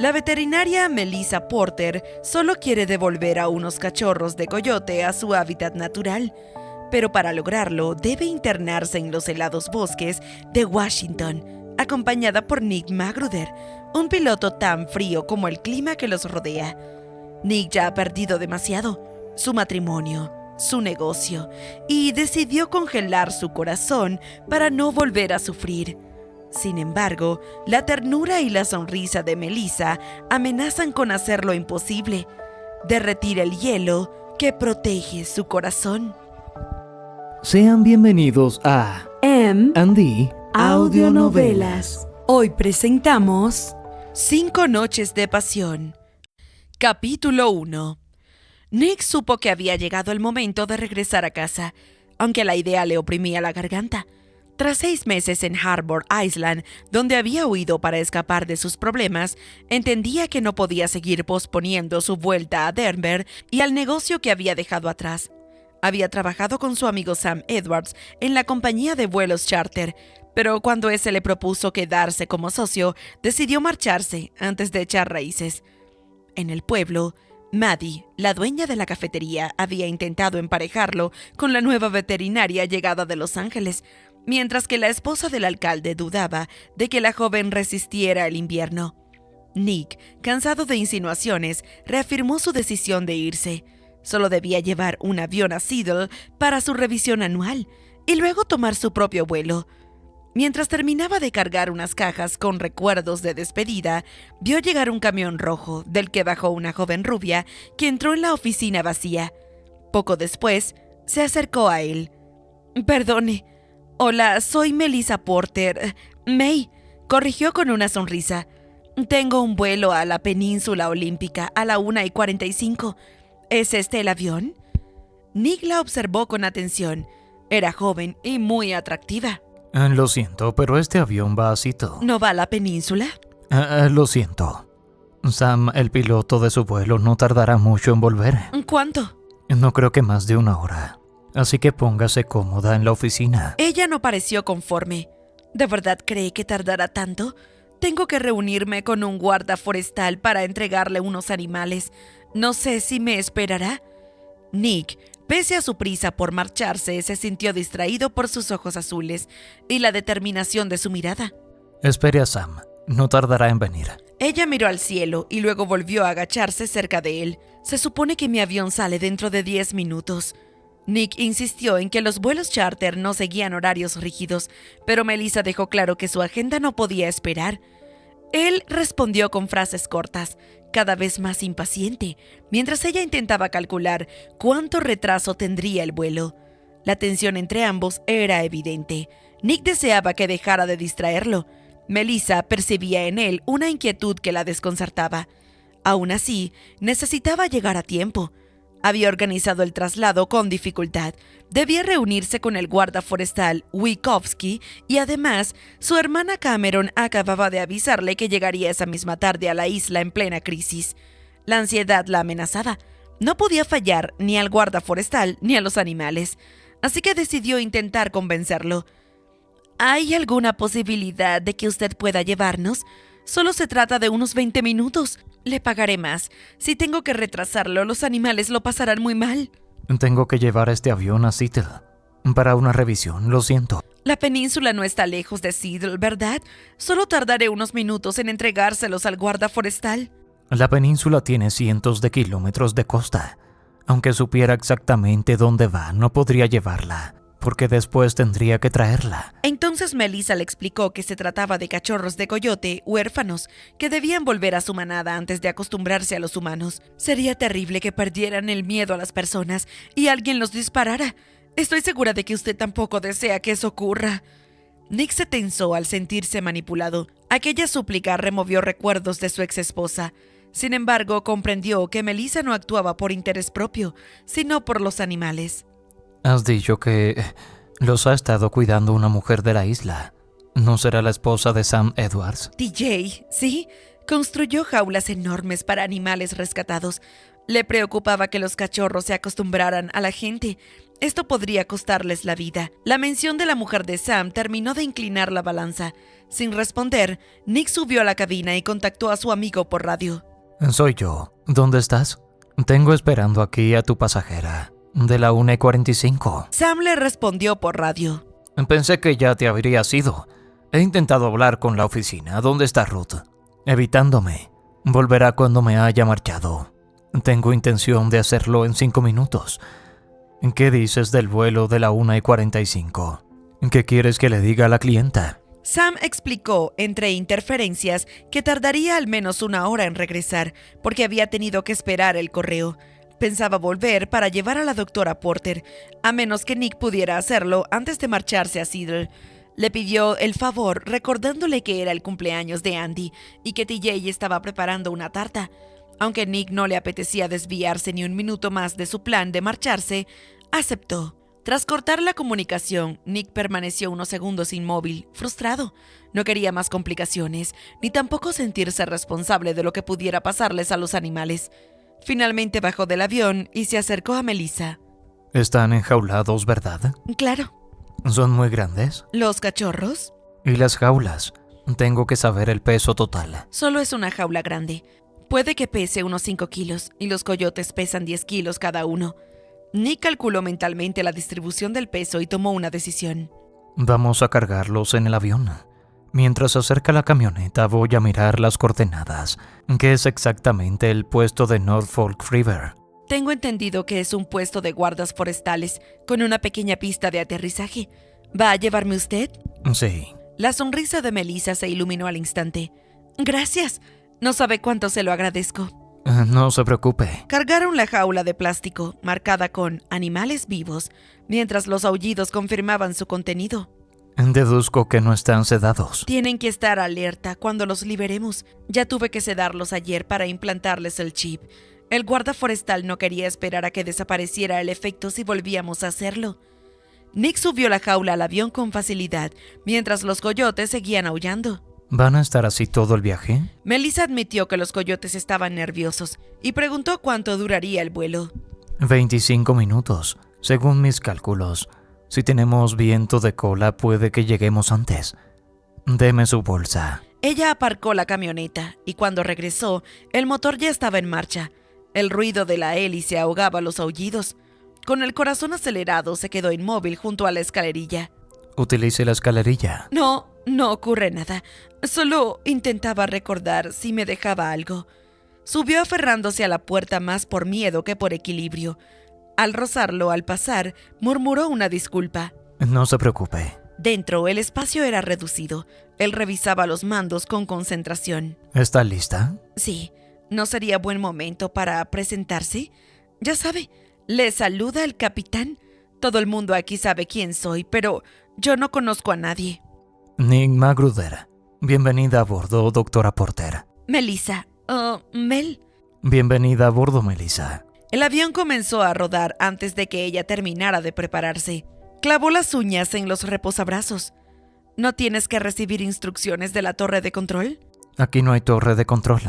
La veterinaria Melissa Porter solo quiere devolver a unos cachorros de coyote a su hábitat natural, pero para lograrlo debe internarse en los helados bosques de Washington, acompañada por Nick Magruder, un piloto tan frío como el clima que los rodea. Nick ya ha perdido demasiado: su matrimonio, su negocio, y decidió congelar su corazón para no volver a sufrir. Sin embargo, la ternura y la sonrisa de Melissa amenazan con hacer lo imposible: derretir el hielo que protege su corazón. Sean bienvenidos a M&D Audionovelas. Hoy presentamos 5 noches de pasión. Capítulo 1. Nick supo que había llegado el momento de regresar a casa, aunque la idea le oprimía la garganta. Tras 6 meses en Harbor Island, donde había huido para escapar de sus problemas, entendía que no podía seguir posponiendo su vuelta a Denver y al negocio que había dejado atrás. Había trabajado con su amigo Sam Edwards en la compañía de vuelos charter, pero cuando ese le propuso quedarse como socio, decidió marcharse antes de echar raíces. En el pueblo, Maddie, la dueña de la cafetería, había intentado emparejarlo con la nueva veterinaria llegada de Los Ángeles, mientras que la esposa del alcalde dudaba de que la joven resistiera el invierno. Nick, cansado de insinuaciones, reafirmó su decisión de irse. Solo debía llevar un avión a Seattle para su revisión anual y luego tomar su propio vuelo. Mientras terminaba de cargar unas cajas con recuerdos de despedida, vio llegar un camión rojo del que bajó una joven rubia que entró en la oficina vacía. Poco después, se acercó a él. «Perdone. Hola, soy Melissa Porter. May», corrigió con una sonrisa. «Tengo un vuelo a la península olímpica a la 1:45. ¿Es este el avión?» Nick la observó con atención. Era joven y muy atractiva. Lo siento, pero este avión va a Seattle. ¿No va a la península? Lo siento. Sam, el piloto de su vuelo, no tardará mucho en volver. ¿Cuánto? No creo que más de 1 hora. Así que póngase cómoda en la oficina. Ella no pareció conforme. ¿De verdad cree que tardará tanto? Tengo que reunirme con un guarda forestal para entregarle unos animales. No sé si me esperará. Nick, pese a su prisa por marcharse, se sintió distraído por sus ojos azules y la determinación de su mirada. Espere a Sam. No tardará en venir. Ella miró al cielo y luego volvió a agacharse cerca de él. Se supone que mi avión sale dentro de 10 minutos. Nick insistió en que los vuelos charter no seguían horarios rígidos, pero Melissa dejó claro que su agenda no podía esperar. Él respondió con frases cortas, cada vez más impaciente, mientras ella intentaba calcular cuánto retraso tendría el vuelo. La tensión entre ambos era evidente. Nick deseaba que dejara de distraerlo. Melissa percibía en él una inquietud que la desconcertaba. Aún así, necesitaba llegar a tiempo. Había organizado el traslado con dificultad. Debía reunirse con el guarda forestal Wikowski y además, su hermana Cameron acababa de avisarle que llegaría esa misma tarde a la isla en plena crisis. La ansiedad la amenazaba. No podía fallar ni al guarda forestal ni a los animales, así que decidió intentar convencerlo. ¿Hay alguna posibilidad de que usted pueda llevarnos? Solo se trata de unos 20 minutos. Le pagaré más. Si tengo que retrasarlo, los animales lo pasarán muy mal. Tengo que llevar este avión a Seattle para una revisión, lo siento. La península no está lejos de Seattle, ¿verdad? Solo tardaré unos minutos en entregárselos al guarda forestal. La península tiene cientos de kilómetros de costa. Aunque supiera exactamente dónde va, no podría llevarla, porque después tendría que traerla. Entonces Melissa le explicó que se trataba de cachorros de coyote huérfanos que debían volver a su manada antes de acostumbrarse a los humanos. Sería terrible que perdieran el miedo a las personas y alguien los disparara. Estoy segura de que usted tampoco desea que eso ocurra. Nick se tensó al sentirse manipulado. Aquella súplica removió recuerdos de su exesposa. Sin embargo, comprendió que Melissa no actuaba por interés propio, sino por los animales. Has dicho que los ha estado cuidando una mujer de la isla. ¿No será la esposa de Sam Edwards? DJ, ¿sí? Construyó jaulas enormes para animales rescatados. Le preocupaba que los cachorros se acostumbraran a la gente. Esto podría costarles la vida. La mención de la mujer de Sam terminó de inclinar la balanza. Sin responder, Nick subió a la cabina y contactó a su amigo por radio. Soy yo. ¿Dónde estás? Tengo esperando aquí a tu pasajera, de la 1:45. Sam le respondió por radio. Pensé que ya te habrías ido. He intentado hablar con la oficina. ¿Dónde está Ruth? Evitándome. Volverá cuando me haya marchado. Tengo intención de hacerlo en 5 minutos. ¿Qué dices del vuelo de la 1:45? ¿Qué quieres que le diga a la clienta? Sam explicó, entre interferencias, que tardaría al menos 1 hora en regresar, porque había tenido que esperar el correo. Pensaba volver para llevar a la doctora Porter, a menos que Nick pudiera hacerlo antes de marcharse a Seattle. Le pidió el favor recordándole que era el cumpleaños de Andy y que TJ estaba preparando una tarta. Aunque Nick no le apetecía desviarse ni un minuto más de su plan de marcharse, aceptó. Tras cortar la comunicación, Nick permaneció unos segundos inmóvil, frustrado. No quería más complicaciones, ni tampoco sentirse responsable de lo que pudiera pasarles a los animales. Finalmente bajó del avión y se acercó a Melissa. Están enjaulados, ¿verdad? Claro. ¿Son muy grandes? ¿Los cachorros? ¿Y las jaulas? Tengo que saber el peso total. Solo es una jaula grande. Puede que pese unos 5 kilos y los coyotes pesan 10 kilos cada uno. Nick calculó mentalmente la distribución del peso y tomó una decisión. Vamos a cargarlos en el avión. Mientras se acerca la camioneta voy a mirar las coordenadas, que es exactamente el puesto de Norfolk River. Tengo entendido que es un puesto de guardas forestales con una pequeña pista de aterrizaje. ¿Va a llevarme usted? Sí. La sonrisa de Melissa se iluminó al instante. Gracias. No sabe cuánto se lo agradezco. No se preocupe. Cargaron la jaula de plástico, marcada con animales vivos, mientras los aullidos confirmaban su contenido. Deduzco que no están sedados. Tienen que estar alerta cuando los liberemos. Ya tuve que sedarlos ayer para implantarles el chip. El guarda forestal no quería esperar a que desapareciera el efecto si volvíamos a hacerlo. Nick subió la jaula al avión con facilidad, mientras los coyotes seguían aullando. ¿Van a estar así todo el viaje? Melissa admitió que los coyotes estaban nerviosos y preguntó cuánto duraría el vuelo. 25 minutos, según mis cálculos. Si tenemos viento de cola, puede que lleguemos antes. Deme su bolsa. Ella aparcó la camioneta y cuando regresó, el motor ya estaba en marcha. El ruido de la hélice ahogaba los aullidos. Con el corazón acelerado, se quedó inmóvil junto a la escalerilla. Utilice la escalerilla. No ocurre nada. Solo intentaba recordar si me dejaba algo. Subió aferrándose a la puerta más por miedo que por equilibrio. Al rozarlo al pasar, murmuró una disculpa. No se preocupe. Dentro, el espacio era reducido. Él revisaba los mandos con concentración. ¿Está lista? Sí. ¿No sería buen momento para presentarse? Ya sabe, le saluda el capitán. Todo el mundo aquí sabe quién soy, pero yo no conozco a nadie. Nick Magruder. Bienvenida a bordo, doctora Porter. Melissa. Mel. Bienvenida a bordo, Melissa. El avión comenzó a rodar antes de que ella terminara de prepararse. Clavó las uñas en los reposabrazos. ¿No tienes que recibir instrucciones de la torre de control? Aquí no hay torre de control.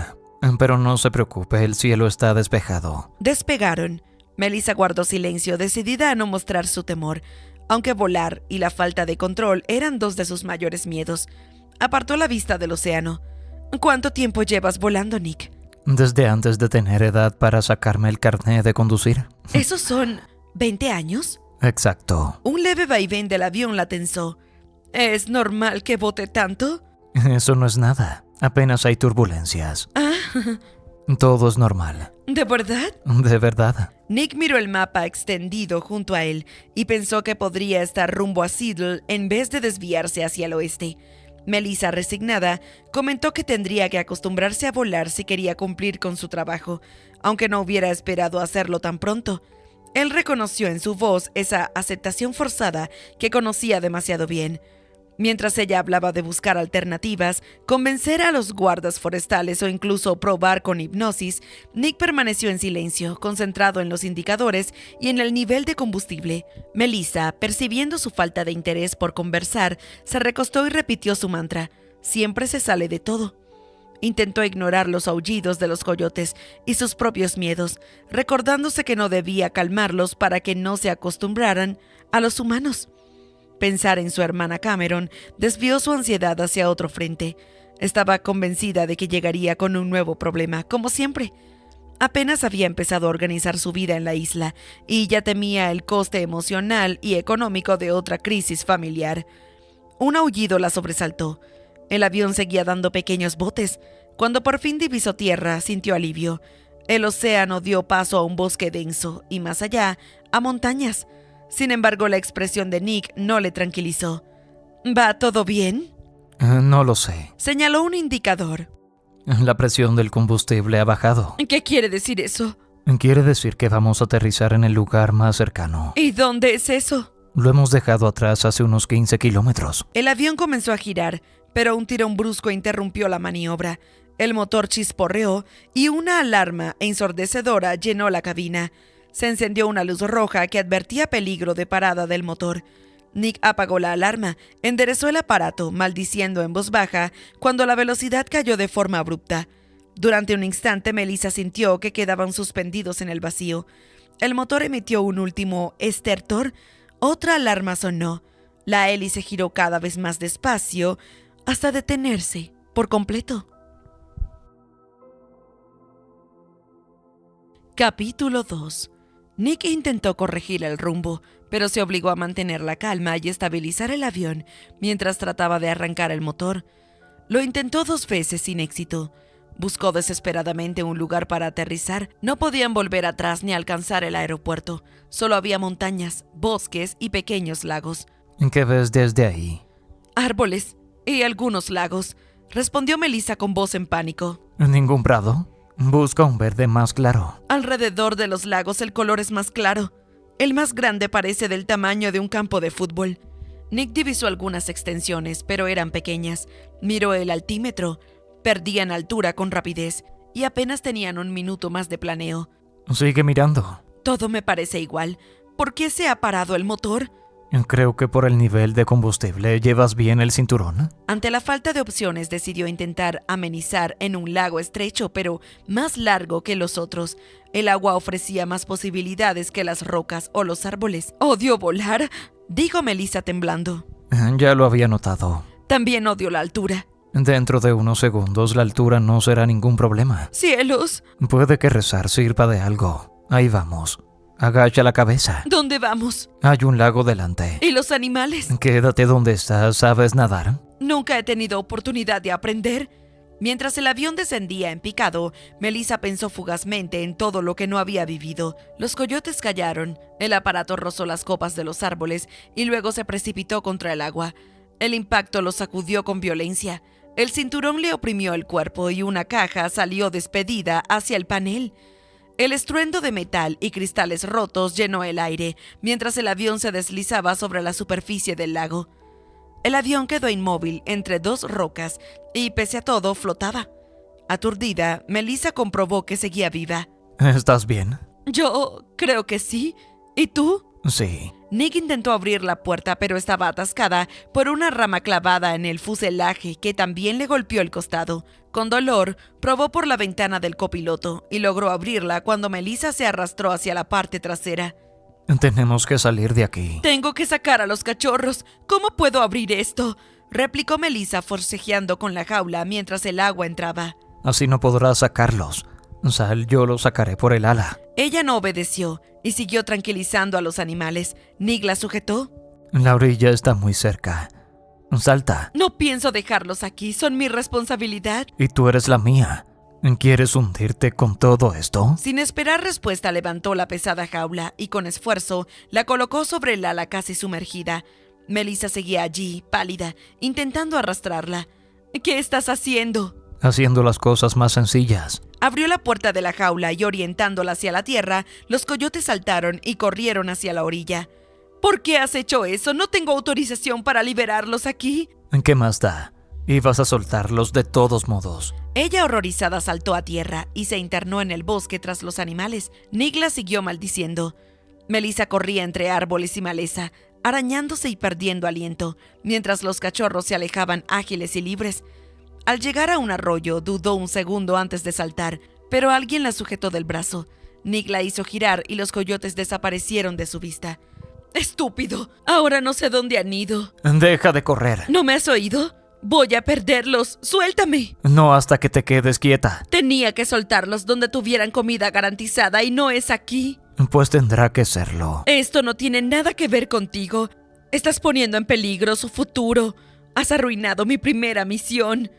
Pero no se preocupe, el cielo está despejado. Despegaron. Melissa guardó silencio, decidida a no mostrar su temor. Aunque volar y la falta de control eran dos de sus mayores miedos. Apartó la vista del océano. ¿Cuánto tiempo llevas volando, Nick? Desde antes de tener edad para sacarme el carné de conducir. ¿Esos son 20 años? Exacto. Un leve vaivén del avión la tensó. ¿Es normal que bote tanto? Eso no es nada. Apenas hay turbulencias. Todo es normal. ¿De verdad? De verdad. Nick miró el mapa extendido junto a él y pensó que podría estar rumbo a Seattle en vez de desviarse hacia el oeste. Melissa, resignada, comentó que tendría que acostumbrarse a volar si quería cumplir con su trabajo, aunque no hubiera esperado hacerlo tan pronto. Él reconoció en su voz esa aceptación forzada que conocía demasiado bien. Mientras ella hablaba de buscar alternativas, convencer a los guardas forestales o incluso probar con hipnosis, Nick permaneció en silencio, concentrado en los indicadores y en el nivel de combustible. Melissa, percibiendo su falta de interés por conversar, se recostó y repitió su mantra: siempre se sale de todo. Intentó ignorar los aullidos de los coyotes y sus propios miedos, recordándose que no debía calmarlos para que no se acostumbraran a los humanos. Pensar en su hermana Cameron desvió su ansiedad hacia otro frente. Estaba convencida de que llegaría con un nuevo problema, como siempre. Apenas había empezado a organizar su vida en la isla y ya temía el coste emocional y económico de otra crisis familiar. Un aullido la sobresaltó. El avión seguía dando pequeños botes. Cuando por fin divisó tierra, sintió alivio. El océano dio paso a un bosque denso y más allá, a montañas. Sin embargo, la expresión de Nick no le tranquilizó. ¿Va todo bien?, No lo sé. señaló un indicador. La presión del combustible ha bajado. ¿Qué quiere decir eso? Quiere decir que vamos a aterrizar en el lugar más cercano. ¿Y dónde es eso? Lo hemos dejado atrás hace unos 15 kilómetros. El avión comenzó a girar, pero un tirón brusco interrumpió la maniobra. El motor chisporreó y una alarma ensordecedora llenó la cabina. Se encendió una luz roja que advertía peligro de parada del motor. Nick apagó la alarma, enderezó el aparato, maldiciendo en voz baja, cuando la velocidad cayó de forma abrupta. Durante un instante, Melissa sintió que quedaban suspendidos en el vacío. El motor emitió un último estertor. Otra alarma sonó. La hélice giró cada vez más despacio, hasta detenerse por completo. Capítulo 2. Nick intentó corregir el rumbo, pero se obligó a mantener la calma y estabilizar el avión mientras trataba de arrancar el motor. Lo intentó 2 veces sin éxito. Buscó desesperadamente un lugar para aterrizar. No podían volver atrás ni alcanzar el aeropuerto. Solo había montañas, bosques y pequeños lagos. ¿Qué ves desde ahí? Árboles y algunos lagos, respondió Melissa con voz en pánico. ¿Ningún prado? Busca un verde más claro. Alrededor de los lagos el color es más claro. El más grande parece del tamaño de un campo de fútbol. Nick divisó algunas extensiones, pero eran pequeñas. Miró el altímetro. Perdían altura con rapidez y apenas tenían 1 minuto más de planeo. Sigue mirando. Todo me parece igual. ¿Por qué se ha parado el motor? Creo que por el nivel de combustible. ¿Llevas bien el cinturón? Ante la falta de opciones, decidió intentar amenizar en un lago estrecho, pero más largo que los otros. El agua ofrecía más posibilidades que las rocas o los árboles. «Odio volar», dijo Melissa temblando. Ya lo había notado. También odio la altura. Dentro de unos segundos la altura no será ningún problema. ¡Cielos! Puede que rezar sirva de algo. Ahí vamos. Agacha la cabeza. ¿Dónde vamos? Hay un lago delante. ¿Y los animales? Quédate donde estás. ¿Sabes nadar? Nunca he tenido oportunidad de aprender. Mientras el avión descendía en picado, Melissa pensó fugazmente en todo lo que no había vivido. Los coyotes callaron, el aparato rozó las copas de los árboles y luego se precipitó contra el agua. El impacto lo sacudió con violencia. El cinturón le oprimió el cuerpo y una caja salió despedida hacia el panel. El estruendo de metal y cristales rotos llenó el aire, mientras el avión se deslizaba sobre la superficie del lago. El avión quedó inmóvil entre 2 rocas y, pese a todo, flotaba. Aturdida, Melissa comprobó que seguía viva. ¿Estás bien? Yo creo que sí. ¿Y tú? Sí. Nick intentó abrir la puerta, pero estaba atascada por una rama clavada en el fuselaje que también le golpeó el costado. Con dolor, probó por la ventana del copiloto y logró abrirla cuando Melissa se arrastró hacia la parte trasera. Tenemos que salir de aquí. «Tengo que sacar a los cachorros. ¿Cómo puedo abrir esto?», replicó Melissa forcejeando con la jaula mientras el agua entraba. Así no podrás sacarlos. Sal, yo los sacaré por el ala. Ella no obedeció y siguió tranquilizando a los animales. Nick la sujetó. La orilla está muy cerca. Salta. «No pienso dejarlos aquí. Son mi responsabilidad». Y tú eres la mía. ¿Quieres hundirte con todo esto? Sin esperar respuesta, levantó la pesada jaula y con esfuerzo la colocó sobre el ala casi sumergida. Melissa seguía allí, pálida, intentando arrastrarla. «¿Qué estás haciendo?», Haciendo las cosas más sencillas. Abrió la puerta de la jaula y orientándola hacia la tierra, los coyotes saltaron y corrieron hacia la orilla. «¿Por qué has hecho eso? No tengo autorización para liberarlos aquí». ¿Qué más da? Ibas a soltarlos de todos modos. Ella, horrorizada, saltó a tierra y se internó en el bosque tras los animales. Nick la siguió maldiciendo. Melissa corría entre árboles y maleza, arañándose y perdiendo aliento, mientras los cachorros se alejaban ágiles y libres. Al llegar a un arroyo, dudó un segundo antes de saltar, pero alguien la sujetó del brazo. Nick la hizo girar y los coyotes desaparecieron de su vista. ¡Estúpido! Ahora no sé dónde han ido. Deja de correr. ¿No me has oído? Voy a perderlos. ¡Suéltame! No hasta que te quedes quieta. Tenía que soltarlos donde tuvieran comida garantizada y no es aquí. Pues tendrá que serlo. Esto no tiene nada que ver contigo. Estás poniendo en peligro su futuro. Has arruinado mi primera misión.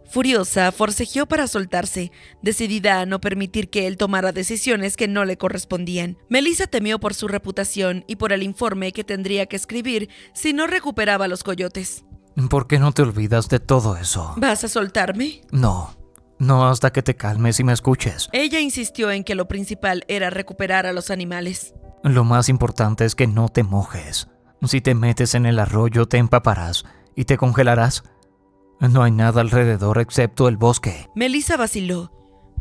Furiosa, forcejeó para soltarse, decidida a no permitir que él tomara decisiones que no le correspondían. Melissa temió por su reputación y por el informe que tendría que escribir si no recuperaba los coyotes. ¿Por qué no te olvidas de todo eso? ¿Vas a soltarme? No hasta que te calmes y me escuches. Ella insistió en que lo principal era recuperar a los animales. Lo más importante es que no te mojes. Si te metes en el arroyo te empaparás y te congelarás. No hay nada alrededor excepto el bosque. Melissa vaciló.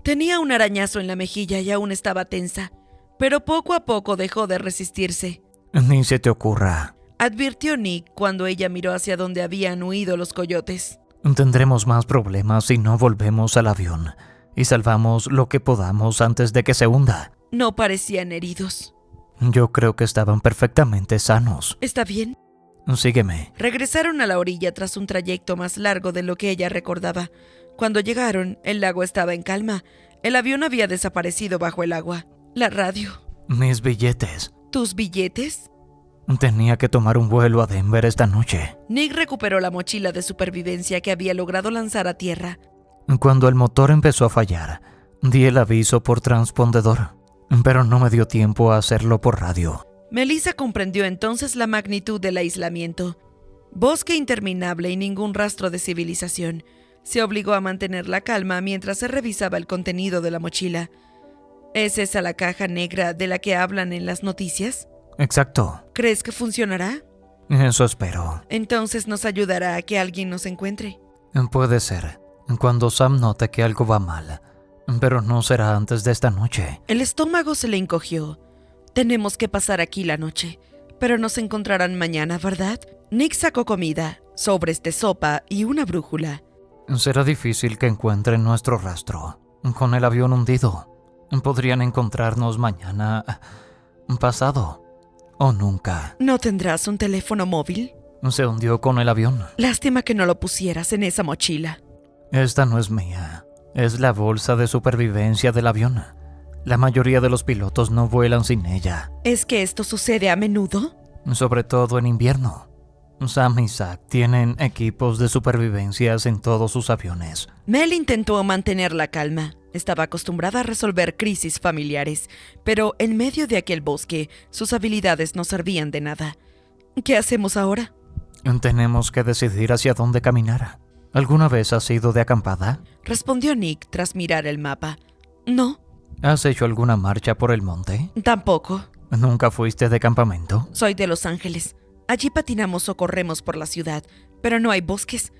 Tenía un arañazo en la mejilla y aún estaba tensa, pero poco a poco dejó de resistirse. Ni se te ocurra. Advirtió Nick cuando ella miró hacia donde habían huido los coyotes. Tendremos más problemas si no volvemos al avión y salvamos lo que podamos antes de que se hunda. No parecían heridos. Yo creo que estaban perfectamente sanos. ¿Está bien? Sígueme. Regresaron a la orilla tras un trayecto más largo de lo que ella recordaba. Cuando llegaron, el lago estaba en calma. El avión había desaparecido bajo el agua. La radio. Mis billetes. ¿Tus billetes? Tenía que tomar un vuelo a Denver esta noche. Nick recuperó la mochila de supervivencia que había logrado lanzar a tierra. Cuando el motor empezó a fallar, di el aviso por transpondedor, pero no me dio tiempo a hacerlo por radio. Melissa comprendió entonces la magnitud del aislamiento. Bosque interminable y ningún rastro de civilización. Se obligó a mantener la calma mientras se revisaba el contenido de la mochila. ¿Es esa la caja negra de la que hablan en las noticias? Exacto. ¿Crees que funcionará? Eso espero. Entonces nos ayudará a que alguien nos encuentre. Puede ser, cuando Sam note que algo va mal, pero no será antes de esta noche. El estómago se le encogió. Tenemos que pasar aquí la noche, pero nos encontrarán mañana, ¿verdad? Nick sacó comida, sobres de sopa y una brújula. Será difícil que encuentren nuestro rastro. Con el avión hundido, podrían encontrarnos mañana, pasado o nunca. ¿No tendrás un teléfono móvil? Se hundió con el avión. Lástima que no lo pusieras en esa mochila. Esta no es mía. Es la bolsa de supervivencia del avión. La mayoría de los pilotos no vuelan sin ella. ¿Es que esto sucede a menudo? Sobre todo en invierno. Sam y Zach tienen equipos de supervivencia en todos sus aviones. Mel intentó mantener la calma. Estaba acostumbrada a resolver crisis familiares, pero en medio de aquel bosque, sus habilidades no servían de nada. ¿Qué hacemos ahora? Tenemos que decidir hacia dónde caminar. ¿Alguna vez has ido de acampada? Respondió Nick tras mirar el mapa. No. ¿Has hecho alguna marcha por el monte? Tampoco. ¿Nunca fuiste de campamento? Soy de Los Ángeles. Allí patinamos o corremos por la ciudad, pero no hay bosques.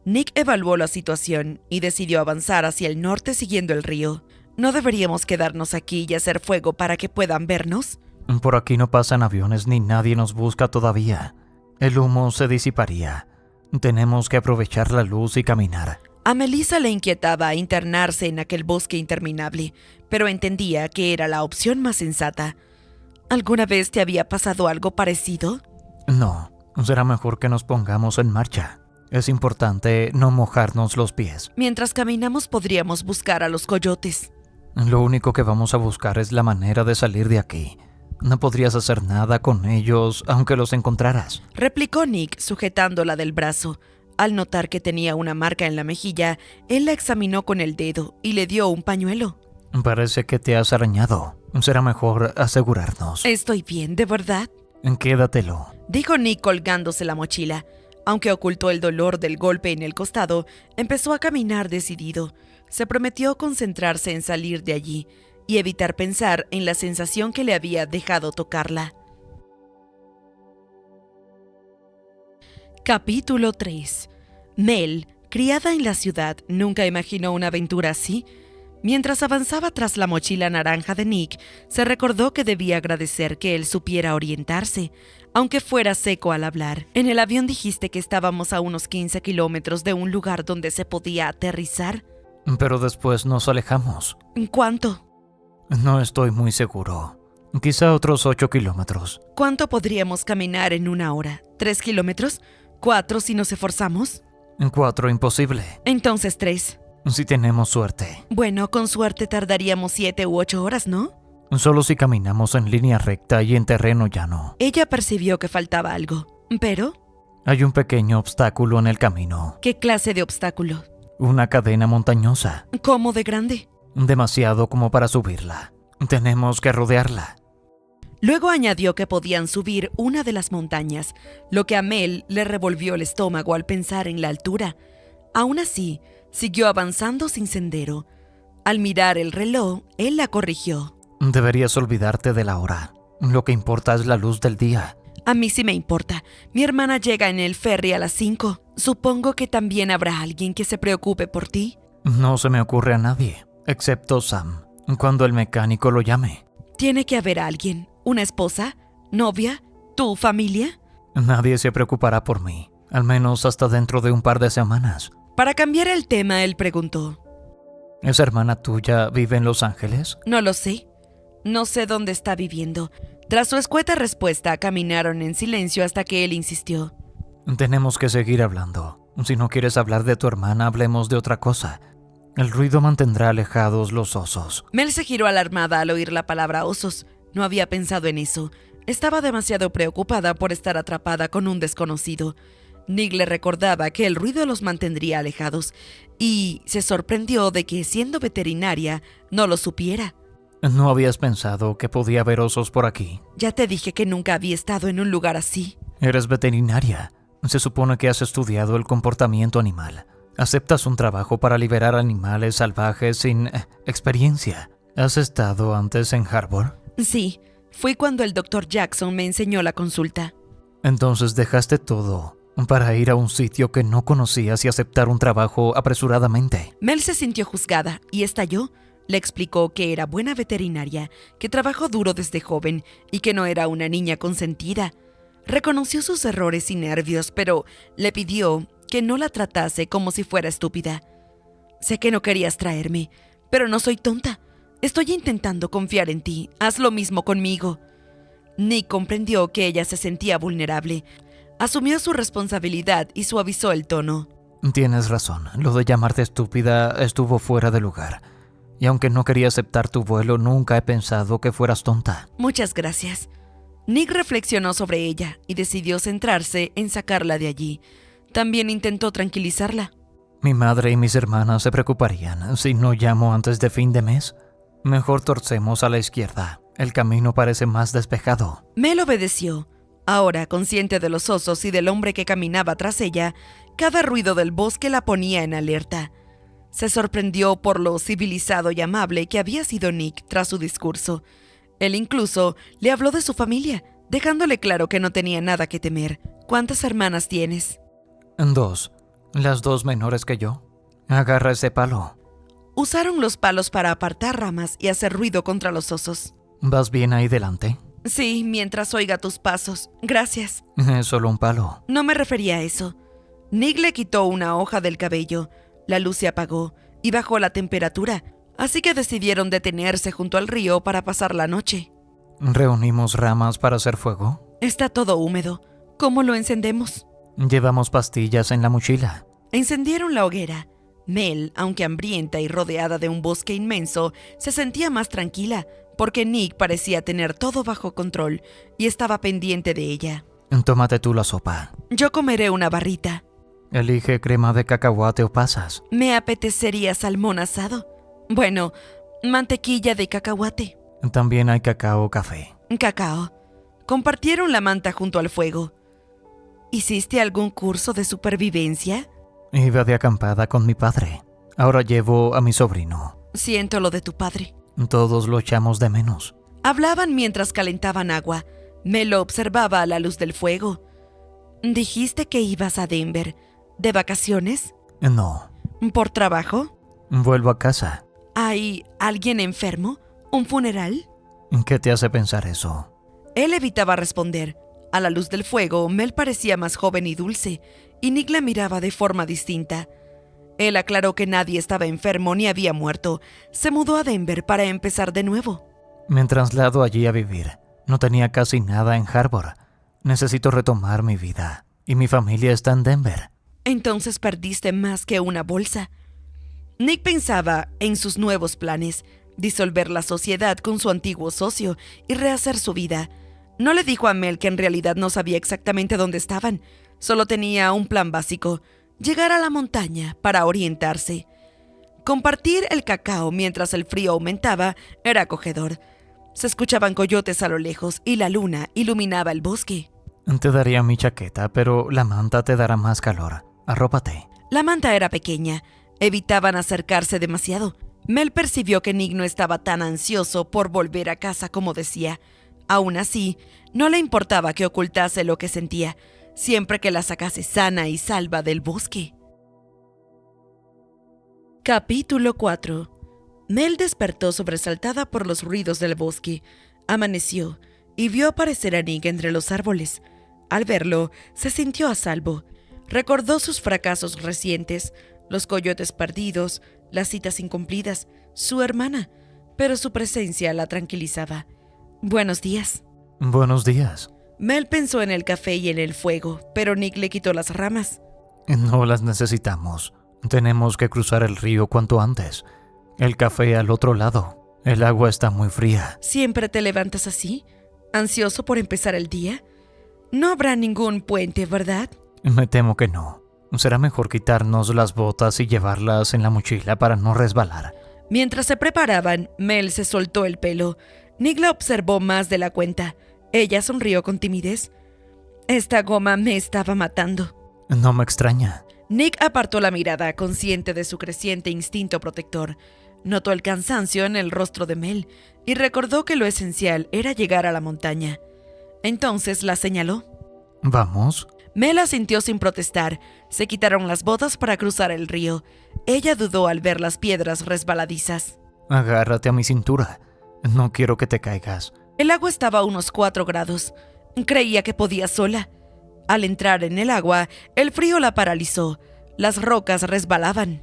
Nick evaluó la situación y decidió avanzar hacia el norte siguiendo el río. ¿No deberíamos quedarnos aquí y hacer fuego para que puedan vernos? Por aquí no pasan aviones ni nadie nos busca todavía. El humo se disiparía. Tenemos que aprovechar la luz y caminar. A Melissa le inquietaba internarse en aquel bosque interminable, pero entendía que era la opción más sensata. ¿Alguna vez te había pasado algo parecido? No, será mejor que nos pongamos en marcha. Es importante no mojarnos los pies. Mientras caminamos podríamos buscar a los coyotes. Lo único que vamos a buscar es la manera de salir de aquí. No podrías hacer nada con ellos aunque los encontraras. Replicó Nick sujetándola del brazo. Al notar que tenía una marca en la mejilla, él la examinó con el dedo y le dio un pañuelo. Parece que te has arañado. Será mejor asegurarnos. Estoy bien, ¿de verdad? Quédatelo, dijo Nick colgándose la mochila. Aunque ocultó el dolor del golpe en el costado, empezó a caminar decidido. Se prometió concentrarse en salir de allí y evitar pensar en la sensación que le había dejado tocarla. Capítulo 3. Mel, criada en la ciudad, nunca imaginó una aventura así. Mientras avanzaba tras la mochila naranja de Nick, se recordó que debía agradecer que él supiera orientarse, aunque fuera seco al hablar. En el avión dijiste que estábamos a unos 15 kilómetros de un lugar donde se podía aterrizar. Pero después nos alejamos. ¿Cuánto? No estoy muy seguro. Quizá otros 8 kilómetros. ¿Cuánto podríamos caminar en una hora? ¿3 kilómetros? ¿4 si nos esforzamos? 4 imposible. Entonces 3. Si tenemos suerte. Bueno, con suerte tardaríamos 7 u 8 horas, ¿no? Solo si caminamos en línea recta y en terreno llano. Ella percibió que faltaba algo. ¿Pero? Hay un pequeño obstáculo en el camino. ¿Qué clase de obstáculo? Una cadena montañosa. ¿Cómo de grande? Demasiado como para subirla. Tenemos que rodearla. Luego añadió que podían subir una de las montañas, lo que a Mel le revolvió el estómago al pensar en la altura. Aún así, siguió avanzando sin sendero. Al mirar el reloj, él la corrigió. Deberías olvidarte de la hora. Lo que importa es la luz del día. A mí sí me importa. Mi hermana llega en el ferry a las 5. Supongo que también habrá alguien que se preocupe por ti. No se me ocurre a nadie, excepto Sam, cuando el mecánico lo llame. Tiene que haber alguien. ¿Una esposa? ¿Novia? ¿Tu familia? Nadie se preocupará por mí, al menos hasta dentro de un par de semanas. Para cambiar el tema, él preguntó. ¿Esa hermana tuya vive en Los Ángeles? No lo sé. No sé dónde está viviendo. Tras su escueta respuesta, caminaron en silencio hasta que él insistió. Tenemos que seguir hablando. Si no quieres hablar de tu hermana, hablemos de otra cosa. El ruido mantendrá alejados los osos. Mel se giró alarmada al oír la palabra osos. No había pensado en eso. Estaba demasiado preocupada por estar atrapada con un desconocido. Nick le recordaba que el ruido los mantendría alejados y se sorprendió de que, siendo veterinaria, no lo supiera. ¿No habías pensado que podía haber osos por aquí? Ya te dije que nunca había estado en un lugar así. Eres veterinaria. Se supone que has estudiado el comportamiento animal. Aceptas un trabajo para liberar animales salvajes sin experiencia. ¿Has estado antes en Harbor? Sí, fui cuando el Dr. Jackson me enseñó la consulta. Entonces dejaste todo para ir a un sitio que no conocías y aceptar un trabajo apresuradamente. Mel se sintió juzgada y estalló. Le explicó que era buena veterinaria, que trabajó duro desde joven y que no era una niña consentida. Reconoció sus errores y nervios, pero le pidió que no la tratase como si fuera estúpida. Sé que no querías traerme, pero no soy tonta. Estoy intentando confiar en ti. Haz lo mismo conmigo. Nick comprendió que ella se sentía vulnerable. Asumió su responsabilidad y suavizó el tono. Tienes razón. Lo de llamarte estúpida estuvo fuera de lugar. Y aunque no quería aceptar tu vuelo, nunca he pensado que fueras tonta. Muchas gracias. Nick reflexionó sobre ella y decidió centrarse en sacarla de allí. También intentó tranquilizarla. Mi madre y mis hermanas se preocuparían si no llamo antes de fin de mes. Mejor torcemos a la izquierda. El camino parece más despejado. Mel obedeció. Ahora, consciente de los osos y del hombre que caminaba tras ella, cada ruido del bosque la ponía en alerta. Se sorprendió por lo civilizado y amable que había sido Nick tras su discurso. Él incluso le habló de su familia, dejándole claro que no tenía nada que temer. ¿Cuántas hermanas tienes? 2. Las 2 menores que yo. Agarra ese palo. Usaron los palos para apartar ramas y hacer ruido contra los osos. ¿Vas bien ahí delante? Sí, mientras oiga tus pasos. Gracias. Es solo un palo. No me refería a eso. Nick le quitó una hoja del cabello. La luz se apagó y bajó la temperatura, así que decidieron detenerse junto al río para pasar la noche. ¿Reunimos ramas para hacer fuego? Está todo húmedo. ¿Cómo lo encendemos? Llevamos pastillas en la mochila. Encendieron la hoguera. Mel, aunque hambrienta y rodeada de un bosque inmenso, se sentía más tranquila, porque Nick parecía tener todo bajo control y estaba pendiente de ella. Tómate tú la sopa. Yo comeré una barrita. Elige crema de cacahuate o pasas. Me apetecería salmón asado. Bueno, mantequilla de cacahuate. También hay cacao o café. Cacao. Compartieron la manta junto al fuego. ¿Hiciste algún curso de supervivencia? Iba de acampada con mi padre. Ahora llevo a mi sobrino. Siento lo de tu padre. Todos lo echamos de menos. Hablaban mientras calentaban agua. Mel lo observaba a la luz del fuego. Dijiste que ibas a Denver. ¿De vacaciones? No. ¿Por trabajo? Vuelvo a casa. ¿Hay alguien enfermo? ¿Un funeral? ¿Qué te hace pensar eso? Él evitaba responder. A la luz del fuego, Mel parecía más joven y dulce, y Nick la miraba de forma distinta. Él aclaró que nadie estaba enfermo ni había muerto. Se mudó a Denver para empezar de nuevo. Me traslado allí a vivir. No tenía casi nada en Harbor. Necesito retomar mi vida. Y mi familia está en Denver. Entonces perdiste más que una bolsa. Nick pensaba en sus nuevos planes, disolver la sociedad con su antiguo socio y rehacer su vida. No le dijo a Mel que en realidad no sabía exactamente dónde estaban. Solo tenía un plan básico: llegar a la montaña para orientarse. Compartir el cacao mientras el frío aumentaba era acogedor. Se escuchaban coyotes a lo lejos y la luna iluminaba el bosque. Te daría mi chaqueta, pero la manta te dará más calor. Arrópate. La manta era pequeña. Evitaban acercarse demasiado. Mel percibió que Nick no estaba tan ansioso por volver a casa como decía. Aún así, no le importaba que ocultase lo que sentía, siempre que la sacase sana y salva del bosque. Capítulo 4. Mel despertó sobresaltada por los ruidos del bosque. Amaneció y vio aparecer a Nick entre los árboles. Al verlo, se sintió a salvo. Recordó sus fracasos recientes, los coyotes perdidos, las citas incumplidas, su hermana, pero su presencia la tranquilizaba. Buenos días. Buenos días. Mel pensó en el café y en el fuego, pero Nick le quitó las ramas. No las necesitamos. Tenemos que cruzar el río cuanto antes. El café al otro lado. El agua está muy fría. ¿Siempre te levantas así? ¿Ansioso por empezar el día? No habrá ningún puente, ¿verdad? Me temo que no. Será mejor quitarnos las botas y llevarlas en la mochila para no resbalar. Mientras se preparaban, Mel se soltó el pelo. Nick la observó más de la cuenta. Ella sonrió con timidez. Esta goma me estaba matando. No me extraña. Nick apartó la mirada, consciente de su creciente instinto protector. Notó el cansancio en el rostro de Mel y recordó que lo esencial era llegar a la montaña. Entonces la señaló. ¿Vamos? Mel asintió sin protestar. Se quitaron las botas para cruzar el río. Ella dudó al ver las piedras resbaladizas. Agárrate a mi cintura. No quiero que te caigas. El agua estaba a unos 4 grados. Creía que podía sola. Al entrar en el agua, el frío la paralizó. Las rocas resbalaban.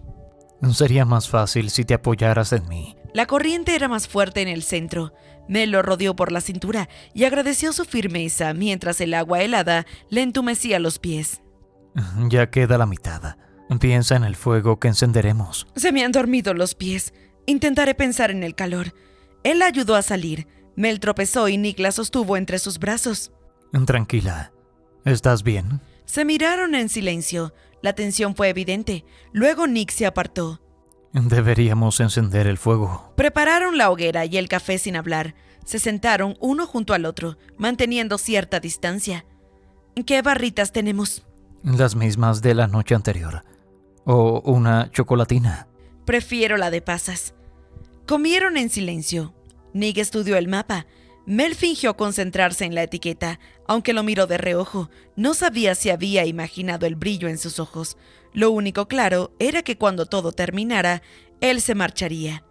Sería más fácil si te apoyaras en mí. La corriente era más fuerte en el centro. Mel lo rodeó por la cintura y agradeció su firmeza mientras el agua helada le entumecía los pies. Ya queda la mitad. Piensa en el fuego que encenderemos. Se me han dormido los pies. Intentaré pensar en el calor. Él la ayudó a salir. Mel tropezó y Nick la sostuvo entre sus brazos. Tranquila. ¿Estás bien? Se miraron en silencio. La tensión fue evidente. Luego Nick se apartó. Deberíamos encender el fuego. Prepararon la hoguera y el café sin hablar. Se sentaron uno junto al otro, manteniendo cierta distancia. ¿Qué barritas tenemos? Las mismas de la noche anterior. ¿O una chocolatina? Prefiero la de pasas. Comieron en silencio. Nick estudió el mapa. Mel fingió concentrarse en la etiqueta, aunque lo miró de reojo. No sabía si había imaginado el brillo en sus ojos. Lo único claro era que cuando todo terminara, él se marcharía.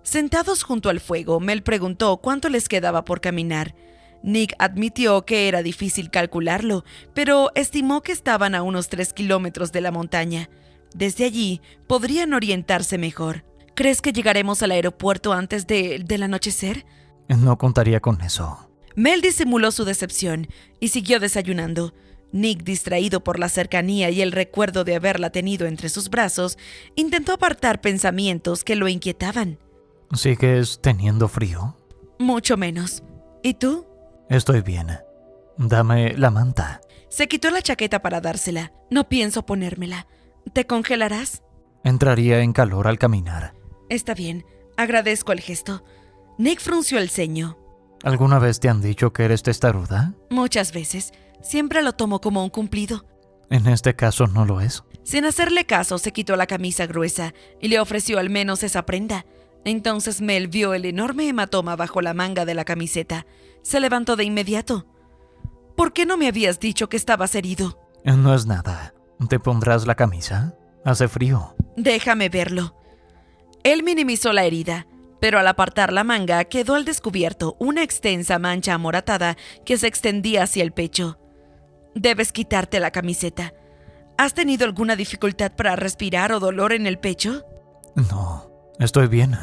Sentados junto al fuego, Mel preguntó cuánto les quedaba por caminar. Nick admitió que era difícil calcularlo, pero estimó que estaban a unos 3 kilómetros de la montaña. Desde allí podrían orientarse mejor. ¿Crees que llegaremos al aeropuerto antes del anochecer? No contaría con eso. Mel disimuló su decepción y siguió desayunando. Nick, distraído por la cercanía y el recuerdo de haberla tenido entre sus brazos, intentó apartar pensamientos que lo inquietaban. ¿Sigues teniendo frío? Mucho menos. ¿Y tú? Estoy bien. Dame la manta. Se quitó la chaqueta para dársela. No pienso ponérmela. ¿Te congelarás? Entraría en calor al caminar. Está bien. Agradezco el gesto. Nick frunció el ceño. ¿Alguna vez te han dicho que eres testaruda? Muchas veces. Siempre lo tomo como un cumplido. En este caso no lo es. Sin hacerle caso, se quitó la camisa gruesa y le ofreció al menos esa prenda. Entonces Mel vio el enorme hematoma bajo la manga de la camiseta. Se levantó de inmediato. ¿Por qué no me habías dicho que estabas herido? No es nada. ¿Te pondrás la camisa? Hace frío. Déjame verlo. Él minimizó la herida, pero al apartar la manga quedó al descubierto una extensa mancha amoratada que se extendía hacia el pecho. Debes quitarte la camiseta. ¿Has tenido alguna dificultad para respirar o dolor en el pecho? No, estoy bien.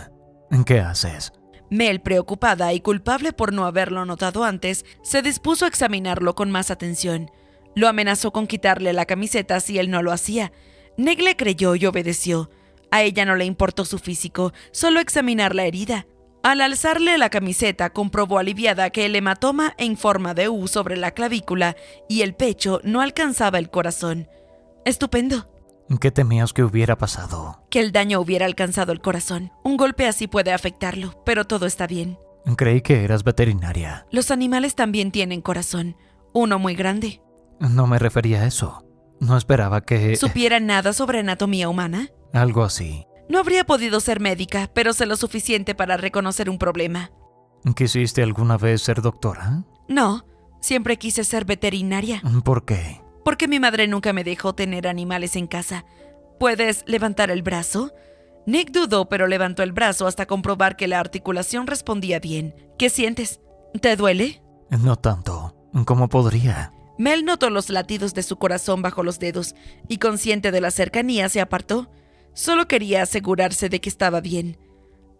¿Qué haces? Mel, preocupada y culpable por no haberlo notado antes, se dispuso a examinarlo con más atención. Lo amenazó con quitarle la camiseta si él no lo hacía. Nick le creyó y obedeció. A ella no le importó su físico, solo examinar la herida. Al alzarle la camiseta, comprobó aliviada que el hematoma en forma de U sobre la clavícula y el pecho no alcanzaba el corazón. Estupendo. ¿Qué temías que hubiera pasado? Que el daño hubiera alcanzado el corazón. Un golpe así puede afectarlo, pero todo está bien. Creí que eras veterinaria. Los animales también tienen corazón, uno muy grande. No me refería a eso. No esperaba que... ¿Supiera nada sobre anatomía humana? Algo así. No habría podido ser médica, pero sé lo suficiente para reconocer un problema. ¿Quisiste alguna vez ser doctora? No, siempre quise ser veterinaria. ¿Por qué? Porque mi madre nunca me dejó tener animales en casa. ¿Puedes levantar el brazo? Nick dudó, pero levantó el brazo hasta comprobar que la articulación respondía bien. ¿Qué sientes? ¿Te duele? No tanto. ¿Cómo podría? Mel notó los latidos de su corazón bajo los dedos y, consciente de la cercanía, se apartó. Solo quería asegurarse de que estaba bien.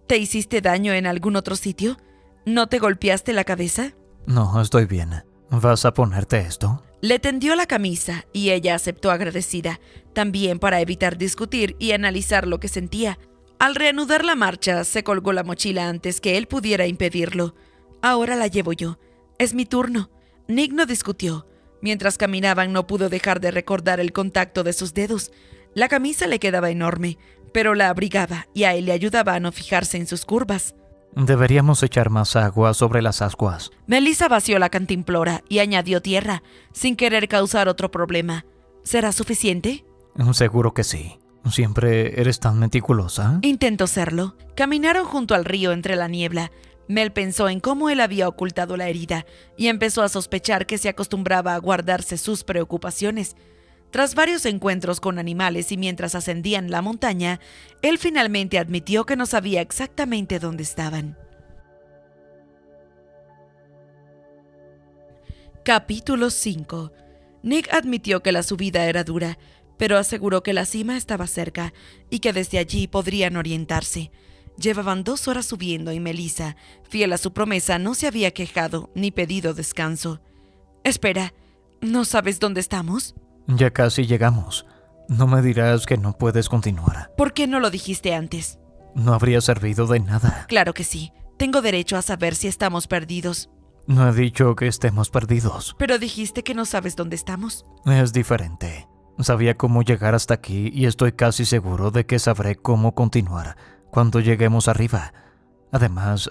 ¿Te hiciste daño en algún otro sitio? ¿No te golpeaste la cabeza? No, estoy bien. ¿Vas a ponerte esto? Le tendió la camisa y ella aceptó agradecida, también para evitar discutir y analizar lo que sentía. Al reanudar la marcha, se colgó la mochila antes que él pudiera impedirlo. Ahora la llevo yo. Es mi turno. Nick no discutió. Mientras caminaban no pudo dejar de recordar el contacto de sus dedos. La camisa le quedaba enorme, pero la abrigaba y a él le ayudaba a no fijarse en sus curvas. Deberíamos echar más agua sobre las ascuas. Melissa vació la cantimplora y añadió tierra, sin querer causar otro problema. ¿Será suficiente? Seguro que sí. ¿Siempre eres tan meticulosa? Intentó serlo. Caminaron junto al río entre la niebla. Mel pensó en cómo él había ocultado la herida y empezó a sospechar que se acostumbraba a guardarse sus preocupaciones. Tras varios encuentros con animales y mientras ascendían la montaña, él finalmente admitió que no sabía exactamente dónde estaban. Capítulo 5. Nick admitió que la subida era dura, pero aseguró que la cima estaba cerca y que desde allí podrían orientarse. Llevaban 2 horas subiendo y Melissa, fiel a su promesa, no se había quejado ni pedido descanso. Espera, ¿no sabes dónde estamos? Ya casi llegamos. No me dirás que no puedes continuar. ¿Por qué no lo dijiste antes? No habría servido de nada. Claro que sí. Tengo derecho a saber si estamos perdidos. No he dicho que estemos perdidos. Pero dijiste que no sabes dónde estamos. Es diferente. Sabía cómo llegar hasta aquí y estoy casi seguro de que sabré cómo continuar cuando lleguemos arriba. Además,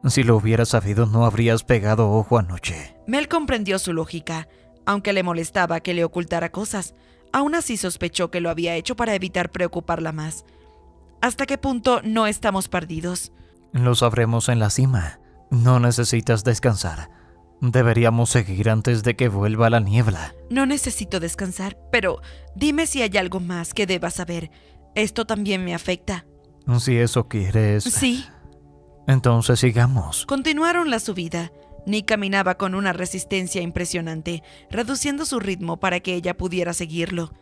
si lo hubieras sabido no habrías pegado ojo anoche. Mel comprendió su lógica. Aunque le molestaba que le ocultara cosas, aún así sospechó que lo había hecho para evitar preocuparla más. ¿Hasta qué punto no estamos perdidos? Lo sabremos en la cima. No necesitas descansar. Deberíamos seguir antes de que vuelva la niebla. No necesito descansar, pero dime si hay algo más que deba saber. Esto también me afecta. Si eso quieres... Sí. Entonces sigamos. Continuaron la subida. Nick caminaba con una resistencia impresionante, reduciendo su ritmo para que ella pudiera seguirlo.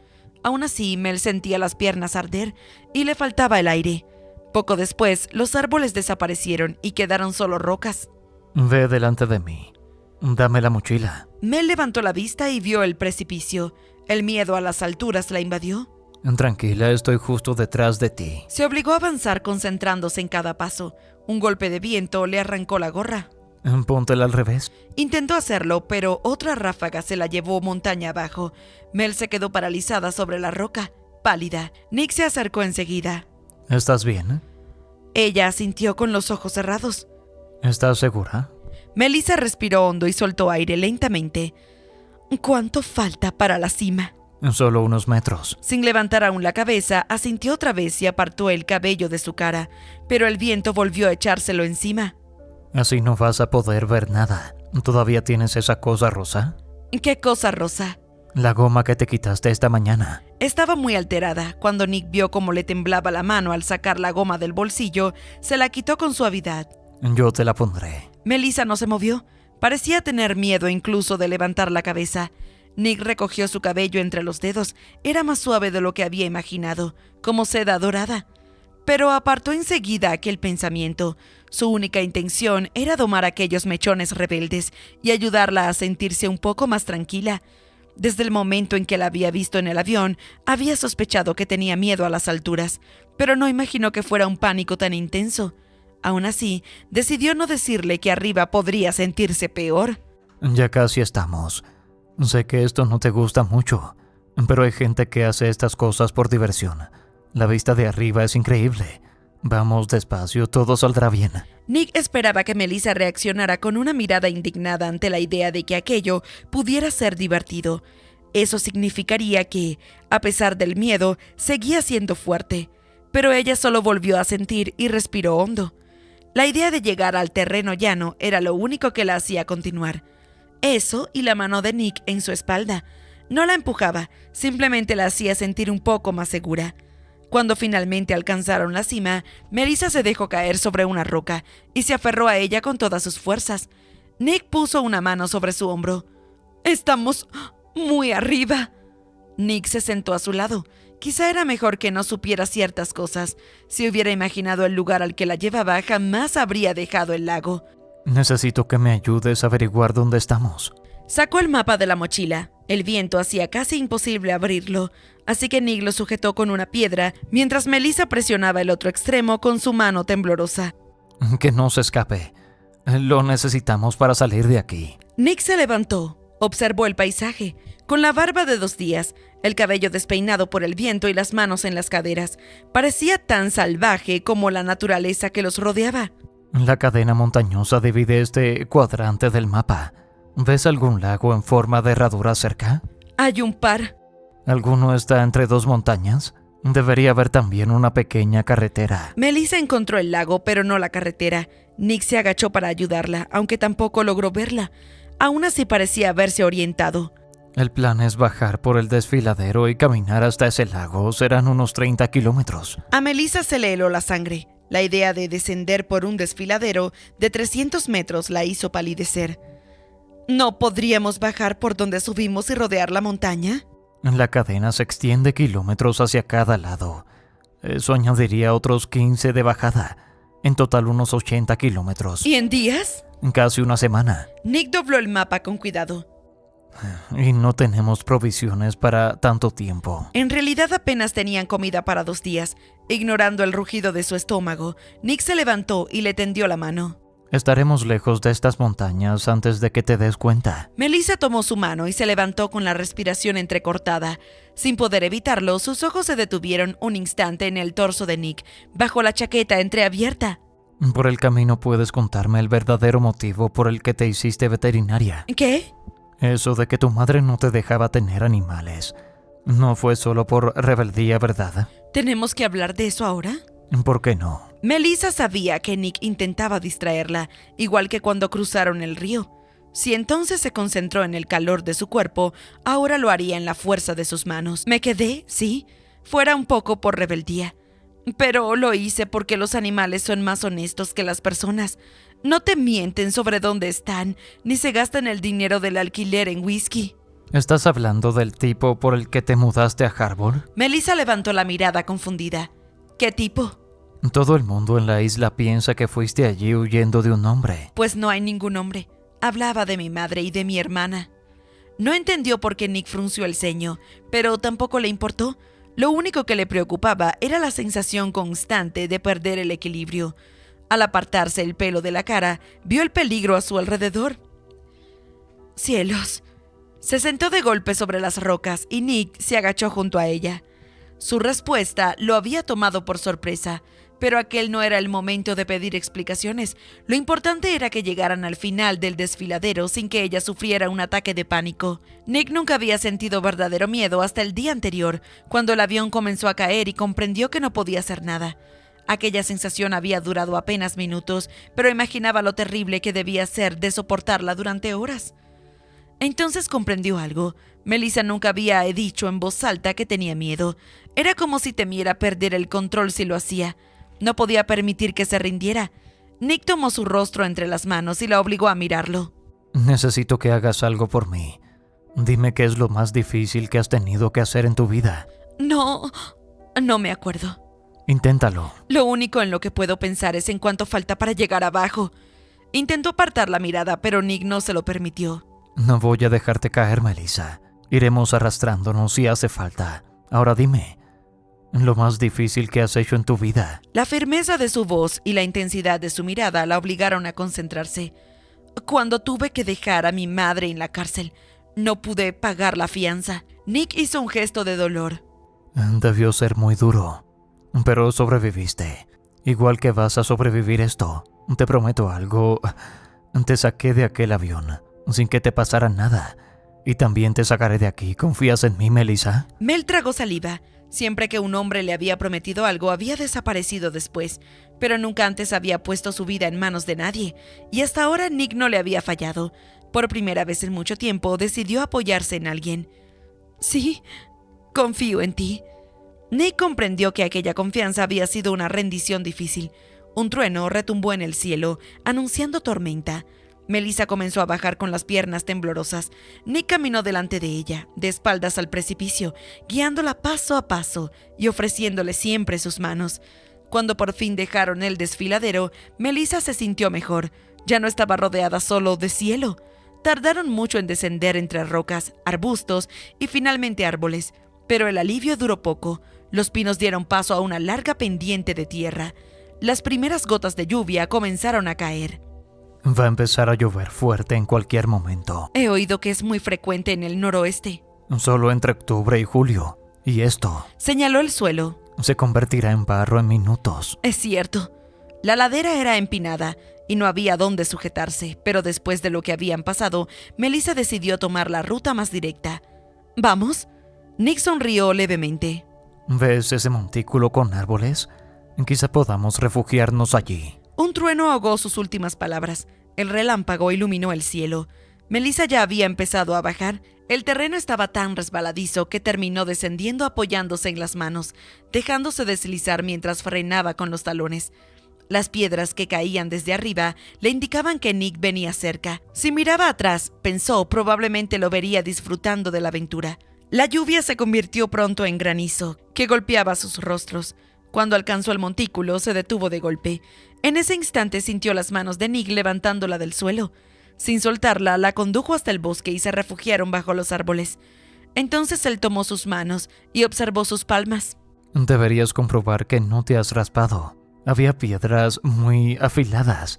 Aún así, Mel sentía las piernas arder y le faltaba el aire. Poco después, los árboles desaparecieron y quedaron solo rocas. Ve delante de mí. Dame la mochila. Mel levantó la vista y vio el precipicio. El miedo a las alturas la invadió. Tranquila, estoy justo detrás de ti. Se obligó a avanzar concentrándose en cada paso. Un golpe de viento le arrancó la gorra. Póntela al revés. Intentó hacerlo, pero otra ráfaga se la llevó montaña abajo. Mel se quedó paralizada sobre la roca, pálida. Nick se acercó enseguida. ¿Estás bien? Ella asintió con los ojos cerrados. ¿Estás segura? Melissa respiró hondo y soltó aire lentamente. ¿Cuánto falta para la cima? Solo unos metros. Sin levantar aún la cabeza, asintió otra vez y apartó el cabello de su cara, pero el viento volvió a echárselo encima. Así no vas a poder ver nada. ¿Todavía tienes esa cosa rosa? ¿Qué cosa rosa? La goma que te quitaste esta mañana. Estaba muy alterada. Cuando Nick vio cómo le temblaba la mano al sacar la goma del bolsillo, se la quitó con suavidad. Yo te la pondré. Melissa no se movió. Parecía tener miedo incluso de levantar la cabeza. Nick recogió su cabello entre los dedos. Era más suave de lo que había imaginado, como seda dorada. Pero apartó enseguida aquel pensamiento. Su única intención era domar aquellos mechones rebeldes y ayudarla a sentirse un poco más tranquila. Desde el momento en que la había visto en el avión, había sospechado que tenía miedo a las alturas, pero no imaginó que fuera un pánico tan intenso. Aún así, decidió no decirle que arriba podría sentirse peor. Ya casi estamos. Sé que esto no te gusta mucho, pero hay gente que hace estas cosas por diversión. La vista de arriba es increíble. Vamos despacio, todo saldrá bien. Nick esperaba que Melissa reaccionara con una mirada indignada ante la idea de que aquello pudiera ser divertido. Eso significaría que, a pesar del miedo, seguía siendo fuerte. Pero ella solo volvió a sentir y respiró hondo. La idea de llegar al terreno llano era lo único que la hacía continuar. Eso y la mano de Nick en su espalda. No la empujaba, simplemente la hacía sentir un poco más segura. Cuando finalmente alcanzaron la cima, Melissa se dejó caer sobre una roca y se aferró a ella con todas sus fuerzas. Nick puso una mano sobre su hombro. «Estamos muy arriba». Nick se sentó a su lado. Quizá era mejor que no supiera ciertas cosas. Si hubiera imaginado el lugar al que la llevaba, jamás habría dejado el lago. Necesito que me ayudes a averiguar dónde estamos. Sacó el mapa de la mochila. El viento hacía casi imposible abrirlo, así que Nick lo sujetó con una piedra mientras Melissa presionaba el otro extremo con su mano temblorosa. Que no se escape. Lo necesitamos para salir de aquí. Nick se levantó, observó el paisaje, con la barba de 2 días, el cabello despeinado por el viento y las manos en las caderas. Parecía tan salvaje como la naturaleza que los rodeaba. La cadena montañosa divide este cuadrante del mapa. ¿Ves algún lago en forma de herradura cerca? Hay un par. ¿Alguno está entre 2 montañas? Debería haber también una pequeña carretera. Melissa encontró el lago, pero no la carretera. Nick se agachó para ayudarla, aunque tampoco logró verla. Aún así parecía haberse orientado. El plan es bajar por el desfiladero y caminar hasta ese lago. Serán unos 30 kilómetros. A Melissa se le heló la sangre. La idea de descender por un desfiladero de 300 metros la hizo palidecer. ¿No podríamos bajar por donde subimos y rodear la montaña? La cadena se extiende kilómetros hacia cada lado. Eso añadiría otros 15 de bajada. En total unos 80 kilómetros. ¿Y en días? Casi una semana. Nick dobló el mapa con cuidado. Y no tenemos provisiones para tanto tiempo. En realidad apenas tenían comida para 2 días. Ignorando el rugido de su estómago, Nick se levantó y le tendió la mano. Estaremos lejos de estas montañas antes de que te des cuenta. Melissa tomó su mano y se levantó con la respiración entrecortada. Sin poder evitarlo, sus ojos se detuvieron un instante en el torso de Nick, bajo la chaqueta entreabierta. Por el camino puedes contarme el verdadero motivo por el que te hiciste veterinaria. ¿Qué? Eso de que tu madre no te dejaba tener animales. No fue solo por rebeldía, ¿verdad? ¿Tenemos que hablar de eso ahora? ¿Por qué no? Melissa sabía que Nick intentaba distraerla, igual que cuando cruzaron el río. Si entonces se concentró en el calor de su cuerpo, ahora lo haría en la fuerza de sus manos. Me quedé, sí, fuera un poco por rebeldía. Pero lo hice porque los animales son más honestos que las personas. No te mienten sobre dónde están, ni se gastan el dinero del alquiler en whisky. ¿Estás hablando del tipo por el que te mudaste a Harbor? Melissa levantó la mirada confundida. ¿Qué tipo? Todo el mundo en la isla piensa que fuiste allí huyendo de un hombre. Pues no hay ningún hombre. Hablaba de mi madre y de mi hermana. No entendió por qué Nick frunció el ceño, pero tampoco le importó. Lo único que le preocupaba era la sensación constante de perder el equilibrio. Al apartarse el pelo de la cara, vio el peligro a su alrededor. ¡Cielos! Se sentó de golpe sobre las rocas y Nick se agachó junto a ella. Su respuesta lo había tomado por sorpresa, pero aquel no era el momento de pedir explicaciones. Lo importante era que llegaran al final del desfiladero sin que ella sufriera un ataque de pánico. Nick nunca había sentido verdadero miedo hasta el día anterior, cuando el avión comenzó a caer y comprendió que no podía hacer nada. Aquella sensación había durado apenas minutos, pero imaginaba lo terrible que debía ser de soportarla durante horas. Entonces comprendió algo. Melissa nunca había dicho en voz alta que tenía miedo. Era como si temiera perder el control si lo hacía. No podía permitir que se rindiera. Nick tomó su rostro entre las manos y la obligó a mirarlo. Necesito que hagas algo por mí. Dime qué es lo más difícil que has tenido que hacer en tu vida. No me acuerdo. Inténtalo. Lo único en lo que puedo pensar es en cuánto falta para llegar abajo. Intentó apartar la mirada, pero Nick no se lo permitió. No voy a dejarte caer, Melissa. Iremos arrastrándonos si hace falta. Ahora dime, lo más difícil que has hecho en tu vida. La firmeza de su voz y la intensidad de su mirada la obligaron a concentrarse. Cuando tuve que dejar a mi madre en la cárcel, no pude pagar la fianza. Nick hizo un gesto de dolor. Debió ser muy duro, pero sobreviviste. Igual que vas a sobrevivir esto. Te prometo algo. Te saqué de aquel avión sin que te pasara nada. Y también te sacaré de aquí. ¿Confías en mí, Melissa? Mel tragó saliva. Siempre que un hombre le había prometido algo, había desaparecido después, pero nunca antes había puesto su vida en manos de nadie, y hasta ahora Nick no le había fallado. Por primera vez en mucho tiempo, decidió apoyarse en alguien. Sí, confío en ti. Nick comprendió que aquella confianza había sido una rendición difícil. Un trueno retumbó en el cielo, anunciando tormenta. Melissa comenzó a bajar con las piernas temblorosas. Nick caminó delante de ella, de espaldas al precipicio, guiándola paso a paso y ofreciéndole siempre sus manos. Cuando por fin dejaron el desfiladero, Melissa se sintió mejor. Ya no estaba rodeada solo de cielo. Tardaron mucho en descender entre rocas, arbustos y finalmente árboles, pero el alivio duró poco. Los pinos dieron paso a una larga pendiente de tierra. Las primeras gotas de lluvia comenzaron a caer. Va a empezar a llover fuerte en cualquier momento. He oído que es muy frecuente en el noroeste. Solo entre octubre y julio. Y esto Señaló el suelo. se convertirá en barro en minutos. Es cierto. La ladera era empinada y no había dónde sujetarse, pero después de lo que habían pasado, Melissa decidió tomar la ruta más directa. ¿Vamos? Nick sonrió levemente. ¿Ves ese montículo con árboles? Quizá podamos refugiarnos allí. Un trueno ahogó sus últimas palabras. El relámpago iluminó el cielo. Melissa ya había empezado a bajar. El terreno estaba tan resbaladizo que terminó descendiendo apoyándose en las manos, dejándose deslizar mientras frenaba con los talones. Las piedras que caían desde arriba le indicaban que Nick venía cerca. Si miraba atrás, pensó, probablemente lo vería disfrutando de la aventura. La lluvia se convirtió pronto en granizo, que golpeaba sus rostros. Cuando alcanzó el montículo, se detuvo de golpe. En ese instante sintió las manos de Nick levantándola del suelo. Sin soltarla, la condujo hasta el bosque y se refugiaron bajo los árboles. Entonces él tomó sus manos y observó sus palmas. Deberías comprobar que no te has raspado. Había piedras muy afiladas.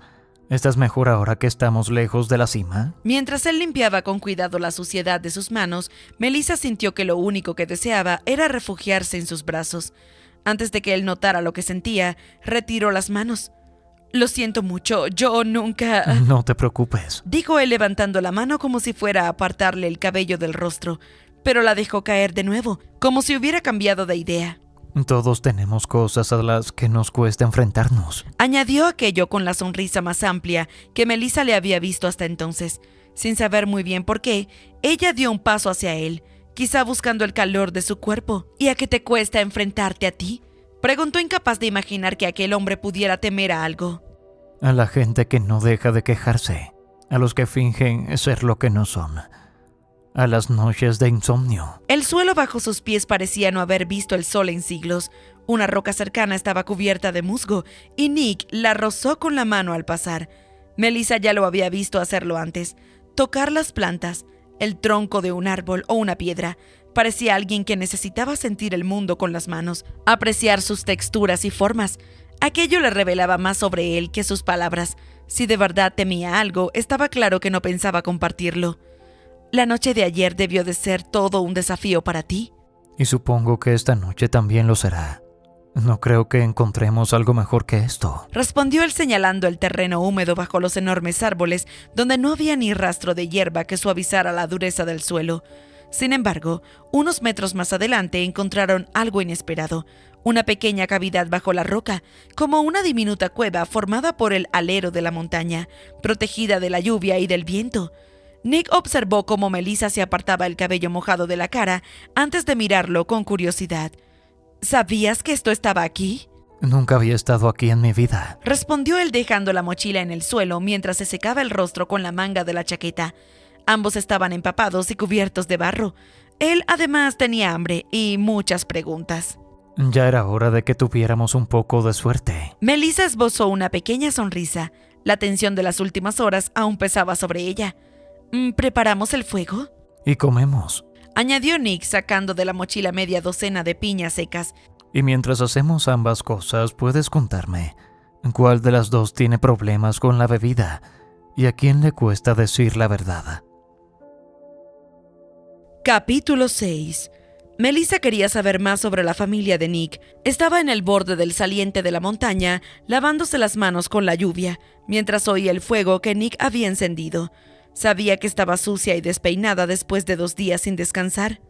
¿Estás mejor ahora que estamos lejos de la cima? Mientras él limpiaba con cuidado la suciedad de sus manos, Melissa sintió que lo único que deseaba era refugiarse en sus brazos. Antes de que él notara lo que sentía, retiró las manos. Lo siento mucho, yo nunca... No te preocupes, dijo él levantando la mano como si fuera a apartarle el cabello del rostro, pero la dejó caer de nuevo, como si hubiera cambiado de idea. Todos tenemos cosas a las que nos cuesta enfrentarnos. Añadió aquello con la sonrisa más amplia que Melissa le había visto hasta entonces. Sin saber muy bien por qué, ella dio un paso hacia él, quizá buscando el calor de su cuerpo. ¿Y a qué te cuesta enfrentarte a ti?, preguntó, incapaz de imaginar que aquel hombre pudiera temer a algo. A la gente que no deja de quejarse, a los que fingen ser lo que no son, a las noches de insomnio. El suelo bajo sus pies parecía no haber visto el sol en siglos. Una roca cercana estaba cubierta de musgo y Nick la rozó con la mano al pasar. Melissa ya lo había visto hacerlo antes. Tocar las plantas, el tronco de un árbol o una piedra. Parecía alguien que necesitaba sentir el mundo con las manos, apreciar sus texturas y formas. Aquello le revelaba más sobre él que sus palabras. Si de verdad temía algo, estaba claro que no pensaba compartirlo. La noche de ayer debió de ser todo un desafío para ti. Y supongo que esta noche también lo será. No creo que encontremos algo mejor que esto, respondió él señalando el terreno húmedo bajo los enormes árboles, donde no había ni rastro de hierba que suavizara la dureza del suelo. Sin embargo, unos metros más adelante encontraron algo inesperado, una pequeña cavidad bajo la roca, como una diminuta cueva formada por el alero de la montaña, protegida de la lluvia y del viento. Nick observó cómo Melissa se apartaba el cabello mojado de la cara antes de mirarlo con curiosidad. ¿Sabías que esto estaba aquí? Nunca había estado aquí en mi vida. Respondió él dejando la mochila en el suelo mientras se secaba el rostro con la manga de la chaqueta. Ambos estaban empapados y cubiertos de barro. Él además tenía hambre y muchas preguntas. Ya era hora de que tuviéramos un poco de suerte. Melissa esbozó una pequeña sonrisa. La tensión de las últimas horas aún pesaba sobre ella. ¿Preparamos el fuego? Y comemos. Añadió Nick sacando de la mochila media docena de piñas secas. Y mientras hacemos ambas cosas, puedes contarme cuál de las dos tiene problemas con la bebida y a quién le cuesta decir la verdad. Capítulo 6. Melissa quería saber más sobre la familia de Nick. Estaba en el borde del saliente de la montaña, lavándose las manos con la lluvia, mientras oía el fuego que Nick había encendido. Sabía que estaba sucia y despeinada después de 2 días sin descansar.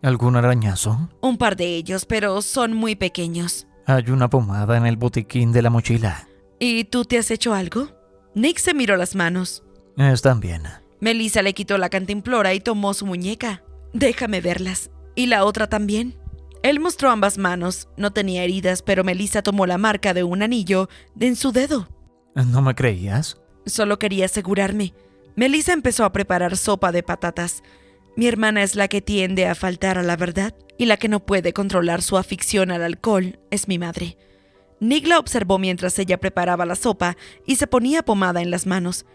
¿Algún arañazo? Un par de ellos, pero son muy pequeños. Hay una pomada en el botiquín de la mochila. ¿Y tú te has hecho algo? Nick se miró las manos. Están bien. Melissa le quitó la cantimplora y tomó su muñeca. Déjame verlas. ¿Y la otra también? Él mostró ambas manos. No tenía heridas, pero Melissa tomó la marca de un anillo en su dedo. ¿No me creías? Solo quería asegurarme. Melissa empezó a preparar sopa de patatas. Mi hermana es la que tiende a faltar a la verdad y la que no puede controlar su afición al alcohol es mi madre. Nick la observó mientras ella preparaba la sopa y se ponía pomada en las manos.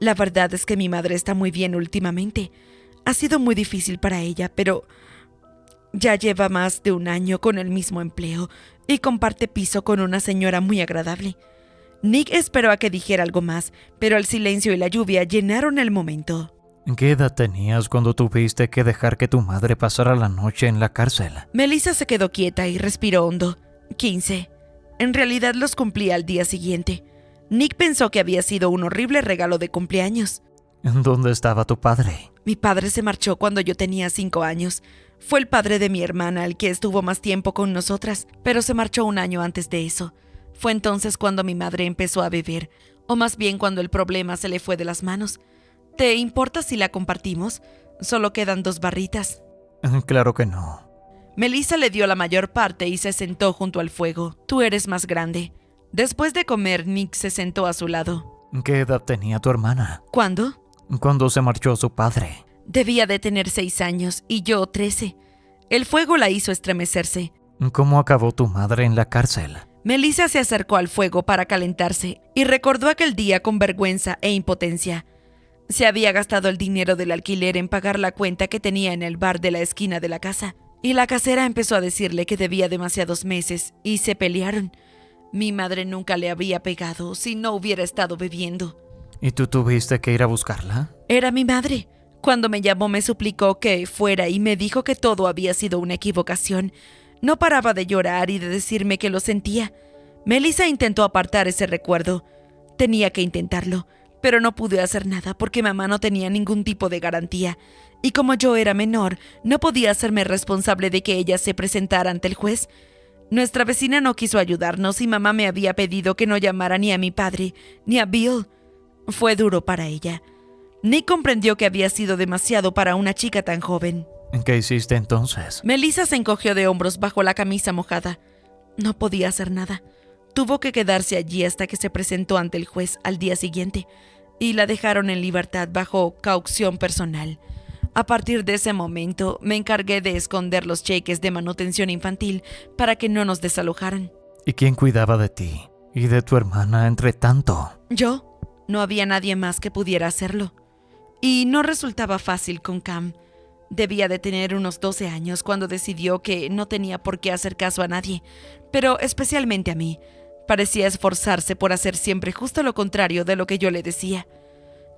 La verdad es que mi madre está muy bien últimamente. Ha sido muy difícil para ella, pero ya lleva más de 1 año con el mismo empleo y comparte piso con una señora muy agradable. Nick esperó a que dijera algo más, pero el silencio y la lluvia llenaron el momento. ¿Qué edad tenías cuando tuviste que dejar que tu madre pasara la noche en la cárcel? Melissa se quedó quieta y respiró hondo. 15. En realidad los cumplí al día siguiente. Nick pensó que había sido un horrible regalo de cumpleaños. ¿Dónde estaba tu padre? Mi padre se marchó cuando yo tenía 5 años. Fue el padre de mi hermana el que estuvo más tiempo con nosotras, pero se marchó 1 año antes de eso. Fue entonces cuando mi madre empezó a beber, o más bien cuando el problema se le fue de las manos. ¿Te importa si la compartimos? Solo quedan 2 barritas. Claro que no. Melissa le dio la mayor parte y se sentó junto al fuego. Tú eres más grande. Después de comer, Nick se sentó a su lado. ¿Qué edad tenía tu hermana? ¿Cuándo? Cuando se marchó su padre. Debía de tener 6 años y yo 13. El fuego la hizo estremecerse. ¿Cómo acabó tu madre en la cárcel? Melissa se acercó al fuego para calentarse y recordó aquel día con vergüenza e impotencia. Se había gastado el dinero del alquiler en pagar la cuenta que tenía en el bar de la esquina de la casa, y la casera empezó a decirle que debía demasiados meses y se pelearon. Mi madre nunca le habría pegado si no hubiera estado bebiendo. ¿Y tú tuviste que ir a buscarla? Era mi madre. Cuando me llamó me suplicó que fuera y me dijo que todo había sido una equivocación. No paraba de llorar y de decirme que lo sentía. Melissa intentó apartar ese recuerdo. Tenía que intentarlo, pero no pude hacer nada porque mamá no tenía ningún tipo de garantía. Y como yo era menor, no podía hacerme responsable de que ella se presentara ante el juez. Nuestra vecina no quiso ayudarnos y mamá me había pedido que no llamara ni a mi padre ni a Bill. Fue duro para ella. Nick comprendió que había sido demasiado para una chica tan joven. ¿Qué hiciste entonces? Melissa se encogió de hombros bajo la camisa mojada. No podía hacer nada. Tuvo que quedarse allí hasta que se presentó ante el juez al día siguiente y la dejaron en libertad bajo caución personal. A partir de ese momento, me encargué de esconder los cheques de manutención infantil para que no nos desalojaran. ¿Y quién cuidaba de ti y de tu hermana entre tanto? Yo. No había nadie más que pudiera hacerlo. Y no resultaba fácil con Cam. Debía de tener unos 12 años cuando decidió que no tenía por qué hacer caso a nadie, pero especialmente a mí. Parecía esforzarse por hacer siempre justo lo contrario de lo que yo le decía.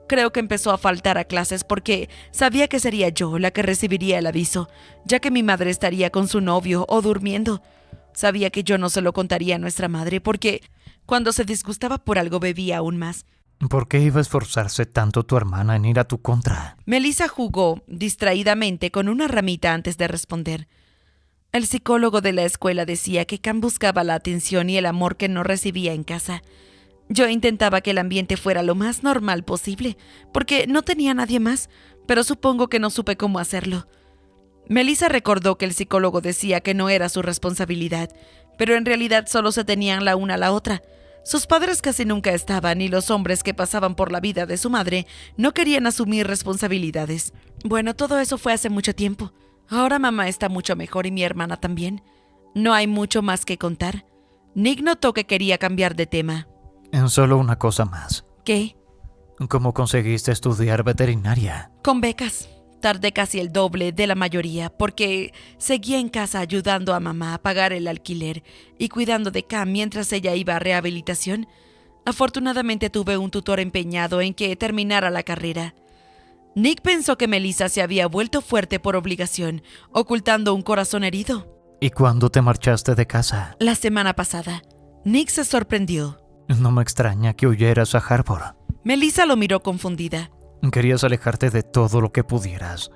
Creo que empezó a faltar a clases porque sabía que sería yo la que recibiría el aviso, ya que mi madre estaría con su novio o durmiendo. Sabía que yo no se lo contaría a nuestra madre porque cuando se disgustaba por algo bebía aún más. ¿Por qué iba a esforzarse tanto tu hermana en ir a tu contra? Melissa jugó distraídamente con una ramita antes de responder. El psicólogo de la escuela decía que Cam buscaba la atención y el amor que no recibía en casa. Yo intentaba que el ambiente fuera lo más normal posible, porque no tenía nadie más, pero supongo que no supe cómo hacerlo. Melissa recordó que el psicólogo decía que no era su responsabilidad, pero en realidad solo se tenían la una a la otra. Sus padres casi nunca estaban y los hombres que pasaban por la vida de su madre no querían asumir responsabilidades. Bueno, todo eso fue hace mucho tiempo. Ahora mamá está mucho mejor y mi hermana también. No hay mucho más que contar. Nick notó que quería cambiar de tema. Solo una cosa más. ¿Qué? ¿Cómo conseguiste estudiar veterinaria? Con becas. Tardé casi el doble de la mayoría porque seguía en casa ayudando a mamá a pagar el alquiler y cuidando de Cam mientras ella iba a rehabilitación. Afortunadamente tuve un tutor empeñado en que terminara la carrera. Nick pensó que Melissa se había vuelto fuerte por obligación, ocultando un corazón herido. ¿Y cuándo te marchaste de casa? La semana pasada. Nick se sorprendió. No me extraña que huyeras a Harbor. Melissa lo miró confundida. Querías alejarte de todo lo que pudieras.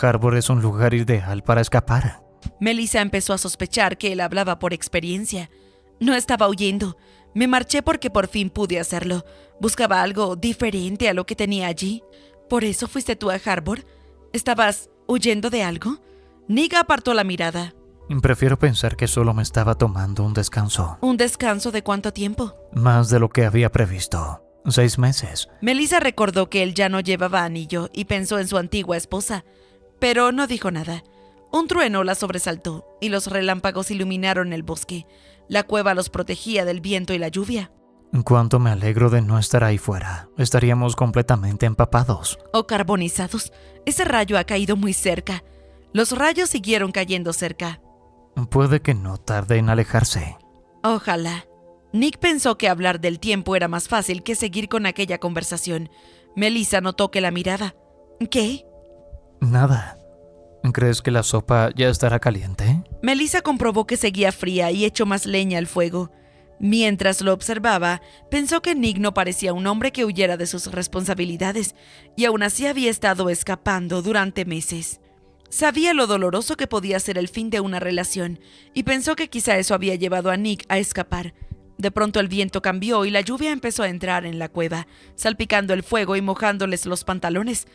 Harbor es un lugar ideal para escapar. Melissa empezó a sospechar que él hablaba por experiencia. No estaba huyendo. Me marché porque por fin pude hacerlo. Buscaba algo diferente a lo que tenía allí. ¿Por eso fuiste tú a Harbor? ¿Estabas huyendo de algo? Nick apartó la mirada. Prefiero pensar que solo me estaba tomando un descanso. ¿Un descanso de cuánto tiempo? Más de lo que había previsto. 6 meses. Melissa recordó que él ya no llevaba anillo y pensó en su antigua esposa, pero no dijo nada. Un trueno la sobresaltó y los relámpagos iluminaron el bosque. La cueva los protegía del viento y la lluvia. Cuánto me alegro de no estar ahí fuera. Estaríamos completamente empapados. O carbonizados. Ese rayo ha caído muy cerca. Los rayos siguieron cayendo cerca. Puede que no tarde en alejarse. Ojalá. Nick pensó que hablar del tiempo era más fácil que seguir con aquella conversación. Melissa notó que la miraba. ¿Qué? Nada. ¿Crees que la sopa ya estará caliente? Melissa comprobó que seguía fría y echó más leña al fuego. Mientras lo observaba, pensó que Nick no parecía un hombre que huyera de sus responsabilidades, y aún así había estado escapando durante meses. Sabía lo doloroso que podía ser el fin de una relación, y pensó que quizá eso había llevado a Nick a escapar. De pronto el viento cambió y la lluvia empezó a entrar en la cueva, salpicando el fuego y mojándoles los pantalones.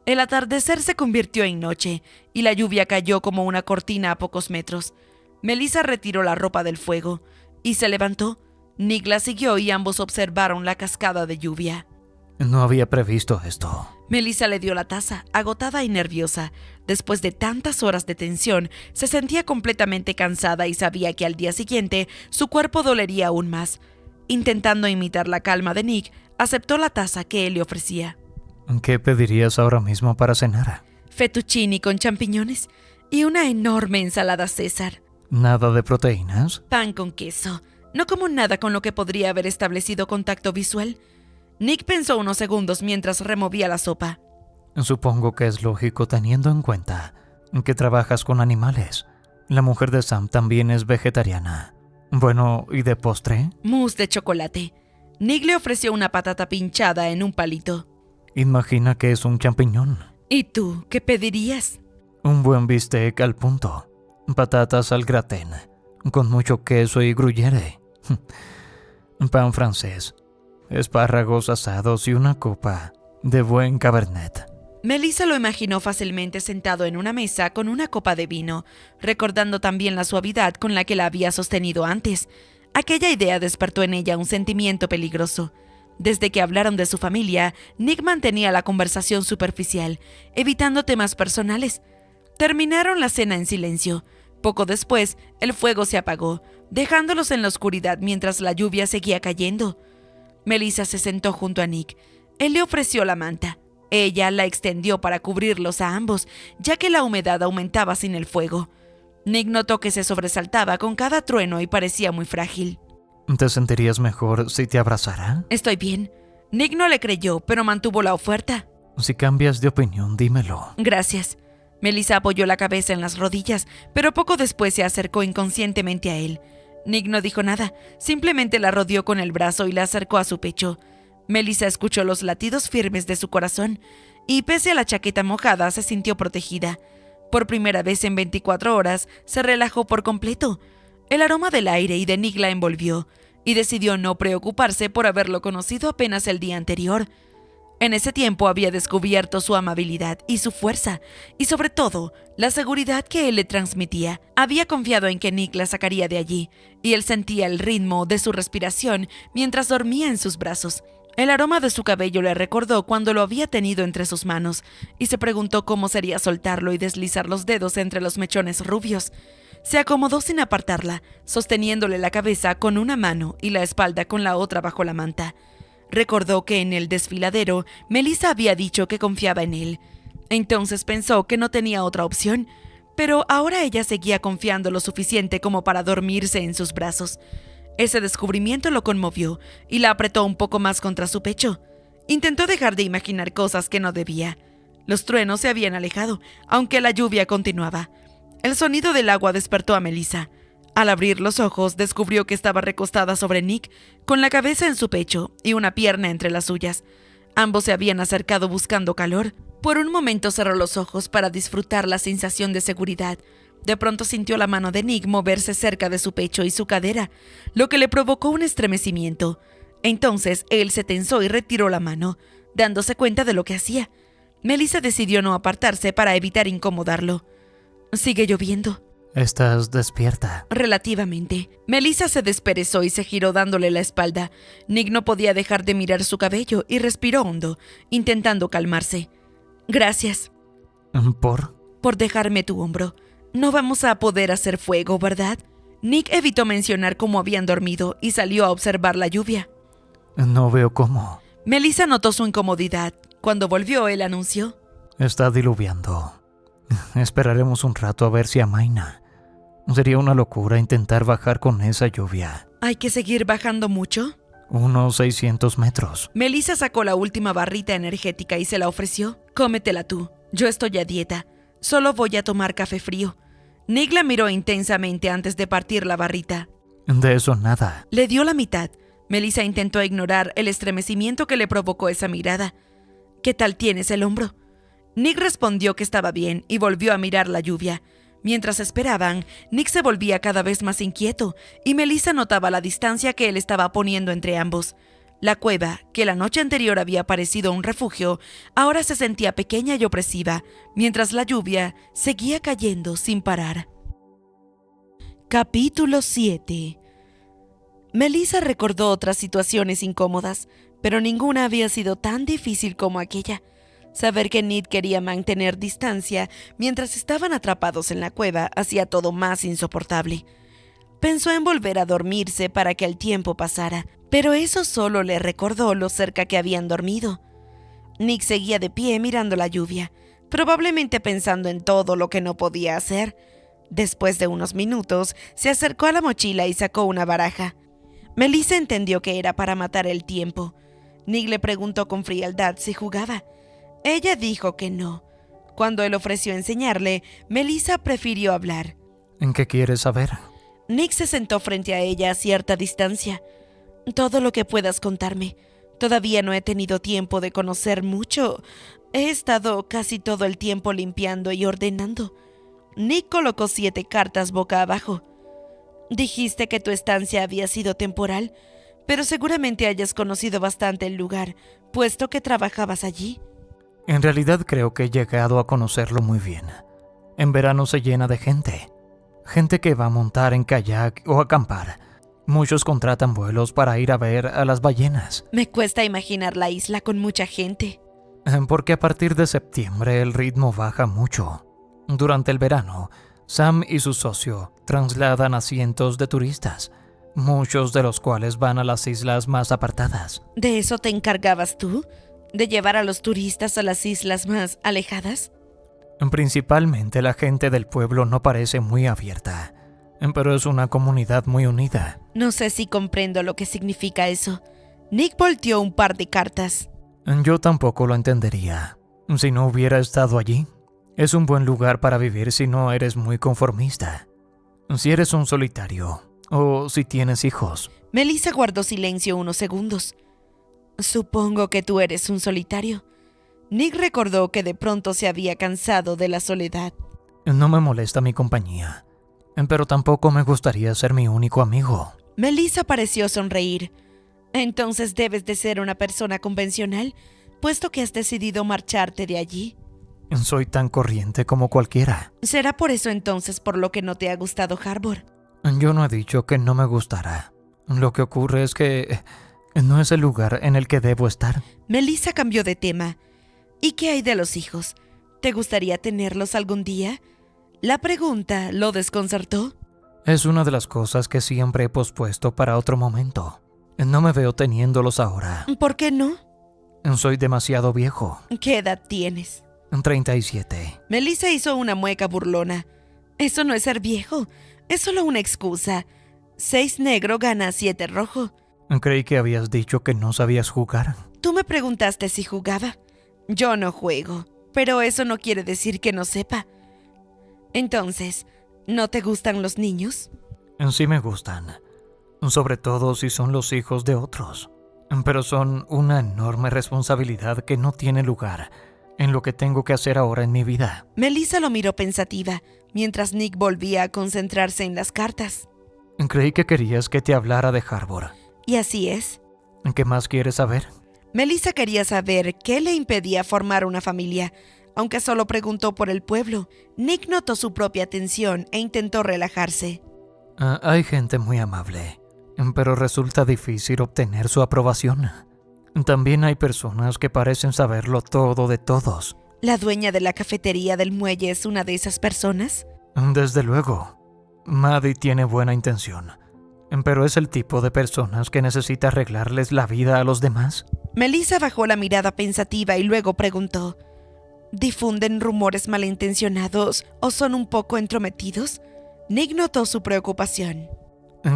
El atardecer se convirtió en noche, y la lluvia cayó como una cortina a pocos metros. Melissa retiró la ropa del fuego y se levantó. Nick la siguió y ambos observaron la cascada de lluvia. No había previsto esto. Melissa le dio la taza, agotada y nerviosa. Después de tantas horas de tensión, se sentía completamente cansada y sabía que al día siguiente su cuerpo dolería aún más. Intentando imitar la calma de Nick, aceptó la taza que él le ofrecía. ¿Qué pedirías ahora mismo para cenar? Fettuccini con champiñones y una enorme ensalada César. ¿Nada de proteínas? Pan con queso. No como nada con lo que podría haber establecido contacto visual. Nick pensó unos segundos mientras removía la sopa. Supongo que es lógico teniendo en cuenta que trabajas con animales. La mujer de Sam también es vegetariana. Bueno, ¿y de postre? Mousse de chocolate. Nick le ofreció una patata pinchada en un palito. Imagina que es un champiñón. ¿Y tú, qué pedirías? Un buen bistec al punto. Patatas al gratén, con mucho queso y gruyere. Pan francés. Espárragos asados y una copa de buen cabernet. Melissa lo imaginó fácilmente sentado en una mesa con una copa de vino, recordando también la suavidad con la que la había sostenido antes. Aquella idea despertó en ella un sentimiento peligroso. Desde que hablaron de su familia, Nick mantenía la conversación superficial, evitando temas personales. Terminaron la cena en silencio. Poco después, el fuego se apagó, dejándolos en la oscuridad mientras la lluvia seguía cayendo. Melissa se sentó junto a Nick. Él le ofreció la manta. Ella la extendió para cubrirlos a ambos, ya que la humedad aumentaba sin el fuego. Nick notó que se sobresaltaba con cada trueno y parecía muy frágil. ¿Te sentirías mejor si te abrazara? Estoy bien. Nick no le creyó, pero mantuvo la oferta. Si cambias de opinión, dímelo. Gracias. Melissa apoyó la cabeza en las rodillas, pero poco después se acercó inconscientemente a él. Nick no dijo nada, simplemente la rodeó con el brazo y la acercó a su pecho. Melissa escuchó los latidos firmes de su corazón y, pese a la chaqueta mojada, se sintió protegida. Por primera vez en 24 horas, se relajó por completo. El aroma del aire y de Nick la envolvió. y decidió no preocuparse por haberlo conocido apenas el día anterior. En ese tiempo había descubierto su amabilidad y su fuerza, y sobre todo, la seguridad que él le transmitía. Había confiado en que Nick la sacaría de allí, y él sentía el ritmo de su respiración mientras dormía en sus brazos. El aroma de su cabello le recordó cuando lo había tenido entre sus manos, y se preguntó cómo sería soltarlo y deslizar los dedos entre los mechones rubios. Se acomodó sin apartarla, sosteniéndole la cabeza con una mano y la espalda con la otra bajo la manta. Recordó que en el desfiladero Melissa había dicho que confiaba en él. Entonces pensó que no tenía otra opción, pero ahora ella seguía confiando lo suficiente como para dormirse en sus brazos. Ese descubrimiento lo conmovió y la apretó un poco más contra su pecho. Intentó dejar de imaginar cosas que no debía. Los truenos se habían alejado, aunque la lluvia continuaba. El sonido del agua despertó a Melissa. Al abrir los ojos, descubrió que estaba recostada sobre Nick, con la cabeza en su pecho y una pierna entre las suyas. Ambos se habían acercado buscando calor. Por un momento cerró los ojos para disfrutar la sensación de seguridad. De pronto sintió la mano de Nick moverse cerca de su pecho y su cadera, lo que le provocó un estremecimiento. Entonces él se tensó y retiró la mano, dándose cuenta de lo que hacía. Melissa decidió no apartarse para evitar incomodarlo. «Sigue lloviendo». ¿Estás despierta? Relativamente. Melissa se desperezó y se giró dándole la espalda. Nick no podía dejar de mirar su cabello y respiró hondo, intentando calmarse. «Gracias». ¿Por? «Por dejarme tu hombro. No vamos a poder hacer fuego, ¿verdad?» Nick evitó mencionar cómo habían dormido y salió a observar la lluvia. No veo cómo. Melissa notó su incomodidad. Cuando volvió, él anunció: Está diluviando. Esperaremos un rato a ver si amaina. Sería una locura intentar bajar con esa lluvia. ¿Hay que seguir bajando mucho? Unos 600 metros. Melissa sacó la última barrita energética y se la ofreció. «Cómetela tú. Yo estoy a dieta. Solo voy a tomar café frío». Nick la miró intensamente antes de partir la barrita. De eso nada. Le dio la mitad. Melissa intentó ignorar el estremecimiento que le provocó esa mirada. «¿Qué tal tienes el hombro?» Nick respondió que estaba bien y volvió a mirar la lluvia. Mientras esperaban, Nick se volvía cada vez más inquieto y Melissa notaba la distancia que él estaba poniendo entre ambos. La cueva, que la noche anterior había parecido un refugio, ahora se sentía pequeña y opresiva, mientras la lluvia seguía cayendo sin parar. Capítulo 7. Melissa recordó otras situaciones incómodas, pero ninguna había sido tan difícil como aquella. Saber que Nick quería mantener distancia mientras estaban atrapados en la cueva hacía todo más insoportable. Pensó en volver a dormirse para que el tiempo pasara, pero eso solo le recordó lo cerca que habían dormido. Nick seguía de pie mirando la lluvia, probablemente pensando en todo lo que no podía hacer. Después de unos minutos, se acercó a la mochila y sacó una baraja. Melissa entendió que era para matar el tiempo. Nick le preguntó con frialdad si jugaba. Ella dijo que no. Cuando él ofreció enseñarle, Melissa prefirió hablar. ¿En qué quieres saber? Nick se sentó frente a ella a cierta distancia. «Todo lo que puedas contarme. Todavía no he tenido tiempo de conocer mucho. He estado casi todo el tiempo limpiando y ordenando». Nick colocó 7 cartas boca abajo. «Dijiste que tu estancia había sido temporal, pero seguramente hayas conocido bastante el lugar, puesto que trabajabas allí». En realidad creo que he llegado a conocerlo muy bien. En verano se llena de gente. Gente que va a montar en kayak o acampar. Muchos contratan vuelos para ir a ver a las ballenas. Me cuesta imaginar la isla con mucha gente. Porque a partir de septiembre el ritmo baja mucho. Durante el verano, Sam y su socio trasladan a cientos de turistas, muchos de los cuales van a las islas más apartadas. ¿De eso te encargabas tú? ¿De llevar a los turistas a las islas más alejadas? Principalmente la gente del pueblo no parece muy abierta, pero es una comunidad muy unida. No sé si comprendo lo que significa eso. Nick volteó un par de cartas. Yo tampoco lo entendería si no hubiera estado allí. Es un buen lugar para vivir si no eres muy conformista. Si eres un solitario o si tienes hijos. Melissa guardó silencio unos segundos. Supongo que tú eres un solitario. Nick recordó que de pronto se había cansado de la soledad. No me molesta mi compañía, pero tampoco me gustaría ser mi único amigo. Melissa pareció sonreír. Entonces debes de ser una persona convencional, puesto que has decidido marcharte de allí. Soy tan corriente como cualquiera. ¿Será por eso entonces por lo que no te ha gustado Harbor? Yo no he dicho que no me gustará. Lo que ocurre es que no es el lugar en el que debo estar. Melissa cambió de tema. ¿Y qué hay de los hijos? ¿Te gustaría tenerlos algún día? La pregunta lo desconcertó. Es una de las cosas que siempre he pospuesto para otro momento. No me veo teniéndolos ahora. ¿Por qué no? Soy demasiado viejo. ¿Qué edad tienes? 37. Melissa hizo una mueca burlona. Eso no es ser viejo, es solo una excusa. 6 negro gana 7 rojo. Creí que habías dicho que no sabías jugar. Tú me preguntaste si jugaba. Yo no juego, pero eso no quiere decir que no sepa. Entonces, ¿no te gustan los niños? Sí me gustan, sobre todo si son los hijos de otros. Pero son una enorme responsabilidad que no tiene lugar en lo que tengo que hacer ahora en mi vida. Melissa lo miró pensativa, mientras Nick volvía a concentrarse en las cartas. Creí que querías que te hablara de Harbor. Y así es. ¿Qué más quieres saber? Melissa quería saber qué le impedía formar una familia, aunque solo preguntó por el pueblo. Nick notó su propia tensión e intentó relajarse. Hay gente muy amable, pero resulta difícil obtener su aprobación. También hay personas que parecen saberlo todo de todos. ¿La dueña de la cafetería del muelle es una de esas personas? Desde luego. Maddie tiene buena intención, pero es el tipo de personas que necesita arreglarles la vida a los demás. Melissa bajó la mirada pensativa y luego preguntó: ¿difunden rumores malintencionados o son un poco entrometidos? Nick notó su preocupación.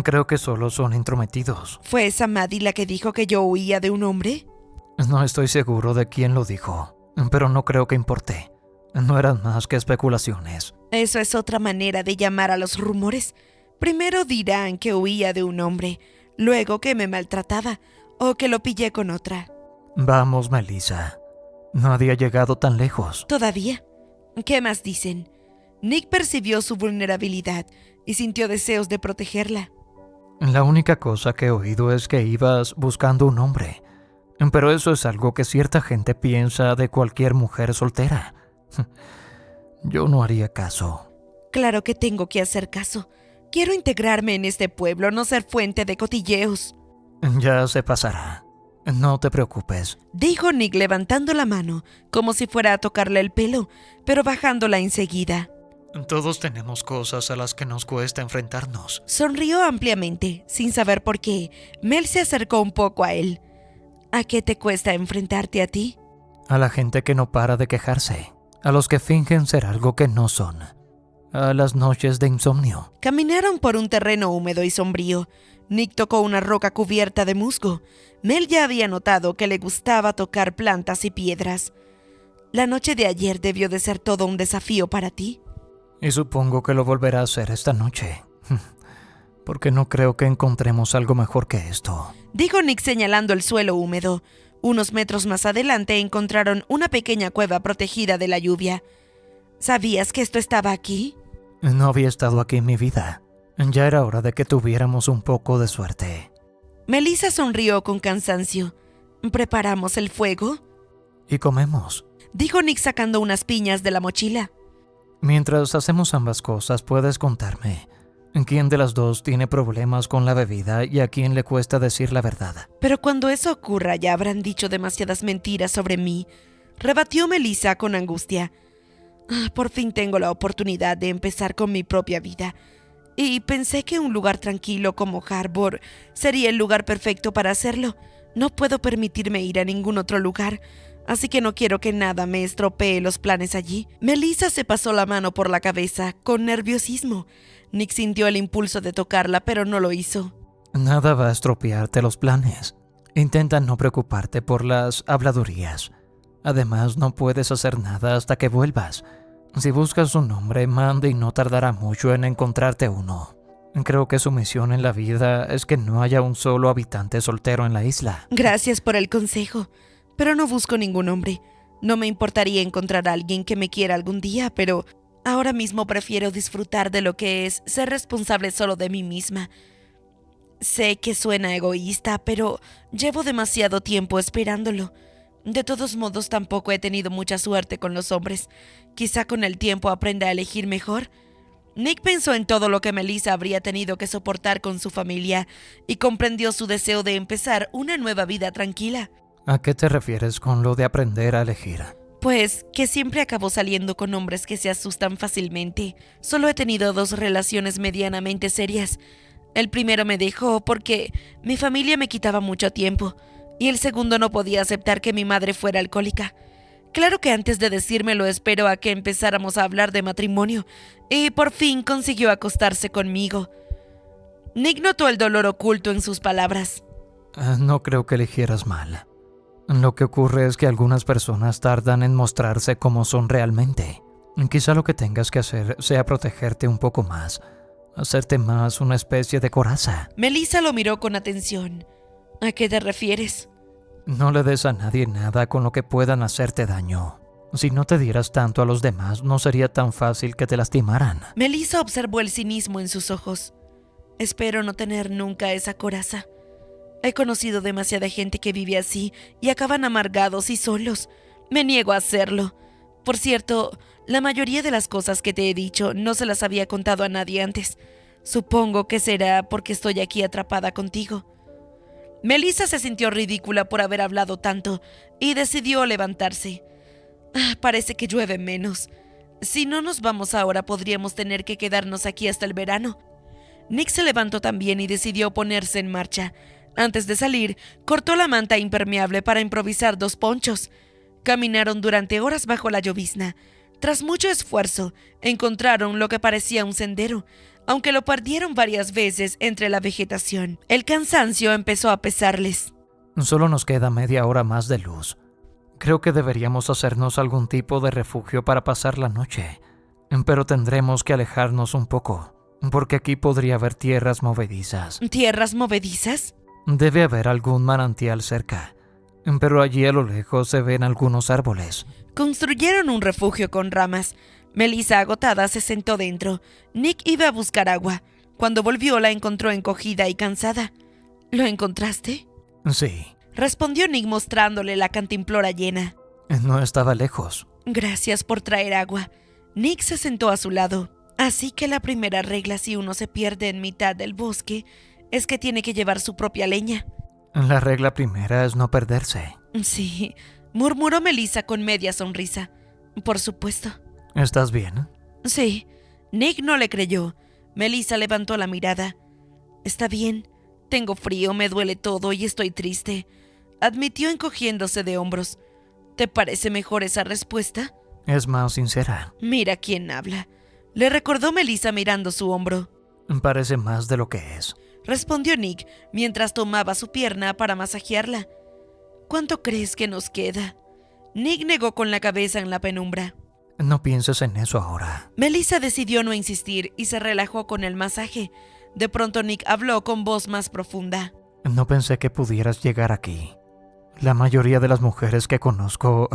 Creo que solo son intrometidos. ¿Fue esa Maddie la que dijo que yo huía de un hombre? No estoy seguro de quién lo dijo, pero no creo que importe. No eran más que especulaciones. Eso es otra manera de llamar a los rumores. Primero dirán que huía de un hombre, luego que me maltrataba o que lo pillé con otra. Vamos, Melissa. Nadie ha llegado tan lejos. ¿Todavía? ¿Qué más dicen? Nick percibió su vulnerabilidad y sintió deseos de protegerla. La única cosa que he oído es que ibas buscando un hombre. Pero eso es algo que cierta gente piensa de cualquier mujer soltera. Yo no haría caso. Claro que tengo que hacer caso. Quiero integrarme en este pueblo, no ser fuente de cotilleos. Ya se pasará. No te preocupes, dijo Nick levantando la mano, como si fuera a tocarle el pelo, pero bajándola enseguida. Todos tenemos cosas a las que nos cuesta enfrentarnos. Sonrió ampliamente, sin saber por qué. Mel se acercó un poco a él. ¿A qué te cuesta enfrentarte a ti? A la gente que no para de quejarse, a los que fingen ser algo que no son, a las noches de insomnio. Caminaron por un terreno húmedo y sombrío. Nick tocó una roca cubierta de musgo. Mel ya había notado que le gustaba tocar plantas y piedras. La noche de ayer debió de ser todo un desafío para ti. Y supongo que lo volverá a hacer esta noche, porque no creo que encontremos algo mejor que esto, dijo Nick señalando el suelo húmedo. Unos metros más adelante encontraron una pequeña cueva protegida de la lluvia. ¿Sabías que esto estaba aquí? No había estado aquí en mi vida. Ya era hora de que tuviéramos un poco de suerte. Melissa sonrió con cansancio. ¿Preparamos el fuego? Y comemos, dijo Nick sacando unas piñas de la mochila. Mientras hacemos ambas cosas, puedes contarme quién de las dos tiene problemas con la bebida y a quién le cuesta decir la verdad. Pero cuando eso ocurra ya habrán dicho demasiadas mentiras sobre mí, rebatió Melissa con angustia. Por fin tengo la oportunidad de empezar con mi propia vida. Y pensé que un lugar tranquilo como Harbor sería el lugar perfecto para hacerlo. No puedo permitirme ir a ningún otro lugar, así que no quiero que nada me estropee los planes allí. Melissa se pasó la mano por la cabeza, con nerviosismo. Nick sintió el impulso de tocarla, pero no lo hizo. Nada va a estropearte los planes. Intenta no preocuparte por las habladurías. Además, no puedes hacer nada hasta que vuelvas. Si buscas un hombre, Mandy no tardará mucho en encontrarte uno. Creo que su misión en la vida es que no haya un solo habitante soltero en la isla. Gracias por el consejo, pero no busco ningún hombre. No me importaría encontrar a alguien que me quiera algún día, pero ahora mismo prefiero disfrutar de lo que es ser responsable solo de mí misma. Sé que suena egoísta, pero llevo demasiado tiempo esperándolo. De todos modos, tampoco he tenido mucha suerte con los hombres. Quizá con el tiempo aprenda a elegir mejor. Nick pensó en todo lo que Melissa habría tenido que soportar con su familia y comprendió su deseo de empezar una nueva vida tranquila. ¿A qué te refieres con lo de aprender a elegir? Pues que siempre acabo saliendo con hombres que se asustan fácilmente. Solo he tenido 2 relaciones medianamente serias. El primero me dejó porque mi familia me quitaba mucho tiempo, y el segundo no podía aceptar que mi madre fuera alcohólica. Claro que antes de decírmelo espero a que empezáramos a hablar de matrimonio, y por fin consiguió acostarse conmigo. Nick notó el dolor oculto en sus palabras. No creo que eligieras mal. Lo que ocurre es que algunas personas tardan en mostrarse como son realmente. Quizá lo que tengas que hacer sea protegerte un poco más, hacerte más una especie de coraza. Melissa lo miró con atención. ¿A qué te refieres? No le des a nadie nada con lo que puedan hacerte daño. Si no te dieras tanto a los demás, no sería tan fácil que te lastimaran. Melissa observó el cinismo en sus ojos. Espero no tener nunca esa coraza. He conocido demasiada gente que vive así y acaban amargados y solos. Me niego a hacerlo. Por cierto, la mayoría de las cosas que te he dicho no se las había contado a nadie antes. Supongo que será porque estoy aquí atrapada contigo. Melissa se sintió ridícula por haber hablado tanto y decidió levantarse. Parece que llueve menos. Si no nos vamos ahora, podríamos tener que quedarnos aquí hasta el verano. Nick se levantó también y decidió ponerse en marcha. Antes de salir, cortó la manta impermeable para improvisar 2 ponchos. Caminaron durante horas bajo la llovizna. Tras mucho esfuerzo, encontraron lo que parecía un sendero, aunque lo perdieron varias veces entre la vegetación. El cansancio empezó a pesarles. Solo nos queda media hora más de luz. Creo que deberíamos hacernos algún tipo de refugio para pasar la noche. Pero tendremos que alejarnos un poco, porque aquí podría haber tierras movedizas. ¿Tierras movedizas? Debe haber algún manantial cerca, pero allí a lo lejos se ven algunos árboles. Construyeron un refugio con ramas. Melissa, agotada, se sentó dentro. Nick iba a buscar agua. Cuando volvió, la encontró encogida y cansada. ¿Lo encontraste? Sí. Respondió Nick mostrándole la cantimplora llena. No estaba lejos. Gracias por traer agua. Nick se sentó a su lado. Así que la primera regla si uno se pierde en mitad del bosque es que tiene que llevar su propia leña. La regla primera es no perderse. Sí, murmuró Melissa con media sonrisa. Por supuesto. ¿Estás bien? Sí. Nick no le creyó. Melissa levantó la mirada. Está bien. Tengo frío, me duele todo y estoy triste, admitió encogiéndose de hombros. ¿Te parece mejor esa respuesta? Es más sincera. Mira quién habla, le recordó Melissa mirando su hombro. Parece más de lo que es, respondió Nick mientras tomaba su pierna para masajearla. ¿Cuánto crees que nos queda? Nick negó con la cabeza en la penumbra. No pienses en eso ahora. Melissa decidió no insistir y se relajó con el masaje. De pronto Nick habló con voz más profunda. No pensé que pudieras llegar aquí. La mayoría de las mujeres que conozco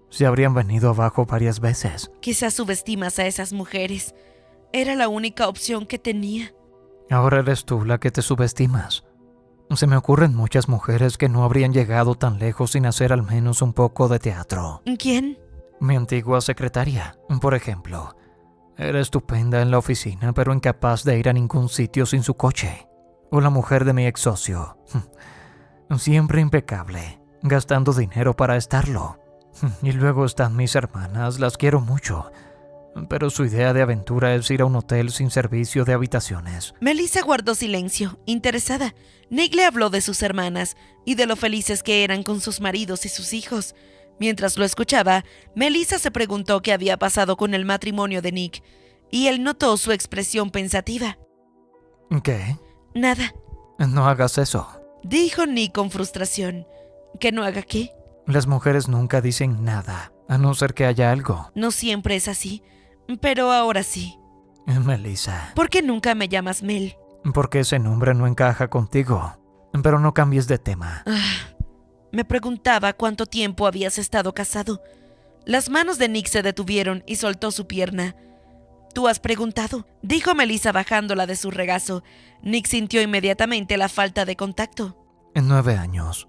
se habrían venido abajo varias veces. Quizás subestimas a esas mujeres. Era la única opción que tenía. Ahora eres tú la que te subestimas. Se me ocurren muchas mujeres que no habrían llegado tan lejos sin hacer al menos un poco de teatro. ¿Quién? Mi antigua secretaria, por ejemplo. Era estupenda en la oficina, pero incapaz de ir a ningún sitio sin su coche. O la mujer de mi ex socio. Siempre impecable, gastando dinero para estarlo. Y luego están mis hermanas, las quiero mucho. Pero su idea de aventura es ir a un hotel sin servicio de habitaciones. Melissa guardó silencio, interesada. Nick le habló de sus hermanas y de lo felices que eran con sus maridos y sus hijos. Mientras lo escuchaba, Melissa se preguntó qué había pasado con el matrimonio de Nick, y él notó su expresión pensativa. ¿Qué? Nada. No hagas eso, dijo Nick con frustración. ¿Que no haga qué? Las mujeres nunca dicen nada, a no ser que haya algo. No siempre es así, pero ahora sí. Melissa. ¿Por qué nunca me llamas Mel? Porque ese nombre no encaja contigo. Pero no cambies de tema. Me preguntaba cuánto tiempo habías estado casado. Las manos de Nick se detuvieron y soltó su pierna. Tú has preguntado, dijo Melissa bajándola de su regazo. Nick sintió inmediatamente la falta de contacto. En 9 años.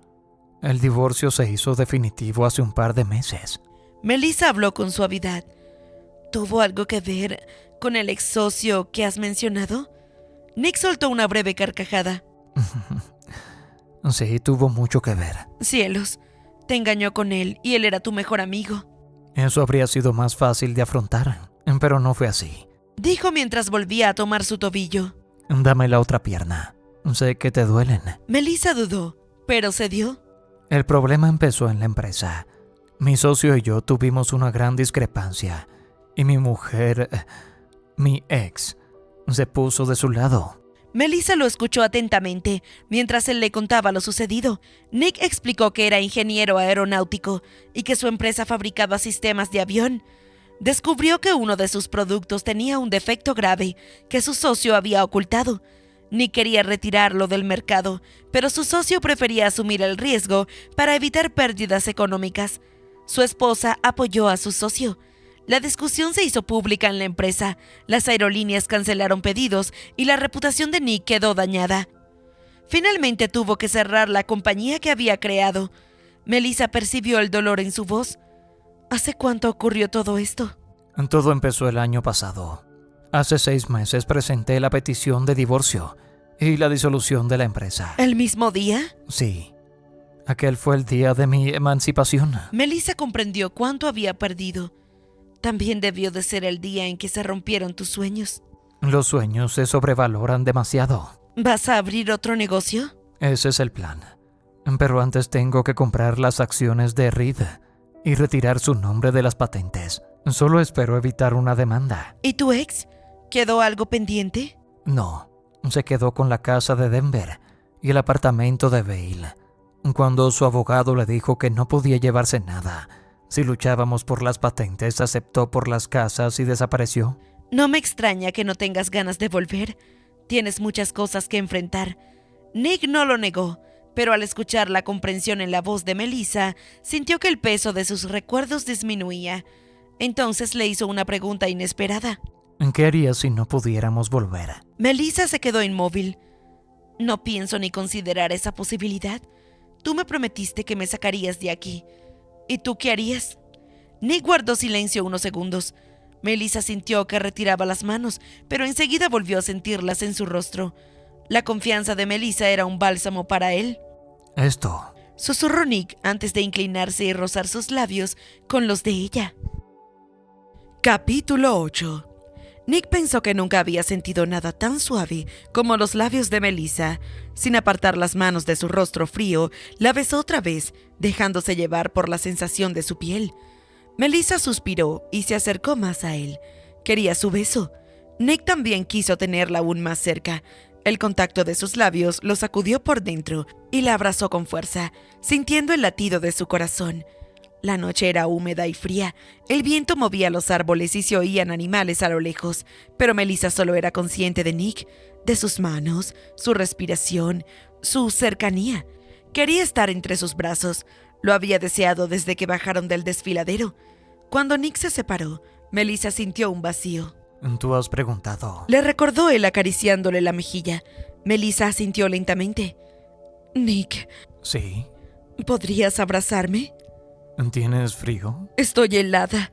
El divorcio se hizo definitivo hace un par de meses. Melissa habló con suavidad. ¿Tuvo algo que ver con el ex socio que has mencionado? Nick soltó una breve carcajada. Sí, tuvo mucho que ver. Cielos, te engañó con él y él era tu mejor amigo. Eso habría sido más fácil de afrontar, pero no fue así. Dijo mientras volvía a tomar su tobillo. Dame la otra pierna. Sé que te duelen. Melissa dudó, pero cedió. El problema empezó en la empresa. Mi socio y yo tuvimos una gran discrepancia. Y mi mujer, mi ex, se puso de su lado. Melissa lo escuchó atentamente mientras él le contaba lo sucedido. Nick explicó que era ingeniero aeronáutico y que su empresa fabricaba sistemas de avión. Descubrió que uno de sus productos tenía un defecto grave que su socio había ocultado. Nick quería retirarlo del mercado, pero su socio prefería asumir el riesgo para evitar pérdidas económicas. Su esposa apoyó a su socio. La discusión se hizo pública en la empresa, las aerolíneas cancelaron pedidos y la reputación de Nick quedó dañada. Finalmente tuvo que cerrar la compañía que había creado. Melissa percibió el dolor en su voz. ¿Hace cuánto ocurrió todo esto? Todo empezó el año pasado. Hace 6 meses presenté la petición de divorcio y la disolución de la empresa. ¿El mismo día? Sí. Aquel fue el día de mi emancipación. Melissa comprendió cuánto había perdido. También debió de ser el día en que se rompieron tus sueños. Los sueños se sobrevaloran demasiado. ¿Vas a abrir otro negocio? Ese es el plan. Pero antes tengo que comprar las acciones de Reed y retirar su nombre de las patentes. Solo espero evitar una demanda. ¿Y tu ex? ¿Quedó algo pendiente? No, se quedó con la casa de Denver y el apartamento de Vail. Cuando su abogado le dijo que no podía llevarse nada, si luchábamos por las patentes, aceptó por las casas y desapareció. No me extraña que no tengas ganas de volver. Tienes muchas cosas que enfrentar. Nick no lo negó, pero al escuchar la comprensión en la voz de Melissa, sintió que el peso de sus recuerdos disminuía. Entonces le hizo una pregunta inesperada. ¿Qué harías si no pudiéramos volver? Melissa se quedó inmóvil. No pienso ni considerar esa posibilidad. Tú me prometiste que me sacarías de aquí. ¿Y tú qué harías? Nick guardó silencio unos segundos. Melissa sintió que retiraba las manos, pero enseguida volvió a sentirlas en su rostro. La confianza de Melissa era un bálsamo para él. Esto, Susurró Nick antes de inclinarse y rozar sus labios con los de ella. Capítulo 8. Nick pensó que nunca había sentido nada tan suave como los labios de Melissa. Sin apartar las manos de su rostro frío, la besó otra vez, dejándose llevar por la sensación de su piel. Melissa suspiró y se acercó más a él. Quería su beso. Nick también quiso tenerla aún más cerca. El contacto de sus labios lo sacudió por dentro y la abrazó con fuerza, sintiendo el latido de su corazón. La noche era húmeda y fría, el viento movía los árboles y se oían animales a lo lejos, pero Melissa solo era consciente de Nick, de sus manos, su respiración, su cercanía. Quería estar entre sus brazos, lo había deseado desde que bajaron del desfiladero. Cuando Nick se separó, Melissa sintió un vacío. tú has preguntado. Le recordó él acariciándole la mejilla. Melissa asintió lentamente. Nick, Sí. ¿podrías abrazarme? ¿Tienes frío? Estoy helada.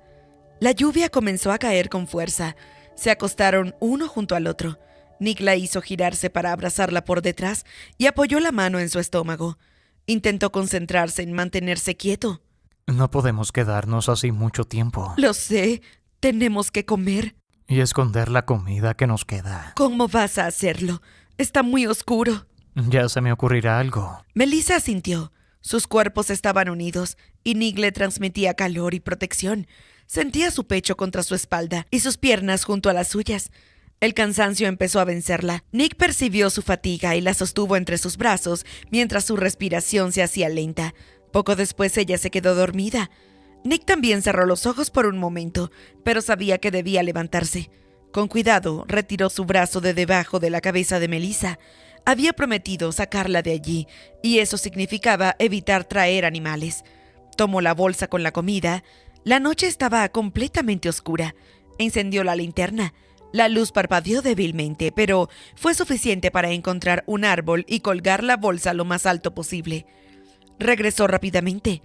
La lluvia comenzó a caer con fuerza. Se acostaron uno junto al otro. Nick la hizo girarse para abrazarla por detrás y apoyó la mano en su estómago. Intentó concentrarse en mantenerse quieto. No podemos quedarnos así mucho tiempo. Lo sé, tenemos que comer. Y esconder la comida que nos queda. ¿Cómo vas a hacerlo? Está muy oscuro. Ya se me ocurrirá algo. Melissa asintió. Sus cuerpos estaban unidos y Nick le transmitía calor y protección. Sentía su pecho contra su espalda y sus piernas junto a las suyas. El cansancio empezó a vencerla. Nick percibió su fatiga y la sostuvo entre sus brazos mientras su respiración se hacía lenta. Poco después ella se quedó dormida. Nick también cerró los ojos por un momento, pero sabía que debía levantarse. Con cuidado, retiró su brazo de debajo de la cabeza de Melissa. Había prometido sacarla de allí, y eso significaba evitar traer animales. Tomó la bolsa con la comida. La noche estaba completamente oscura. Encendió la linterna. La luz parpadeó débilmente, pero fue suficiente para encontrar un árbol y colgar la bolsa lo más alto posible. Regresó rápidamente.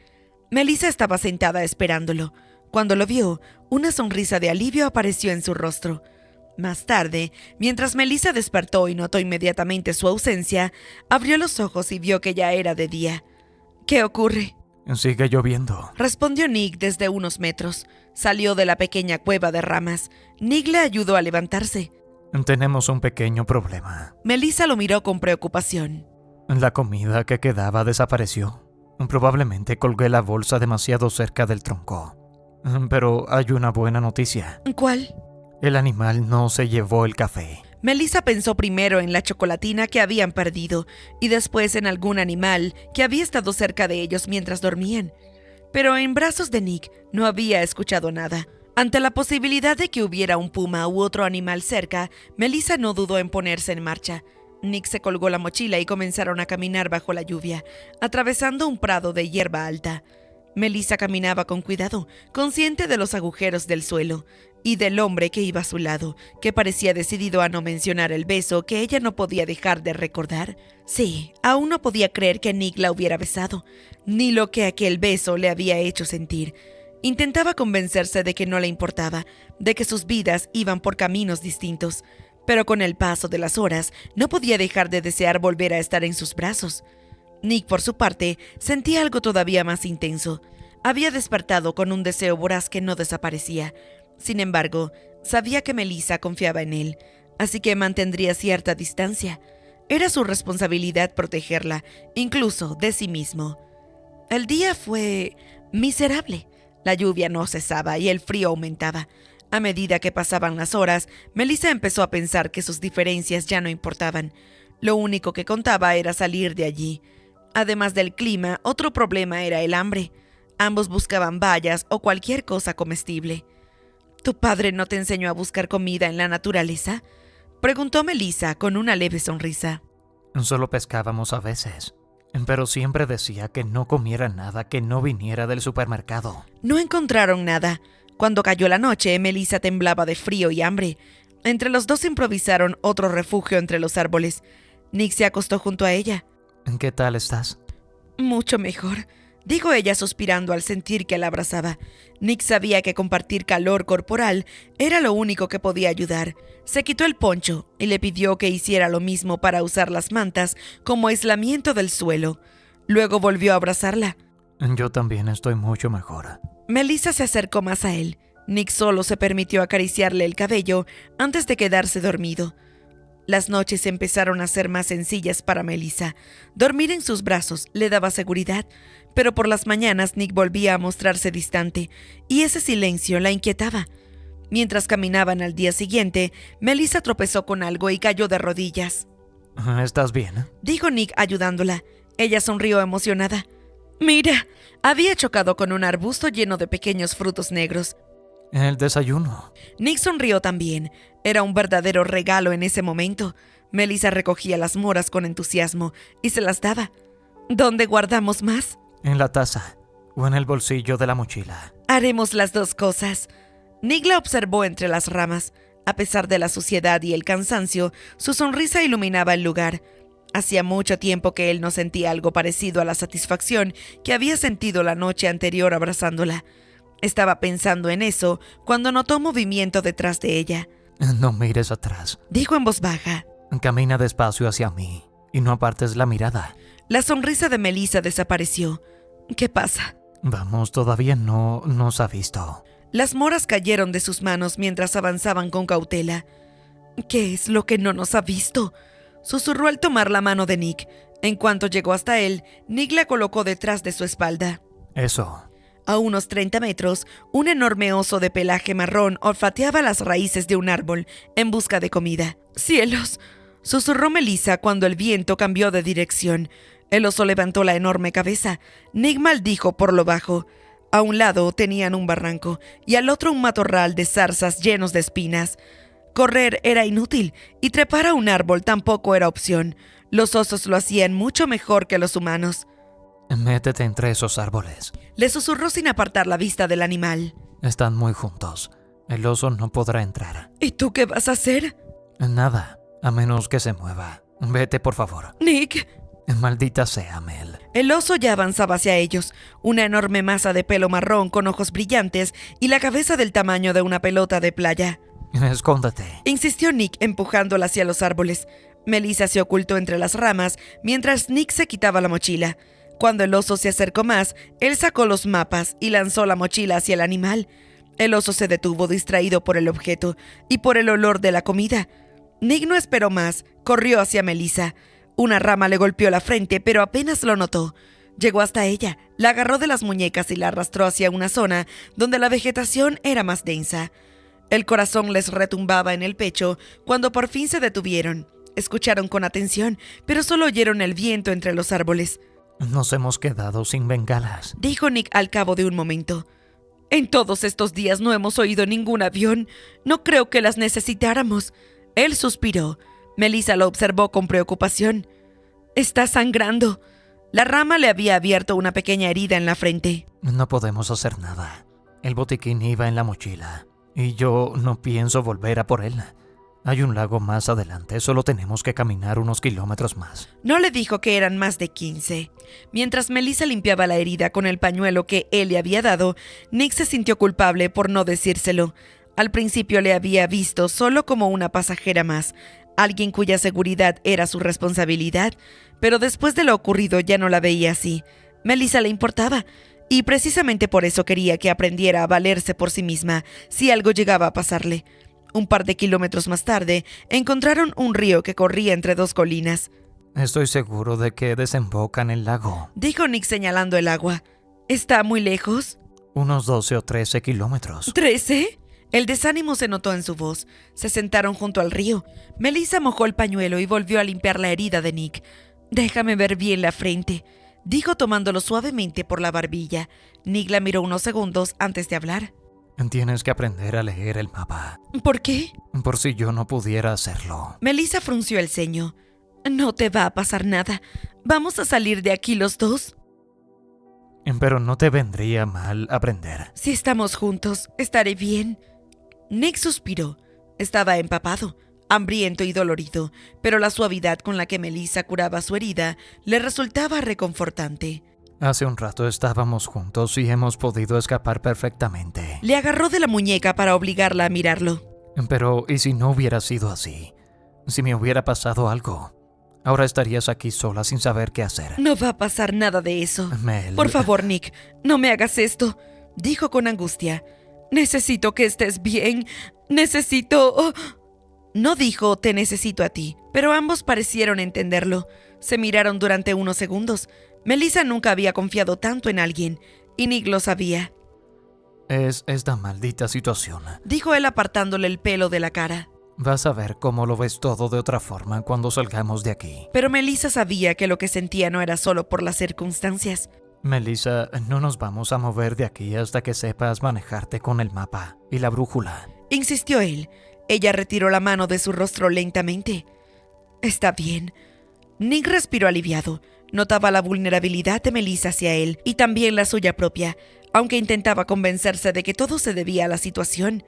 Melissa estaba sentada esperándolo. Cuando lo vio, una sonrisa de alivio apareció en su rostro. Más tarde, mientras Melissa despertó y notó inmediatamente su ausencia, abrió los ojos y vio que ya era de día. ¿Qué ocurre? Sigue lloviendo, respondió Nick desde unos metros. Salió de la pequeña cueva de ramas. Nick le ayudó a levantarse. Tenemos un pequeño problema. Melissa lo miró con preocupación. La comida que quedaba desapareció. Probablemente colgué la bolsa demasiado cerca del tronco. Pero hay una buena noticia. ¿Cuál? El animal no se llevó el café. Melissa pensó primero en la chocolatina que habían perdido y después en algún animal que había estado cerca de ellos mientras dormían. Pero en brazos de Nick no había escuchado nada. Ante la posibilidad de que hubiera un puma u otro animal cerca, Melissa no dudó en ponerse en marcha. Nick se colgó la mochila y comenzaron a caminar bajo la lluvia, atravesando un prado de hierba alta. Melissa caminaba con cuidado, consciente de los agujeros del suelo y del hombre que iba a su lado, que parecía decidido a no mencionar el beso que ella no podía dejar de recordar. Sí, aún no podía creer que Nick la hubiera besado, ni lo que aquel beso le había hecho sentir. Intentaba convencerse de que no le importaba, de que sus vidas iban por caminos distintos, pero con el paso de las horas no podía dejar de desear volver a estar en sus brazos. Nick, por su parte, sentía algo todavía más intenso. Había despertado con un deseo voraz que no desaparecía. Sin embargo, sabía que Melissa confiaba en él, así que mantendría cierta distancia. Era su responsabilidad protegerla, incluso de sí mismo. El día fue miserable. La lluvia no cesaba y el frío aumentaba. A medida que pasaban las horas, Melissa empezó a pensar que sus diferencias ya no importaban. Lo único que contaba era salir de allí. Además del clima, otro problema era el hambre. Ambos buscaban bayas o cualquier cosa comestible. ¿Tu padre no te enseñó a buscar comida en la naturaleza?, preguntó Melissa con una leve sonrisa. Solo pescábamos a veces, pero siempre decía que no comiera nada que no viniera del supermercado. No encontraron nada. Cuando cayó la noche, Melissa temblaba de frío y hambre. Entre los dos improvisaron otro refugio entre los árboles. Nick se acostó junto a ella. ¿Qué tal estás? Mucho mejor, dijo ella suspirando al sentir que la abrazaba. Nick sabía que compartir calor corporal era lo único que podía ayudar. Se quitó el poncho y le pidió que hiciera lo mismo para usar las mantas como aislamiento del suelo. Luego volvió a abrazarla. Yo también estoy mucho mejor. Melissa se acercó más a él. Nick solo se permitió acariciarle el cabello antes de quedarse dormido. Las noches empezaron a ser más sencillas para Melissa. Dormir en sus brazos le daba seguridad, pero por las mañanas Nick volvía a mostrarse distante, y ese silencio la inquietaba. Mientras caminaban al día siguiente, Melissa tropezó con algo y cayó de rodillas. ¿Estás bien?, dijo Nick ayudándola. Ella sonrió emocionada. Mira, había chocado con un arbusto lleno de pequeños frutos negros. El desayuno. Nick sonrió también. Era un verdadero regalo en ese momento. Melissa recogía las moras con entusiasmo y se las daba. ¿Dónde guardamos más? En la taza o en el bolsillo de la mochila. Haremos las dos cosas. Nick la observó entre las ramas. A pesar de la suciedad y el cansancio, su sonrisa iluminaba el lugar. Hacía mucho tiempo que él no sentía algo parecido a la satisfacción que había sentido la noche anterior abrazándola. Estaba pensando en eso cuando notó movimiento detrás de ella. No mires atrás, dijo en voz baja. Camina despacio hacia mí y no apartes la mirada. La sonrisa de Melissa desapareció. ¿Qué pasa? Vamos, todavía no nos ha visto. Las moras cayeron de sus manos mientras avanzaban con cautela. ¿Qué es lo que no nos ha visto?, susurró al tomar la mano de Nick. En cuanto llegó hasta él, Nick la colocó detrás de su espalda. Eso. A unos 30 metros, un enorme oso de pelaje marrón olfateaba las raíces de un árbol en busca de comida. ¡Cielos!, susurró Melissa cuando el viento cambió de dirección. El oso levantó la enorme cabeza. Nick maldijo por lo bajo. A un lado tenían un barranco y al otro un matorral de zarzas llenos de espinas. Correr era inútil y trepar a un árbol tampoco era opción. Los osos lo hacían mucho mejor que los humanos. Métete entre esos árboles, le susurró sin apartar la vista del animal. Están muy juntos. El oso no podrá entrar. ¿Y tú qué vas a hacer? Nada, a menos que se mueva. Vete, por favor. Nick. Maldita sea, Mel. El oso ya avanzaba hacia ellos, una enorme masa de pelo marrón con ojos brillantes y la cabeza del tamaño de una pelota de playa. Escóndete. Insistió Nick empujándola hacia los árboles. Melissa se ocultó entre las ramas mientras Nick se quitaba la mochila. Cuando el oso se acercó más, él sacó los mapas y lanzó la mochila hacia el animal. El oso se detuvo distraído por el objeto y por el olor de la comida. Nick no esperó más, corrió hacia Melissa. Una rama le golpeó la frente, pero apenas lo notó. Llegó hasta ella, la agarró de las muñecas y la arrastró hacia una zona donde la vegetación era más densa. El corazón les retumbaba en el pecho cuando por fin se detuvieron. Escucharon con atención, pero solo oyeron el viento entre los árboles. Nos hemos quedado sin bengalas, dijo Nick al cabo de un momento. En todos estos días no hemos oído ningún avión. No creo que las necesitáramos. Él suspiró. Melissa lo observó con preocupación. Está sangrando. La rama le había abierto una pequeña herida en la frente. No podemos hacer nada. El botiquín iba en la mochila y yo no pienso volver a por él. Hay un lago más adelante, solo tenemos que caminar unos kilómetros más. No le dijo que eran más de 15. Mientras Melissa limpiaba la herida con el pañuelo que él le había dado, Nick se sintió culpable por no decírselo. Al principio le había visto solo como una pasajera más, alguien cuya seguridad era su responsabilidad, pero después de lo ocurrido ya no la veía así. Melissa le importaba, y precisamente por eso quería que aprendiera a valerse por sí misma si algo llegaba a pasarle. Un par de kilómetros más tarde, encontraron un río que corría entre dos colinas. Estoy seguro de que desemboca en el lago. Dijo Nick señalando el agua. ¿Está muy lejos? Unos 12 o 13 kilómetros. ¿13? El desánimo se notó en su voz. Se sentaron junto al río. Melissa mojó el pañuelo y volvió a limpiar la herida de Nick. Déjame ver bien la frente, dijo tomándolo suavemente por la barbilla. Nick la miró unos segundos antes de hablar. Tienes que aprender a leer el mapa. ¿Por qué? Por si yo no pudiera hacerlo. Melissa frunció el ceño. No te va a pasar nada. ¿Vamos a salir de aquí los dos? Pero no te vendría mal aprender. Si estamos juntos, estaré bien. Nick suspiró. Estaba empapado, hambriento y dolorido, pero la suavidad con la que Melissa curaba su herida le resultaba reconfortante. Hace un rato estábamos juntos y hemos podido escapar perfectamente. Le agarró de la muñeca para obligarla a mirarlo. Pero, ¿y si no hubiera sido así? Si me hubiera pasado algo, ahora estarías aquí sola sin saber qué hacer. No va a pasar nada de eso. Mel. Por favor, Nick, no me hagas esto, dijo con angustia. Necesito que estés bien. Necesito... No dijo te necesito a ti, pero ambos parecieron entenderlo. Se miraron durante unos segundos. Melissa nunca había confiado tanto en alguien, y Nick lo sabía. Es esta maldita situación, dijo él apartándole el pelo de la cara. Vas a ver cómo lo ves todo de otra forma cuando salgamos de aquí. Pero Melissa sabía que lo que sentía no era solo por las circunstancias. Melissa, no nos vamos a mover de aquí hasta que sepas manejarte con el mapa y la brújula, insistió él. Ella retiró la mano de su rostro lentamente. Está bien. Nick respiró aliviado. Notaba la vulnerabilidad de Melissa hacia él y también la suya propia, aunque intentaba convencerse de que todo se debía a la situación.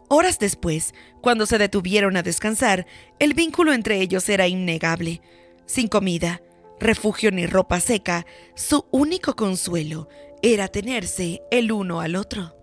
Horas después, cuando se detuvieron a descansar, el vínculo entre ellos era innegable. Sin comida, refugio ni ropa seca, su único consuelo era tenerse el uno al otro.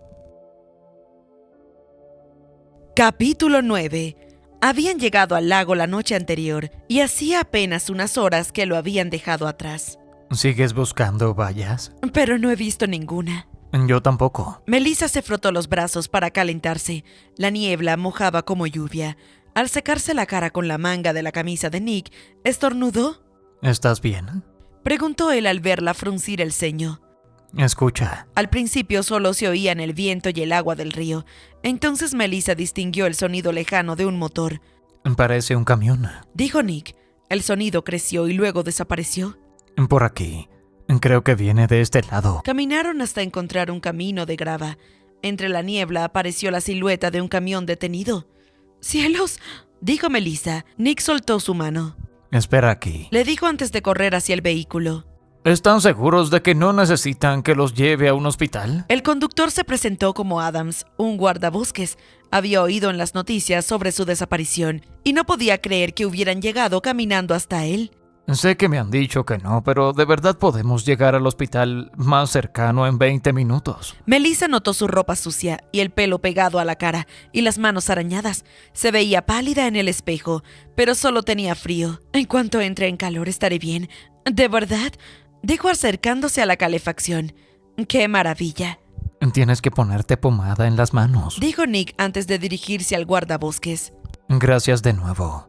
Capítulo 9. Habían llegado al lago la noche anterior y hacía apenas unas horas que lo habían dejado atrás. ¿Sigues buscando vallas? Pero no he visto ninguna. Yo tampoco. Melissa se frotó los brazos para calentarse. La niebla mojaba como lluvia. Al secarse la cara con la manga de la camisa de Nick, estornudó. ¿Estás bien? Preguntó él al verla fruncir el ceño. Escucha. Al principio solo se oían el viento y el agua del río. Entonces Melissa distinguió el sonido lejano de un motor. Parece un camión, dijo Nick. El sonido creció y luego desapareció. Por aquí. Creo que viene de este lado. Caminaron hasta encontrar un camino de grava. Entre la niebla apareció la silueta de un camión detenido. ¡Cielos!, dijo Melissa. Nick soltó su mano. Espera aquí, le dijo antes de correr hacia el vehículo. ¿Están seguros de que no necesitan que los lleve a un hospital? El conductor se presentó como Adams, un guardabosques. Había oído en las noticias sobre su desaparición y no podía creer que hubieran llegado caminando hasta él. Sé que me han dicho que no, pero de verdad podemos llegar al hospital más cercano en 20 minutos. Melissa notó su ropa sucia y el pelo pegado a la cara y las manos arañadas. Se veía pálida en el espejo, pero solo tenía frío. En cuanto entre en calor estaré bien. ¿De verdad? Dijo acercándose a la calefacción. ¡Qué maravilla! Tienes que ponerte pomada en las manos, Dijo Nick antes de dirigirse al guardabosques. Gracias de nuevo.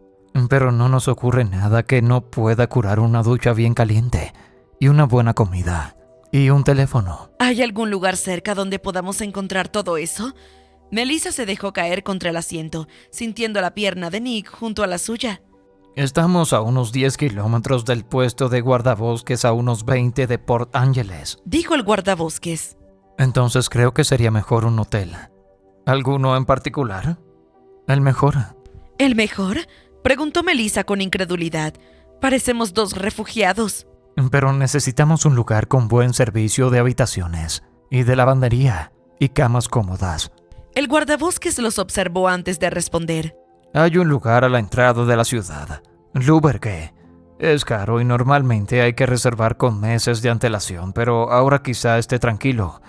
Pero no nos ocurre nada que no pueda curar una ducha bien caliente, y una buena comida, y un teléfono. ¿Hay algún lugar cerca donde podamos encontrar todo eso? Melissa se dejó caer contra el asiento, sintiendo la pierna de Nick junto a la suya. Estamos a unos 10 kilómetros del puesto de guardabosques, a unos 20 de Port Angeles. Dijo el guardabosques. Entonces creo que sería mejor un hotel. ¿Alguno en particular? El mejor. ¿El mejor? Preguntó Melissa con incredulidad. Parecemos dos refugiados. Pero necesitamos un lugar con buen servicio de habitaciones, y de lavandería, y camas cómodas. El guardabosques los observó antes de responder. Hay un lugar a la entrada de la ciudad, Lubergue. Es caro y normalmente hay que reservar con meses de antelación, pero ahora quizá esté tranquilo.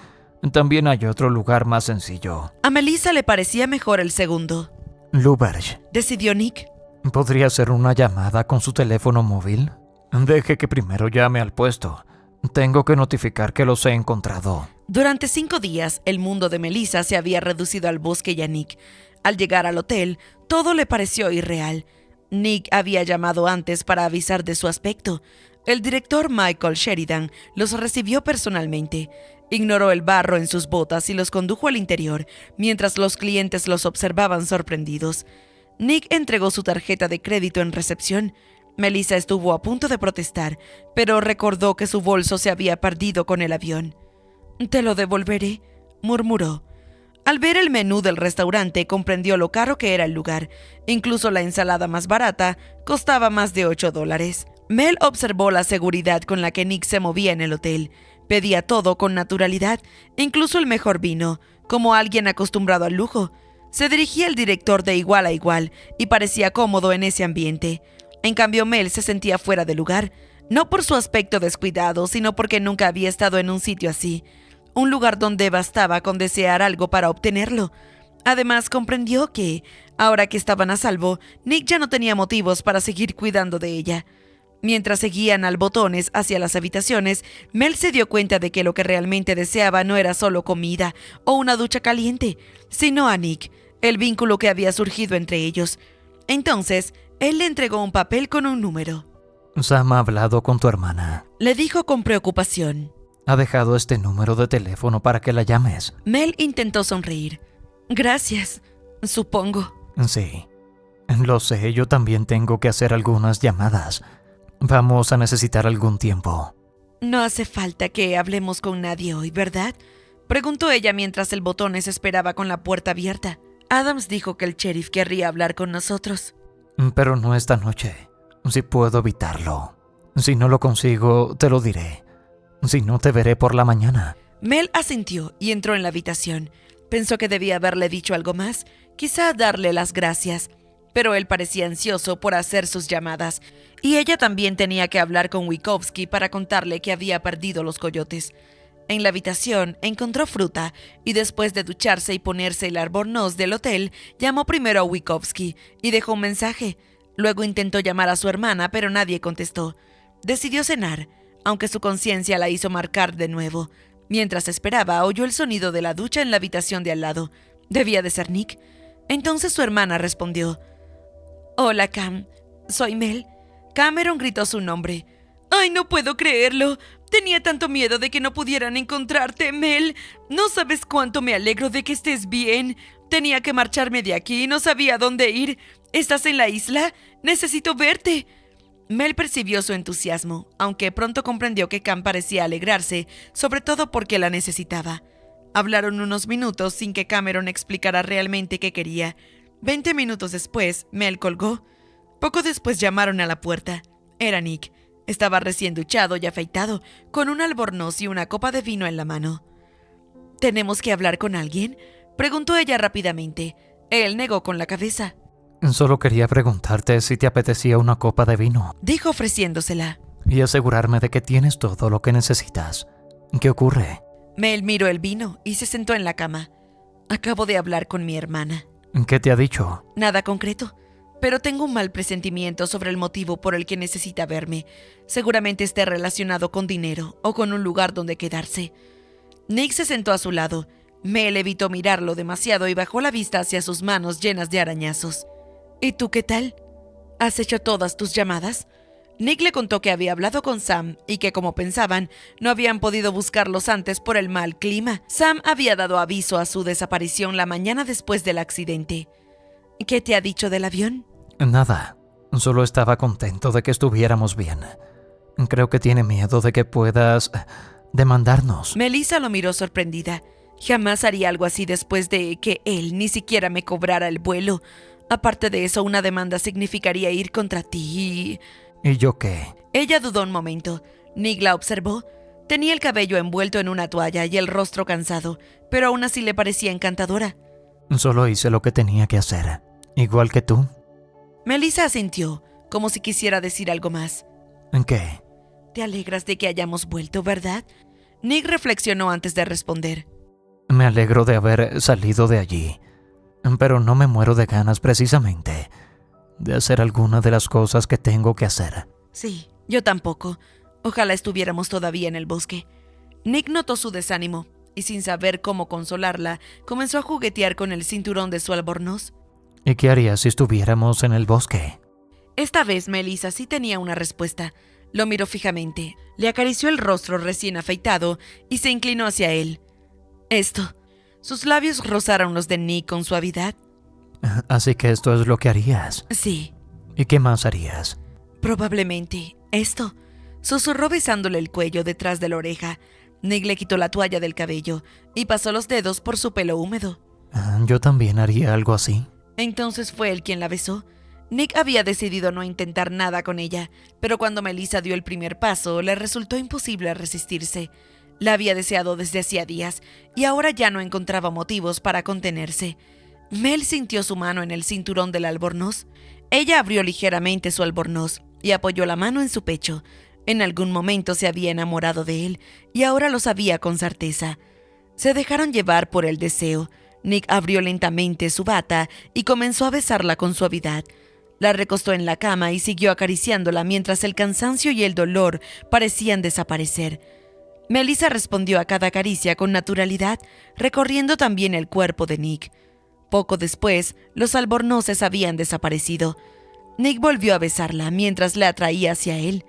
También hay otro lugar más sencillo. A Melissa le parecía mejor el segundo. Luberge. Decidió Nick. ¿Podría hacer una llamada con su teléfono móvil? Deje que primero llame al puesto. Tengo que notificar que los he encontrado. Durante 5 días, el mundo de Melissa se había reducido al bosque y a Nick. Al llegar al hotel, todo le pareció irreal. Nick había llamado antes para avisar de su aspecto. El director Michael Sheridan los recibió personalmente. Ignoró el barro en sus botas y los condujo al interior, mientras los clientes los observaban sorprendidos. Nick entregó su tarjeta de crédito en recepción. Melissa estuvo a punto de protestar, pero recordó que su bolso se había perdido con el avión. «Te lo devolveré», murmuró. Al ver el menú del restaurante, comprendió lo caro que era el lugar. Incluso la ensalada más barata costaba más de $8. Mel observó la seguridad con la que Nick se movía en el hotel. Pedía todo con naturalidad, incluso el mejor vino, como alguien acostumbrado al lujo. Se dirigía al director de igual a igual y parecía cómodo en ese ambiente. En cambio, Mel se sentía fuera de lugar, no por su aspecto descuidado, sino porque nunca había estado en un sitio así. Un lugar donde bastaba con desear algo para obtenerlo. Además, comprendió que, ahora que estaban a salvo, Nick ya no tenía motivos para seguir cuidando de ella. Mientras seguían al botones hacia las habitaciones, Mel se dio cuenta de que lo que realmente deseaba no era solo comida o una ducha caliente, sino a Nick, el vínculo que había surgido entre ellos. Entonces, él le entregó un papel con un número. Sam ha hablado con tu hermana. Le dijo con preocupación. Ha dejado este número de teléfono para que la llames. Mel intentó sonreír. Gracias, supongo. Sí, lo sé, yo también tengo que hacer algunas llamadas. Vamos a necesitar algún tiempo. No hace falta que hablemos con nadie hoy, ¿verdad? Preguntó ella mientras el botones esperaba con la puerta abierta. Adams dijo que el sheriff querría hablar con nosotros. Pero no esta noche, si puedo evitarlo. Si no lo consigo, te lo diré. Si no, te veré por la mañana. Mel asintió y entró en la habitación. Pensó que debía haberle dicho algo más, quizá darle las gracias. Pero él parecía ansioso por hacer sus llamadas, y ella también tenía que hablar con Wikowski para contarle que había perdido los coyotes. En la habitación encontró fruta, y después de ducharse y ponerse el albornoz del hotel, llamó primero a Wikowski y dejó un mensaje. Luego intentó llamar a su hermana, pero nadie contestó. Decidió cenar, aunque su conciencia la hizo marcar de nuevo. Mientras esperaba, oyó el sonido de la ducha en la habitación de al lado. Debía de ser Nick. Entonces su hermana respondió. «Hola, Cam. Soy Mel». Cameron gritó su nombre. «¡Ay, no puedo creerlo! Tenía tanto miedo de que no pudieran encontrarte, Mel. No sabes cuánto me alegro de que estés bien. Tenía que marcharme de aquí y no sabía dónde ir. ¿Estás en la isla? Necesito verte». Mel percibió su entusiasmo, aunque pronto comprendió que Cam parecía alegrarse, sobre todo porque la necesitaba. Hablaron unos minutos sin que Cameron explicara realmente qué quería. 20 minutos después, Mel colgó. Poco después llamaron a la puerta. Era Nick. Estaba recién duchado y afeitado, con un albornoz y una copa de vino en la mano. «¿Tenemos que hablar con alguien?», preguntó ella rápidamente. Él negó con la cabeza. Solo quería preguntarte si te apetecía una copa de vino, Dijo ofreciéndosela. y asegurarme de que tienes todo lo que necesitas. ¿Qué ocurre? Mel miró el vino y se sentó en la cama. Acabo de hablar con mi hermana. ¿Qué te ha dicho? Nada concreto, pero tengo un mal presentimiento sobre el motivo por el que necesita verme. Seguramente esté relacionado con dinero o con un lugar donde quedarse. Nick se sentó a su lado. Mel evitó mirarlo demasiado y bajó la vista hacia sus manos llenas de arañazos. ¿Y tú qué tal? ¿Has hecho todas tus llamadas? Nick le contó que había hablado con Sam y que, como pensaban, no habían podido buscarlos antes por el mal clima. Sam había dado aviso a su desaparición la mañana después del accidente. ¿Qué te ha dicho del avión? Nada. Solo estaba contento de que estuviéramos bien. Creo que tiene miedo de que puedas demandarnos. Melissa lo miró sorprendida. Jamás haría algo así después de que él ni siquiera me cobrara el vuelo. Aparte de eso, una demanda significaría ir contra ti. ¿Y yo qué? Ella dudó un momento. Nick la observó. Tenía el cabello envuelto en una toalla y el rostro cansado, pero aún así le parecía encantadora. Solo hice lo que tenía que hacer. Igual que tú. Melissa asintió, como si quisiera decir algo más. ¿Qué? Te alegras de que hayamos vuelto, ¿verdad? Nick reflexionó antes de responder. Me alegro de haber salido de allí, pero no me muero de ganas precisamente de hacer alguna de las cosas que tengo que hacer. Sí, yo tampoco. Ojalá estuviéramos todavía en el bosque. Nick notó su desánimo y, sin saber cómo consolarla, comenzó a juguetear con el cinturón de su albornoz. ¿Y qué harías si estuviéramos en el bosque? Esta vez Melissa sí tenía una respuesta. Lo miró fijamente, le acarició el rostro recién afeitado y se inclinó hacia él. Esto. Sus labios rozaron los de Nick con suavidad. Así que esto es lo que harías. Sí, ¿Y qué más harías? probablemente. Esto. Susurró besándole el cuello detrás de la oreja. Nick le quitó la toalla del cabello y pasó los dedos por su pelo húmedo. Yo también haría algo así. Entonces fue él quien la besó. Nick había decidido no intentar nada con ella, pero cuando Melissa dio el primer paso, le resultó imposible resistirse. La había deseado desde hacía días y ahora ya no encontraba motivos para contenerse. Mel sintió su mano en el cinturón del albornoz. Ella abrió ligeramente su albornoz y apoyó la mano en su pecho. En algún momento se había enamorado de él y ahora lo sabía con certeza. Se dejaron llevar por el deseo. Nick abrió lentamente su bata y comenzó a besarla con suavidad. La recostó en la cama y siguió acariciándola mientras el cansancio y el dolor parecían desaparecer. Melissa respondió a cada caricia con naturalidad, recorriendo también el cuerpo de Nick. Poco después, los albornoces habían desaparecido. Nick volvió a besarla mientras la atraía hacia él.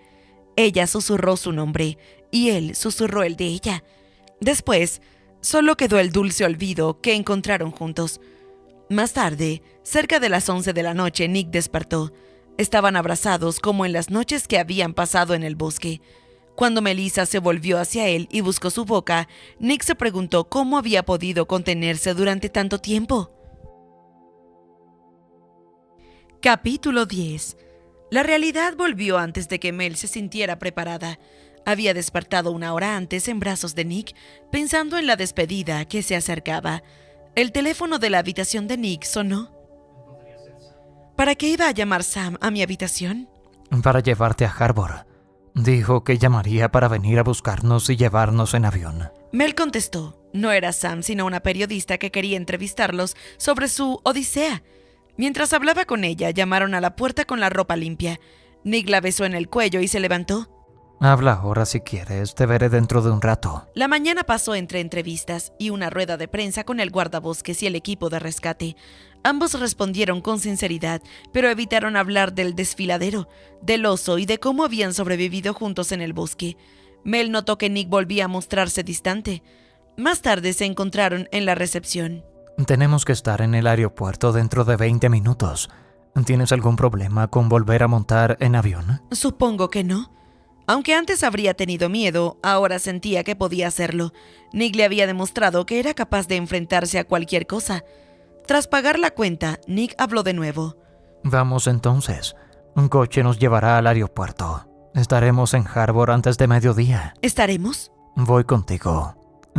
Ella susurró su nombre y él susurró el de ella. Después, solo quedó el dulce olvido que encontraron juntos. Más tarde, cerca de las 11 de la noche, Nick despertó. Estaban abrazados como en las noches que habían pasado en el bosque. Cuando Melissa se volvió hacia él y buscó su boca, Nick se preguntó cómo había podido contenerse durante tanto tiempo. Capítulo 10. La realidad volvió antes de que Mel se sintiera preparada. Había despertado una hora antes en brazos de Nick, pensando en la despedida que se acercaba. El teléfono de la habitación de Nick sonó. ¿Para qué iba a llamar Sam a mi habitación? Para llevarte a Harbor. Dijo que llamaría para venir a buscarnos y llevarnos en avión. Mel contestó. No era Sam, sino una periodista que quería entrevistarlos sobre su odisea. Mientras hablaba con ella, llamaron a la puerta con la ropa limpia. Nick la besó en el cuello y se levantó. Habla ahora si quieres, te veré dentro de un rato. La mañana pasó entre entrevistas y una rueda de prensa con el guardabosques y el equipo de rescate. Ambos respondieron con sinceridad, pero evitaron hablar del desfiladero, del oso y de cómo habían sobrevivido juntos en el bosque. Mel notó que Nick volvía a mostrarse distante. Más tarde se encontraron en la recepción. Tenemos que estar en el aeropuerto dentro de 20 minutos. ¿Tienes algún problema con volver a montar en avión? Supongo que no. Aunque antes habría tenido miedo, ahora sentía que podía hacerlo. Nick le había demostrado que era capaz de enfrentarse a cualquier cosa. Tras pagar la cuenta, Nick habló de nuevo. Vamos entonces. Un coche nos llevará al aeropuerto. Estaremos en Harbor antes de mediodía. ¿Estaremos? Voy contigo.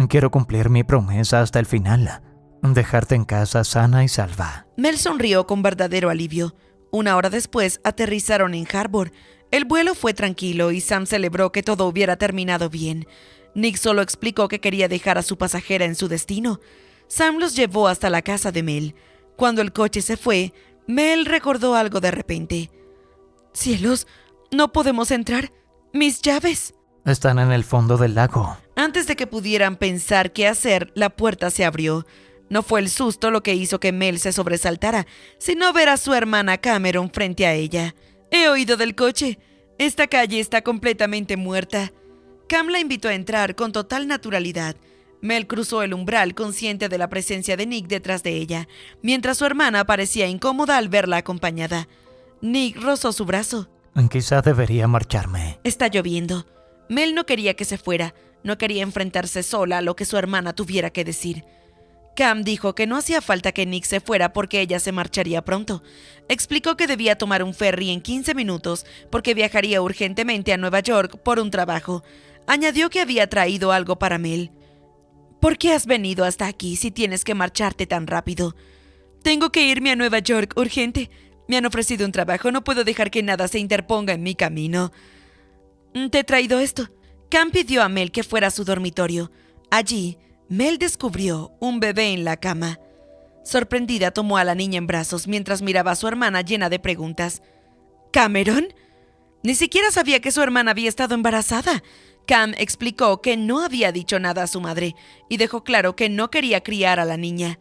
Quiero cumplir mi promesa hasta el final. dejarte en casa sana y salva. Mel sonrió con verdadero alivio. Una hora después aterrizaron en Harbor. El vuelo fue tranquilo y Sam celebró que todo hubiera terminado bien. Nick solo explicó que quería dejar a su pasajera en su destino. Sam los llevó hasta la casa de Mel. Cuando el coche se fue, Mel recordó algo de repente. ¡Cielos! ¡No podemos entrar! ¡Mis llaves! Están en el fondo del lago. Antes de que pudieran pensar qué hacer, la puerta se abrió. No fue el susto lo que hizo que Mel se sobresaltara, sino ver a su hermana Cameron frente a ella. «He oído del coche. Esta calle está completamente muerta». Cam la invitó a entrar con total naturalidad. Mel cruzó el umbral consciente de la presencia de Nick detrás de ella, mientras su hermana parecía incómoda al verla acompañada. Nick rozó su brazo. Quizá debería marcharme. Está lloviendo. Mel no quería que se fuera. No quería enfrentarse sola a lo que su hermana tuviera que decir. Cam dijo que no hacía falta que Nick se fuera porque ella se marcharía pronto. Explicó que debía tomar un ferry en 15 minutos porque viajaría urgentemente a Nueva York por un trabajo. Añadió que había traído algo para Mel. «¿Por qué has venido hasta aquí si tienes que marcharte tan rápido?» «Tengo que irme a Nueva York, urgente. Me han ofrecido un trabajo, no puedo dejar que nada se interponga en mi camino». «Te he traído esto». Cam pidió a Mel que fuera a su dormitorio. Allí, Mel descubrió un bebé en la cama. Sorprendida, tomó a la niña en brazos mientras miraba a su hermana llena de preguntas. «¿Cameron?» Ni siquiera sabía que su hermana había estado embarazada. Cam explicó que no había dicho nada a su madre y dejó claro que no quería criar a la niña.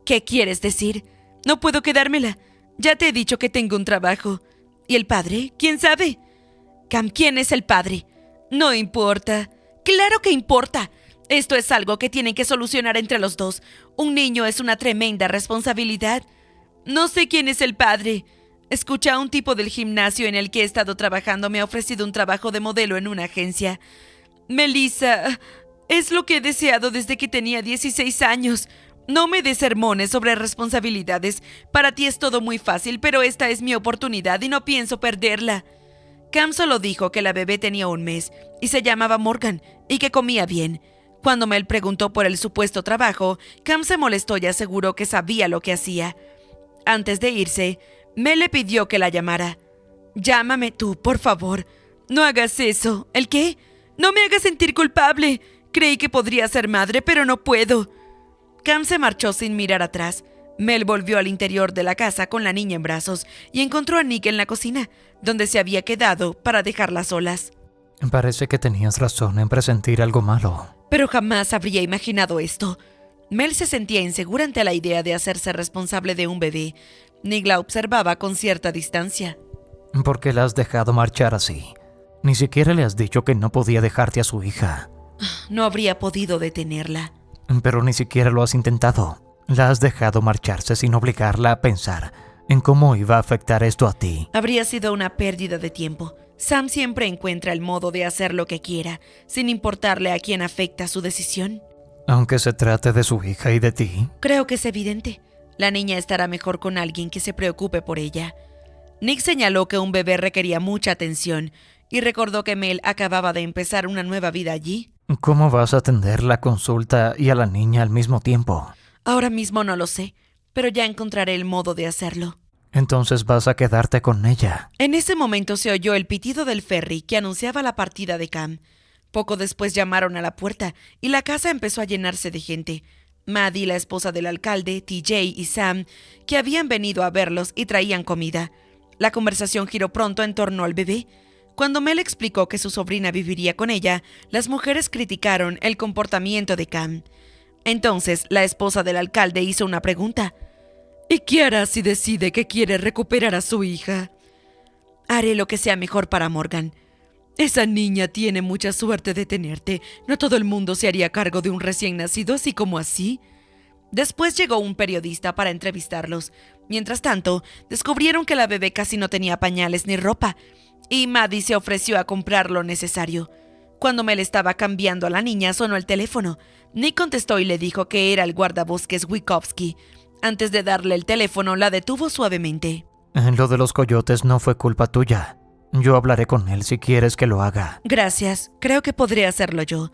«¿Qué quieres decir? No puedo quedármela. Ya te he dicho que tengo un trabajo». «¿Y el padre? ¿Quién sabe?» «Cam, ¿quién es el padre?» «No importa». «Claro que importa. Esto es algo que tienen que solucionar entre los dos. Un niño es una tremenda responsabilidad». «No sé quién es el padre. Escucha, un tipo del gimnasio en el que he estado trabajando me ha ofrecido un trabajo de modelo en una agencia. Melissa, es lo que he deseado desde que tenía 16 años. No me des sermones sobre responsabilidades. Para ti es todo muy fácil, pero esta es mi oportunidad y no pienso perderla». Cam solo dijo que la bebé tenía un mes y se llamaba Morgan y que comía bien. Cuando Mel preguntó por el supuesto trabajo, Cam se molestó y aseguró que sabía lo que hacía. Antes de irse, Mel le pidió que la llamara. «Llámame tú, por favor. No hagas eso». «¿El qué?» «No me hagas sentir culpable. Creí que podría ser madre, pero no puedo». Cam se marchó sin mirar atrás. Mel volvió al interior de la casa con la niña en brazos y encontró a Nick en la cocina, donde se había quedado para dejarlas solas. Parece que tenías razón en presentir algo malo. Pero jamás habría imaginado esto. Mel se sentía insegura ante la idea de hacerse responsable de un bebé. Nick la observaba con cierta distancia. ¿Por qué la has dejado marchar así? Ni siquiera le has dicho que no podía dejarte a su hija. No habría podido detenerla. Pero ni siquiera lo has intentado. La has dejado marcharse sin obligarla a pensar en cómo iba a afectar esto a ti. Habría sido una pérdida de tiempo. Sam siempre encuentra el modo de hacer lo que quiera, sin importarle a quién afecta su decisión. Aunque se trate de su hija y de ti. Creo que es evidente. La niña estará mejor con alguien que se preocupe por ella. Nick señaló que un bebé requería mucha atención y recordó que Mel acababa de empezar una nueva vida allí. ¿Cómo vas a atender la consulta y a la niña al mismo tiempo? Ahora mismo no lo sé, pero ya encontraré el modo de hacerlo. Entonces vas a quedarte con ella. En ese momento se oyó el pitido del ferry que anunciaba la partida de Cam. Poco después llamaron a la puerta y la casa empezó a llenarse de gente. Maddie, la esposa del alcalde, TJ y Sam, que habían venido a verlos y traían comida. La conversación giró pronto en torno al bebé. Cuando Mel explicó que su sobrina viviría con ella, las mujeres criticaron el comportamiento de Cam. Entonces, la esposa del alcalde hizo una pregunta. ¿Y qué hará si decide que quiere recuperar a su hija? Haré lo que sea mejor para Morgan. Esa niña tiene mucha suerte de tenerte. No todo el mundo se haría cargo de un recién nacido así como así. Después llegó un periodista para entrevistarlos. Mientras tanto, descubrieron que la bebé casi no tenía pañales ni ropa, y Maddie se ofreció a comprar lo necesario. Cuando Mel estaba cambiando a la niña, sonó el teléfono. Nick contestó y le dijo que era el guardabosques Witkowski. Antes de darle el teléfono, la detuvo suavemente. Lo de los coyotes no fue culpa tuya. Yo hablaré con él si quieres que lo haga. Gracias, creo que podré hacerlo yo.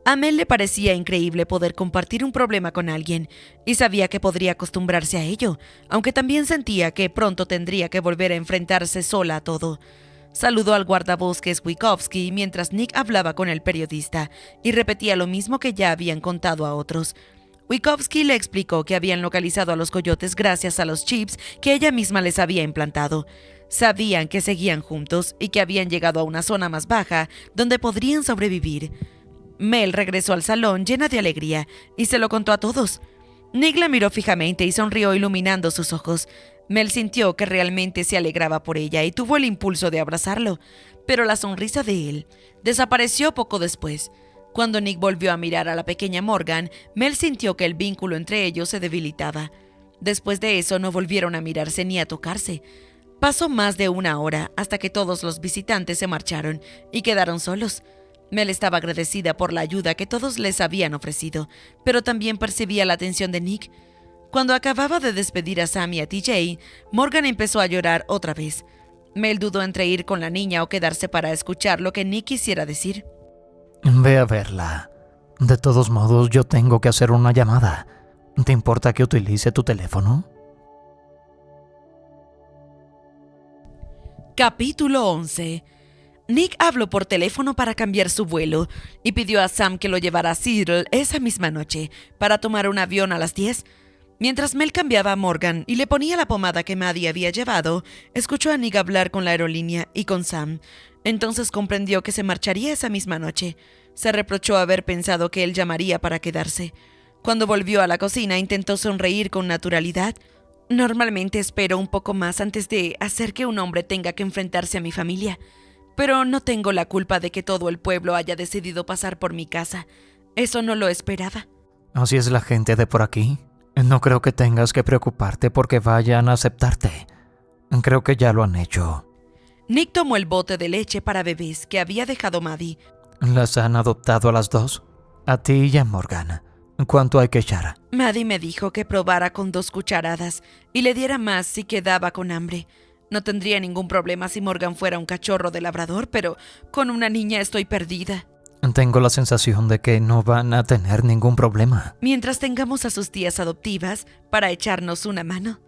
A Mel le parecía increíble poder compartir un problema con alguien y sabía que podría acostumbrarse a ello, aunque también sentía que pronto tendría que volver a enfrentarse sola a todo. Saludó al guardabosques Witkowski mientras Nick hablaba con el periodista y repetía lo mismo que ya habían contado a otros. Witkowski le explicó que habían localizado a los coyotes gracias a los chips que ella misma les había implantado. Sabían que seguían juntos y que habían llegado a una zona más baja donde podrían sobrevivir. Mel regresó al salón llena de alegría y se lo contó a todos. Nick la miró fijamente y sonrió iluminando sus ojos. Mel sintió que realmente se alegraba por ella y tuvo el impulso de abrazarlo, pero la sonrisa de él desapareció poco después. Cuando Nick volvió a mirar a la pequeña Morgan, Mel sintió que el vínculo entre ellos se debilitaba. Después de eso no volvieron a mirarse ni a tocarse. Pasó más de una hora hasta que todos los visitantes se marcharon y quedaron solos. Mel estaba agradecida por la ayuda que todos les habían ofrecido, pero también percibía la atención de Nick. Cuando acababa de despedir a Sam y a TJ, Morgan empezó a llorar otra vez. Mel dudó entre ir con la niña o quedarse para escuchar lo que Nick quisiera decir. Ve a verla. De todos modos, yo tengo que hacer una llamada. ¿Te importa que utilice tu teléfono? Capítulo 11. Nick habló por teléfono para cambiar su vuelo y pidió a Sam que lo llevara a Seattle esa misma noche para tomar un avión a las 10. Mientras Mel cambiaba a Morgan y le ponía la pomada que Maddie había llevado, escuchó a Nick hablar con la aerolínea y con Sam. Entonces comprendió que se marcharía esa misma noche. Se reprochó haber pensado que él llamaría para quedarse. Cuando volvió a la cocina, intentó sonreír con naturalidad. Normalmente espero un poco más antes de hacer que un hombre tenga que enfrentarse a mi familia. Pero no tengo la culpa de que todo el pueblo haya decidido pasar por mi casa. Eso no lo esperaba. Así es la gente de por aquí. No creo que tengas que preocuparte porque vayan a aceptarte. Creo que ya lo han hecho. Nick tomó el bote de leche para bebés que había dejado Maddie. ¿Las han adoptado a las dos? A ti y a Morgan. ¿Cuánto hay que echar? Maddie me dijo que probara con 2 cucharadas y le diera más si quedaba con hambre. No tendría ningún problema si Morgan fuera un cachorro de labrador, pero con una niña estoy perdida. Tengo la sensación de que no van a tener ningún problema. Mientras tengamos a sus tías adoptivas para echarnos una mano.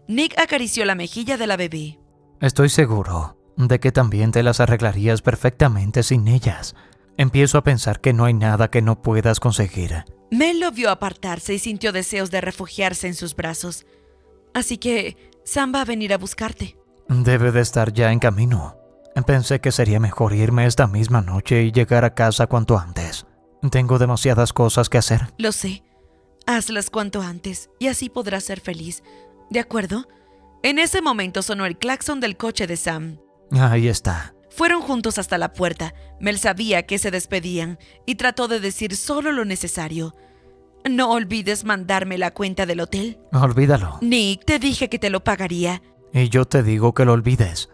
Nick acarició la mejilla de la bebé. Estoy seguro de que también te las arreglarías perfectamente sin ellas. Empiezo a pensar que no hay nada que no puedas conseguir. Mel lo vio apartarse y sintió deseos de refugiarse en sus brazos. Así que Sam va a venir a buscarte. Debe de estar ya en camino. Pensé que sería mejor irme esta misma noche y llegar a casa cuanto antes. Tengo demasiadas cosas que hacer. Lo sé. Hazlas cuanto antes y así podrás ser feliz. ¿De acuerdo? En ese momento sonó el claxon del coche de Sam. Ahí está. Fueron juntos hasta la puerta. Mel sabía que se despedían y trató de decir solo lo necesario. No olvides mandarme la cuenta del hotel. Olvídalo. Nick, te dije que te lo pagaría. Y yo te digo que lo olvides.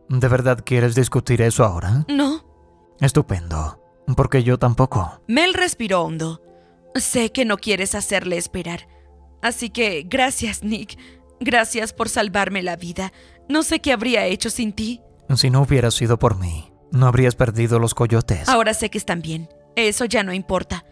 ¿De verdad quieres discutir eso ahora? No. Estupendo. Porque yo tampoco. Mel respiró hondo. Sé que no quieres hacerle esperar. Así que gracias, Nick. Gracias por salvarme la vida. No sé qué habría hecho sin ti. Si no hubiera sido por mí, no habrías perdido los coyotes. Ahora sé que están bien. Eso ya no importa.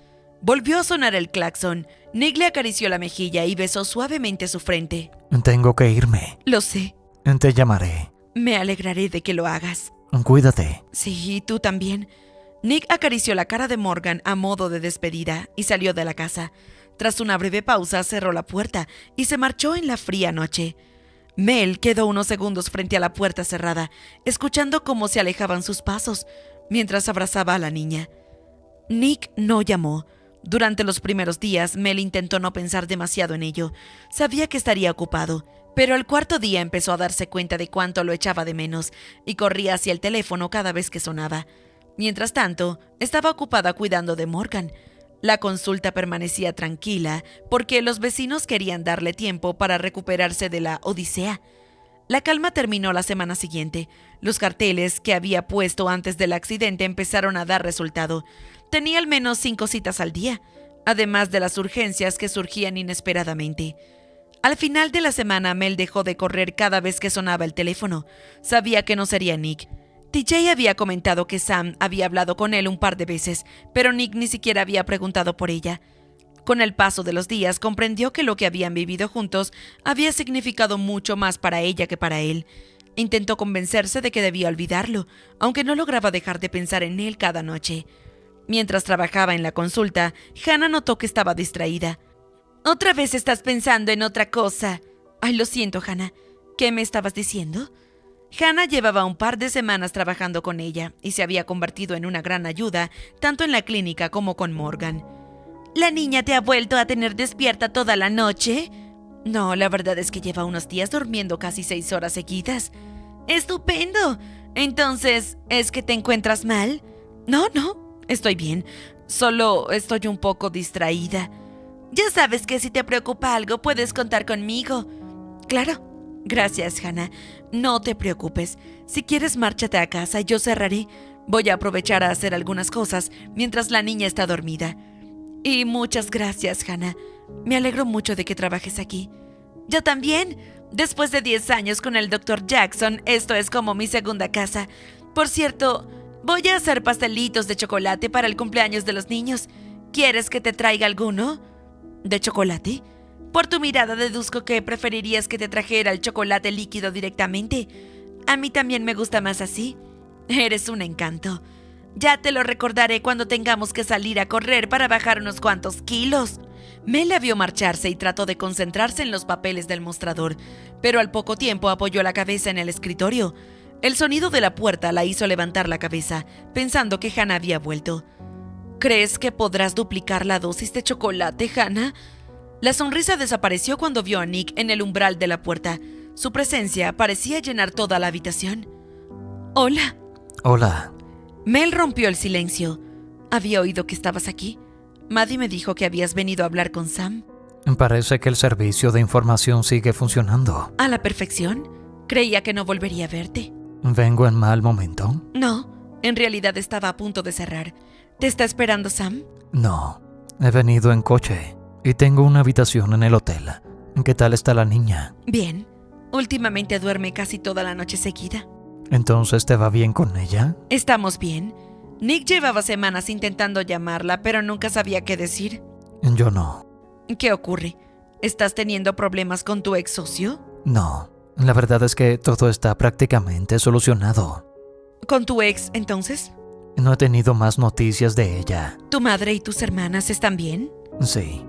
Volvió a sonar el claxon. Nick le acarició la mejilla y besó suavemente su frente. Tengo que irme. Lo sé. Te llamaré. Me alegraré de que lo hagas. Cuídate. Sí, y tú también. Nick acarició la cara de Morgan a modo de despedida y salió de la casa. Tras una breve pausa, cerró la puerta y se marchó en la fría noche. Mel quedó unos segundos frente a la puerta cerrada, escuchando cómo se alejaban sus pasos, mientras abrazaba a la niña. Nick no llamó. Durante los primeros días, Mel intentó no pensar demasiado en ello. Sabía que estaría ocupado, pero al 4.º día empezó a darse cuenta de cuánto lo echaba de menos y corría hacia el teléfono cada vez que sonaba. Mientras tanto, estaba ocupada cuidando de Morgan. La consulta permanecía tranquila porque los vecinos querían darle tiempo para recuperarse de la odisea. La calma terminó la semana siguiente. Los carteles que había puesto antes del accidente empezaron a dar resultado. Tenía al menos 5 citas al día, además de las urgencias que surgían inesperadamente. Al final de la semana, Mel dejó de correr cada vez que sonaba el teléfono. Sabía que no sería Nick. TJ había comentado que Sam había hablado con él un par de veces, pero Nick ni siquiera había preguntado por ella. Con el paso de los días comprendió que lo que habían vivido juntos había significado mucho más para ella que para él. Intentó convencerse de que debía olvidarlo, aunque no lograba dejar de pensar en él cada noche. Mientras trabajaba en la consulta, Hannah notó que estaba distraída. «Otra vez estás pensando en otra cosa». «Ay, lo siento, Hannah. ¿Qué me estabas diciendo?» Hannah llevaba un par de semanas trabajando con ella y se había convertido en una gran ayuda, tanto en la clínica como con Morgan. «¿La niña te ha vuelto a tener despierta toda la noche?» «No, la verdad es que lleva unos días durmiendo casi 6 horas seguidas». «¡Estupendo! Entonces, ¿es que te encuentras mal?» No, estoy bien. Solo estoy un poco distraída». «Ya sabes que si te preocupa algo puedes contar conmigo». «Claro. Gracias, Hannah. No te preocupes. Si quieres, márchate a casa y yo cerraré. Voy a aprovechar a hacer algunas cosas mientras la niña está dormida». «Y muchas gracias, Hannah. Me alegro mucho de que trabajes aquí». «Yo también. Después de 10 años con el Dr. Jackson, esto es como mi segunda casa. Por cierto, voy a hacer pastelitos de chocolate para el cumpleaños de los niños. ¿Quieres que te traiga alguno?» «¿De chocolate?» «Por tu mirada deduzco que preferirías que te trajera el chocolate líquido directamente. A mí también me gusta más así. Eres un encanto. Ya te lo recordaré cuando tengamos que salir a correr para bajar unos cuantos kilos». Mel la vio marcharse y trató de concentrarse en los papeles del mostrador, pero al poco tiempo apoyó la cabeza en el escritorio. El sonido de la puerta la hizo levantar la cabeza, pensando que Hannah había vuelto. «¿Crees que podrás duplicar la dosis de chocolate, Hannah?» La sonrisa desapareció cuando vio a Nick en el umbral de la puerta. Su presencia parecía llenar toda la habitación. «Hola». Hola. Mel rompió el silencio. «Había oído que estabas aquí. Maddie me dijo que habías venido a hablar con Sam». Parece que el servicio de información sigue funcionando. «A la perfección. Creía que no volvería a verte». ¿Vengo en mal momento? «No, en realidad estaba a punto de cerrar. ¿Te está esperando Sam?» No, he venido en coche y tengo una habitación en el hotel. ¿Qué tal está la niña? «Bien. Últimamente duerme casi toda la noche seguida». ¿Entonces te va bien con ella? «Estamos bien». Nick llevaba semanas intentando llamarla, pero nunca sabía qué decir. Yo no. «¿Qué ocurre? ¿Estás teniendo problemas con tu ex socio?» No, la verdad es que todo está prácticamente solucionado. ¿Con tu ex, entonces? No he tenido más noticias de ella. ¿Tu madre y tus hermanas están bien?» Sí,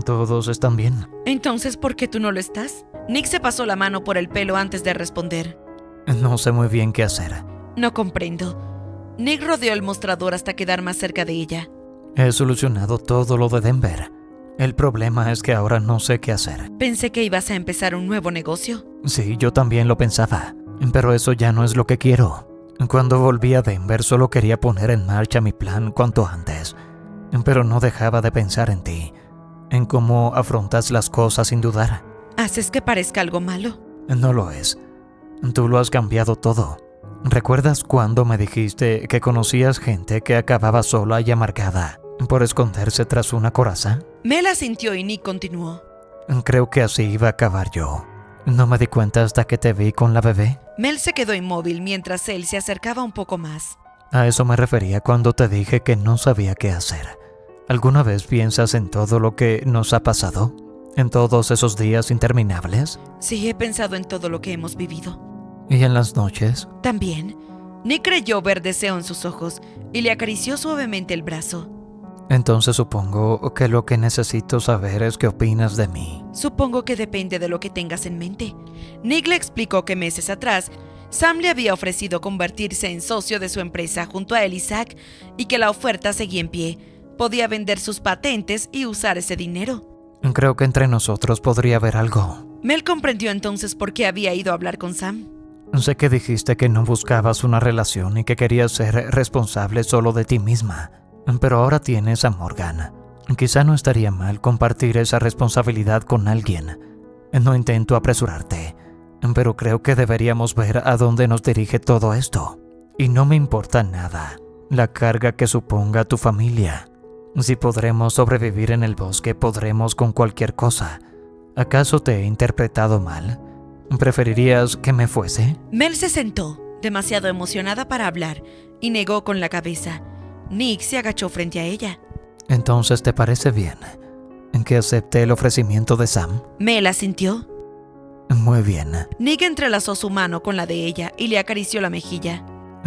todos están bien. «Entonces, ¿por qué tú no lo estás?» Nick se pasó la mano por el pelo antes de responder. No sé muy bien qué hacer. «No comprendo». Nick rodeó el mostrador hasta quedar más cerca de ella. He solucionado todo lo de Denver. El problema es que ahora no sé qué hacer. «Pensé que ibas a empezar un nuevo negocio». Sí, yo también lo pensaba, pero eso ya no es lo que quiero. Cuando volví a Denver solo quería poner en marcha mi plan cuanto antes, pero no dejaba de pensar en ti, en cómo afrontas las cosas sin dudar. ¿Haces que parezca algo malo? No lo es. Tú lo has cambiado todo. ¿Recuerdas cuando me dijiste que conocías gente que acababa sola y amargada por esconderse tras una coraza? Mel asintió y Nick continuó. Creo que así iba a acabar yo. No me di cuenta hasta que te vi con la bebé. Mel se quedó inmóvil mientras él se acercaba un poco más. A eso me refería cuando te dije que no sabía qué hacer. ¿Alguna vez piensas en todo lo que nos ha pasado? ¿En todos esos días interminables? Sí, he pensado en todo lo que hemos vivido. ¿Y en las noches? También. Nick creyó ver deseo en sus ojos y le acarició suavemente el brazo. Entonces supongo que lo que necesito saber es qué opinas de mí. Supongo que depende de lo que tengas en mente. Nick le explicó que meses atrás, Sam le había ofrecido convertirse en socio de su empresa junto a él y Zach, y que la oferta seguía en pie. Podía vender sus patentes y usar ese dinero. Creo que entre nosotros podría haber algo. Mel comprendió entonces por qué había ido a hablar con Sam. Sé que dijiste que no buscabas una relación y que querías ser responsable solo de ti misma, pero ahora tienes a Morgan. Quizá no estaría mal compartir esa responsabilidad con alguien. No intento apresurarte, pero creo que deberíamos ver a dónde nos dirige todo esto. Y no me importa nada la carga que suponga tu familia. Si podremos sobrevivir en el bosque, podremos con cualquier cosa. ¿Acaso te he interpretado mal? ¿Preferirías que me fuese? Mel se sentó, demasiado emocionada para hablar, y negó con la cabeza. Nick se agachó frente a ella. ¿Entonces te parece bien en que acepte el ofrecimiento de Sam? Mel asintió. Muy bien. Nick entrelazó su mano con la de ella y le acarició la mejilla.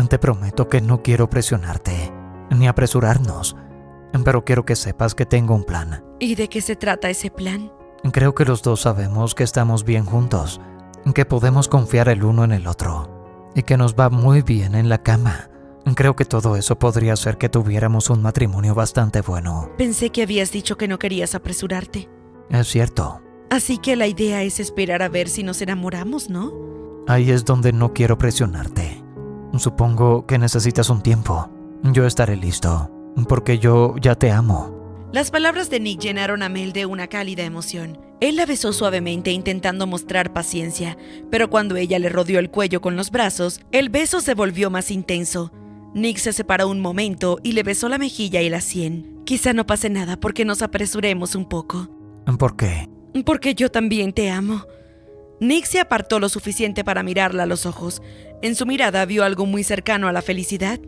Te prometo que no quiero presionarte, ni apresurarnos, pero quiero que sepas que tengo un plan. ¿Y de qué se trata ese plan? Creo que los dos sabemos que estamos bien juntos, que podemos confiar el uno en el otro, y que nos va muy bien en la cama. Creo que todo eso podría hacer que tuviéramos un matrimonio bastante bueno. Pensé que habías dicho que no querías apresurarte. Es cierto. Así que la idea es esperar a ver si nos enamoramos, ¿no? Ahí es donde no quiero presionarte. Supongo que necesitas un tiempo. Yo estaré listo, porque yo ya te amo. Las palabras de Nick llenaron a Mel de una cálida emoción. Él la besó suavemente intentando mostrar paciencia, pero cuando ella le rodeó el cuello con los brazos, el beso se volvió más intenso. Nick se separó un momento y le besó la mejilla y la sien. Quizá no pase nada porque nos apresuremos un poco. ¿Por qué? Porque yo también te amo. Nick se apartó lo suficiente para mirarla a los ojos. En su mirada vio algo muy cercano a la felicidad.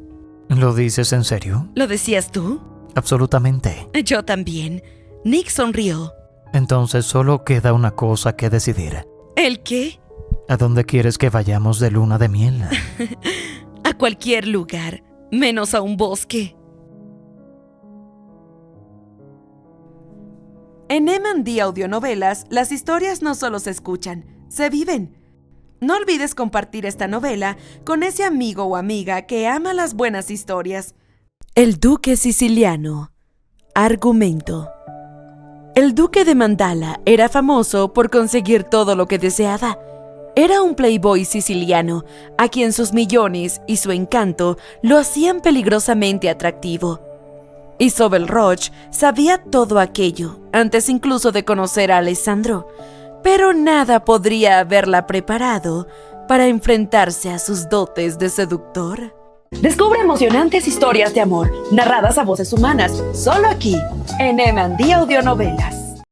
¿Lo dices en serio? ¿Lo decías tú? Absolutamente. Yo también. Nick sonrió. Entonces solo queda una cosa que decidir. ¿El qué? ¿A dónde quieres que vayamos de luna de miel? A cualquier lugar, menos a un bosque. En M&D Audionovelas, las historias no solo se escuchan, se viven. No olvides compartir esta novela con ese amigo o amiga que ama las buenas historias. El Duque Siciliano. Argumento. El Duque de Mandala era famoso por conseguir todo lo que deseaba. Era un playboy siciliano, a quien sus millones y su encanto lo hacían peligrosamente atractivo. Isabel Roch sabía todo aquello, antes incluso de conocer a Alessandro, pero nada podría haberla preparado para enfrentarse a sus dotes de seductor. Descubre emocionantes historias de amor, narradas a voces humanas, solo aquí, en M&D Audionovelas.